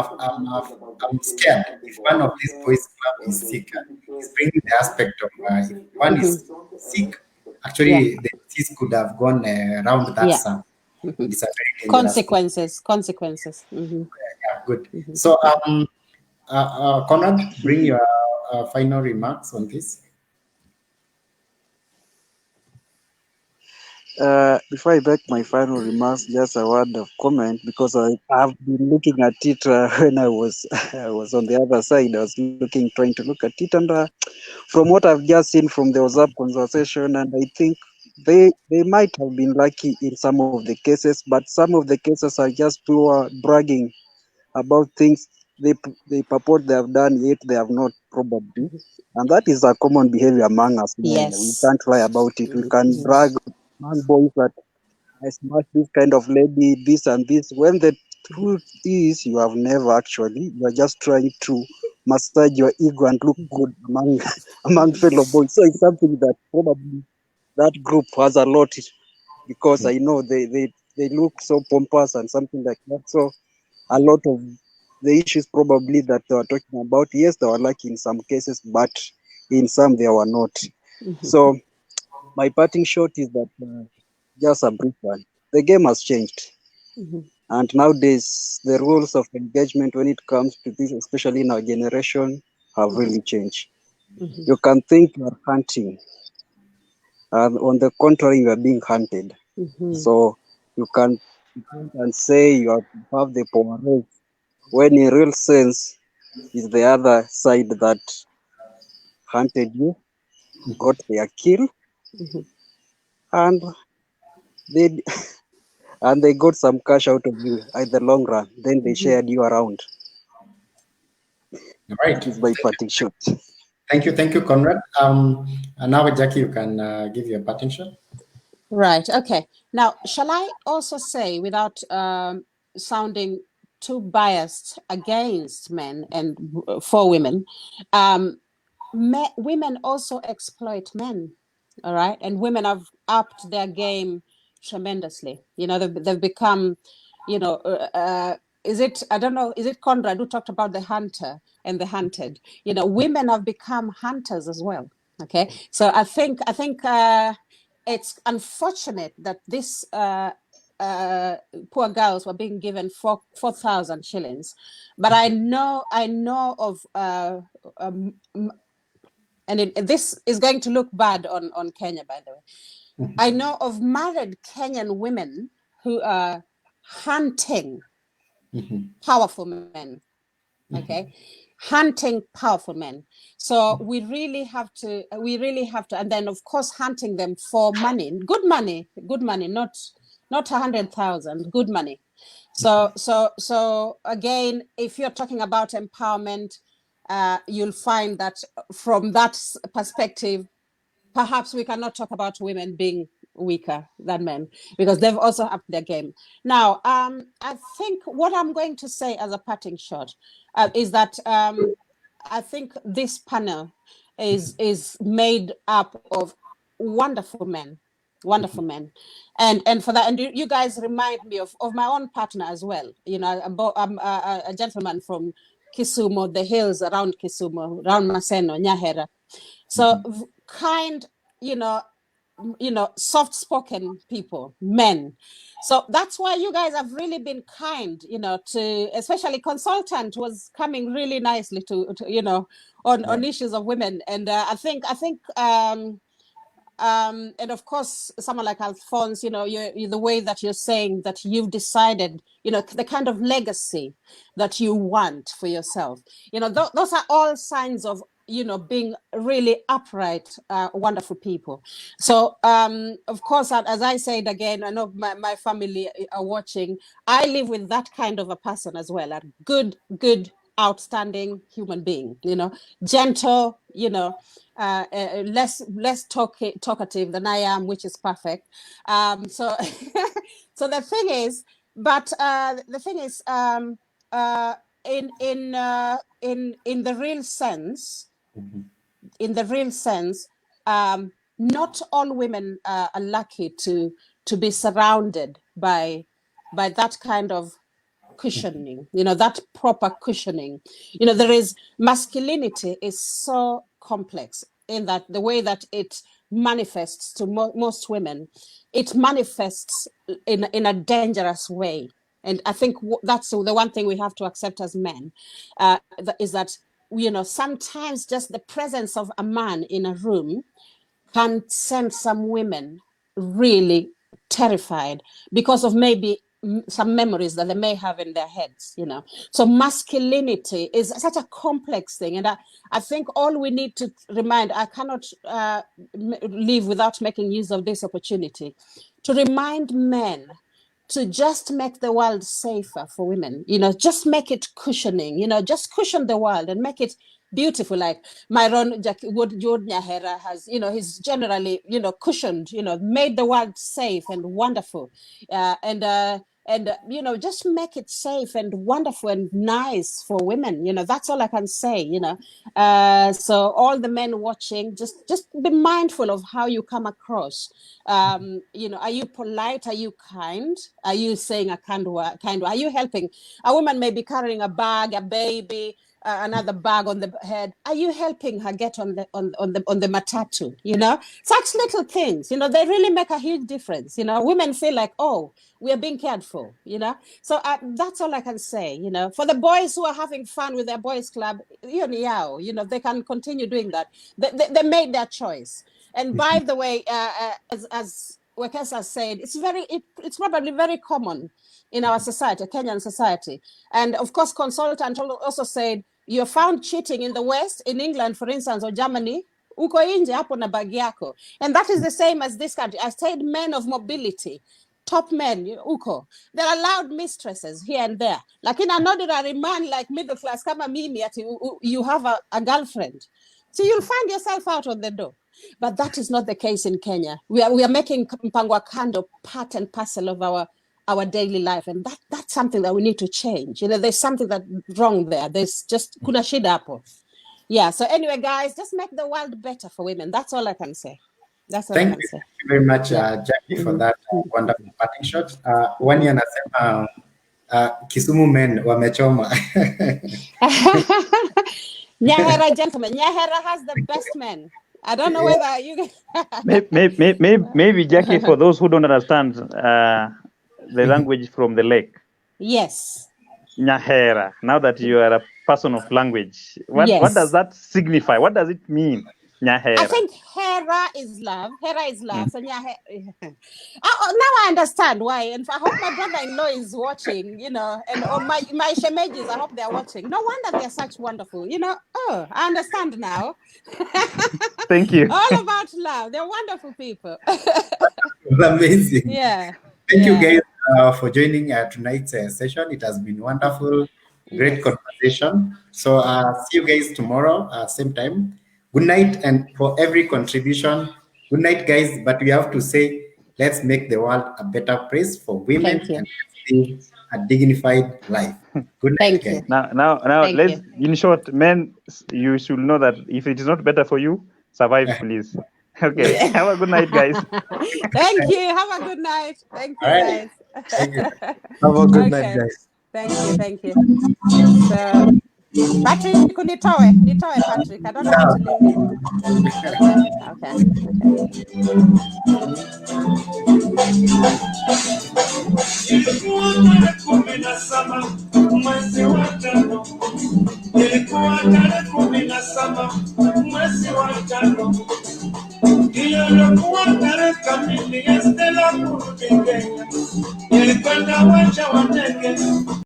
scared if one of these boys' club is sick. He's bringing the aspect of if one is sick, actually the disease could have gone around that sum. It's a very dangerous Consequences. Yeah, good. So, Conrad, bring your final remarks on this. Before I make my final remarks, just a word of comment because I've been looking at it when I was on the other side. I was trying to look at it, and from what I've just seen from the WhatsApp conversation, and I think they might have been lucky in some of the cases, but some of the cases are just pure bragging about things they purport they have done, yet they have not probably, and that is a common behavior among us men. We can't lie about it. We can brag among boys that I smashed this kind of lady, this and this. When the truth is, you have never actually. You are just trying to massage your ego and look good among fellow boys. So it's something that probably that group has a lot, because I know they look so pompous and something like that. So a lot of the issues probably that they were talking about, yes, they were lucky in some cases, but in some they were not. So my parting shot is that just a brief one. The game has changed. And nowadays, the rules of engagement when it comes to this, especially in our generation, have really changed. You can think you are hunting, and on the contrary, you are being hunted. So you can and say you have the power, when in real sense, is the other side that hunted you, got their kill, and they and they got some cash out of you at the long run. Then they shared you around. All right. That is my parting shot. Thank you, Conrad. And now, Jackie, you can give your parting shot. Right. Okay. Now, shall I also say, without sounding too biased against men and for women, women also exploit men. All right, and women have upped their game tremendously. You know, they've become, you know, is it Conrad who talked about the hunter and the hunted? You know, women have become hunters as well. Okay, so I think it's unfortunate that this poor girls were being given 4,000 shillings, but I know of this is going to look bad on Kenya, by the way. I know of married Kenyan women who are hunting powerful men. Okay. hunting powerful men. So we really have to, and then of course hunting them for money, good money, not 100,000, good money. So again, if you're talking about empowerment, you'll find that from that perspective, perhaps we cannot talk about women being weaker than men, because they've also upped their game. Now, I think what I'm going to say as a parting shot is that I think this panel is made up of wonderful men, and for that, and you guys remind me of my own partner as well. You know, I'm a gentleman from Kisumu, the hills around Kisumu, around Maseno, Nyahera. So kind, soft-spoken people, men. So that's why you guys have really been kind, to, especially consultant was coming really nicely to on issues of women. And I think and of course, someone like Alphonse, you the way that you're saying that you've decided, the kind of legacy that you want for yourself, those are all signs of, being really upright, wonderful people. So, of course, as I said again, I know my family are watching. I live with that kind of a person as well, a good, outstanding human being, gentle, less talkative than I am, which is perfect. So so the thing is, in the real sense, not all women are lucky to be surrounded by that kind of cushioning, that proper cushioning. There is, masculinity is so complex in that the way that it manifests to most women, it manifests in a dangerous way. And I think that's the one thing we have to accept as men, is that, sometimes just the presence of a man in a room can send some women really terrified because of maybe some memories that they may have in their heads, So masculinity is such a complex thing. And I think all we need to remind, I cannot live without making use of this opportunity to remind men to just make the world safer for women, just make it cushioning, just cushion the world and make it beautiful. Like Myron Wood Nyahera has, he's generally, cushioned, made the world safe and wonderful. And just make it safe and wonderful and nice for women. That's all I can say. So all the men watching, just be mindful of how you come across. Are you polite? Are you kind? Are you saying a kind word? Are you helping? A woman may be carrying a bag, a baby, another bag on the head. Are you helping her get on the matatu? Such little things. They really make a huge difference. Women feel like, oh, we are being cared for. So that's all I can say. For the boys who are having fun with their boys' club, they can continue doing that. They made their choice. And by the way, as Wekesa said, it's probably very common in our society, Kenyan society. And of course, consultant also said, you're found cheating in the West, in England, for instance, or Germany, uko inje hapo na bagi yako. And that is the same as this country. I said men of mobility, top men, uko. They're allowed mistresses here and there. Like in an ordinary man, like middle class, kama mimi, you have a girlfriend. So you'll find yourself out on the door. But that is not the case in Kenya. We are making mpango kando part and parcel of our daily life, and that's something that we need to change. There's something that's wrong there. There's just kuna shida hapo. Yeah. So anyway, guys, just make the world better for women. That's all I can say. That's all I can say. Thank you very much, Jackie, for that wonderful parting shot. Wani anasema Kisumu men wamechoma. Nyahera, gentlemen. Nyahera has the best men. I don't know whether you. maybe Jackie, for those who don't understand the language from the lake. Yes. Nyahera. Now that you are a person of language, what does that signify? What does it mean? Nyahera. I think Hera is love. Hera is love. So yeah, now I understand why. And I hope my brother-in-law is watching, you know, and my shemejis, I hope they're watching. No wonder they're such wonderful, you know. Oh, I understand now. Thank you. All about love. They're wonderful people. Amazing. Yeah. Thank you guys for joining tonight's session. It has been wonderful, great conversation. So see you guys tomorrow, same time. Good night, and for every contribution, good night, guys. But we have to say, let's make the world a better place for women and live a dignified life. Good night, guys. Now, let's. In short, men, you should know that if it is not better for you, survive, please. Okay. Have a good night, guys. Thank you. Have a good night. Thank you, guys. Thank you. Have a good night, guys. Thank you. So, Patrick, nitoe, Patrick. I don't know how to leave. Ilikuwa tarehe 5 mwezi wa 5 mwezi wa 5,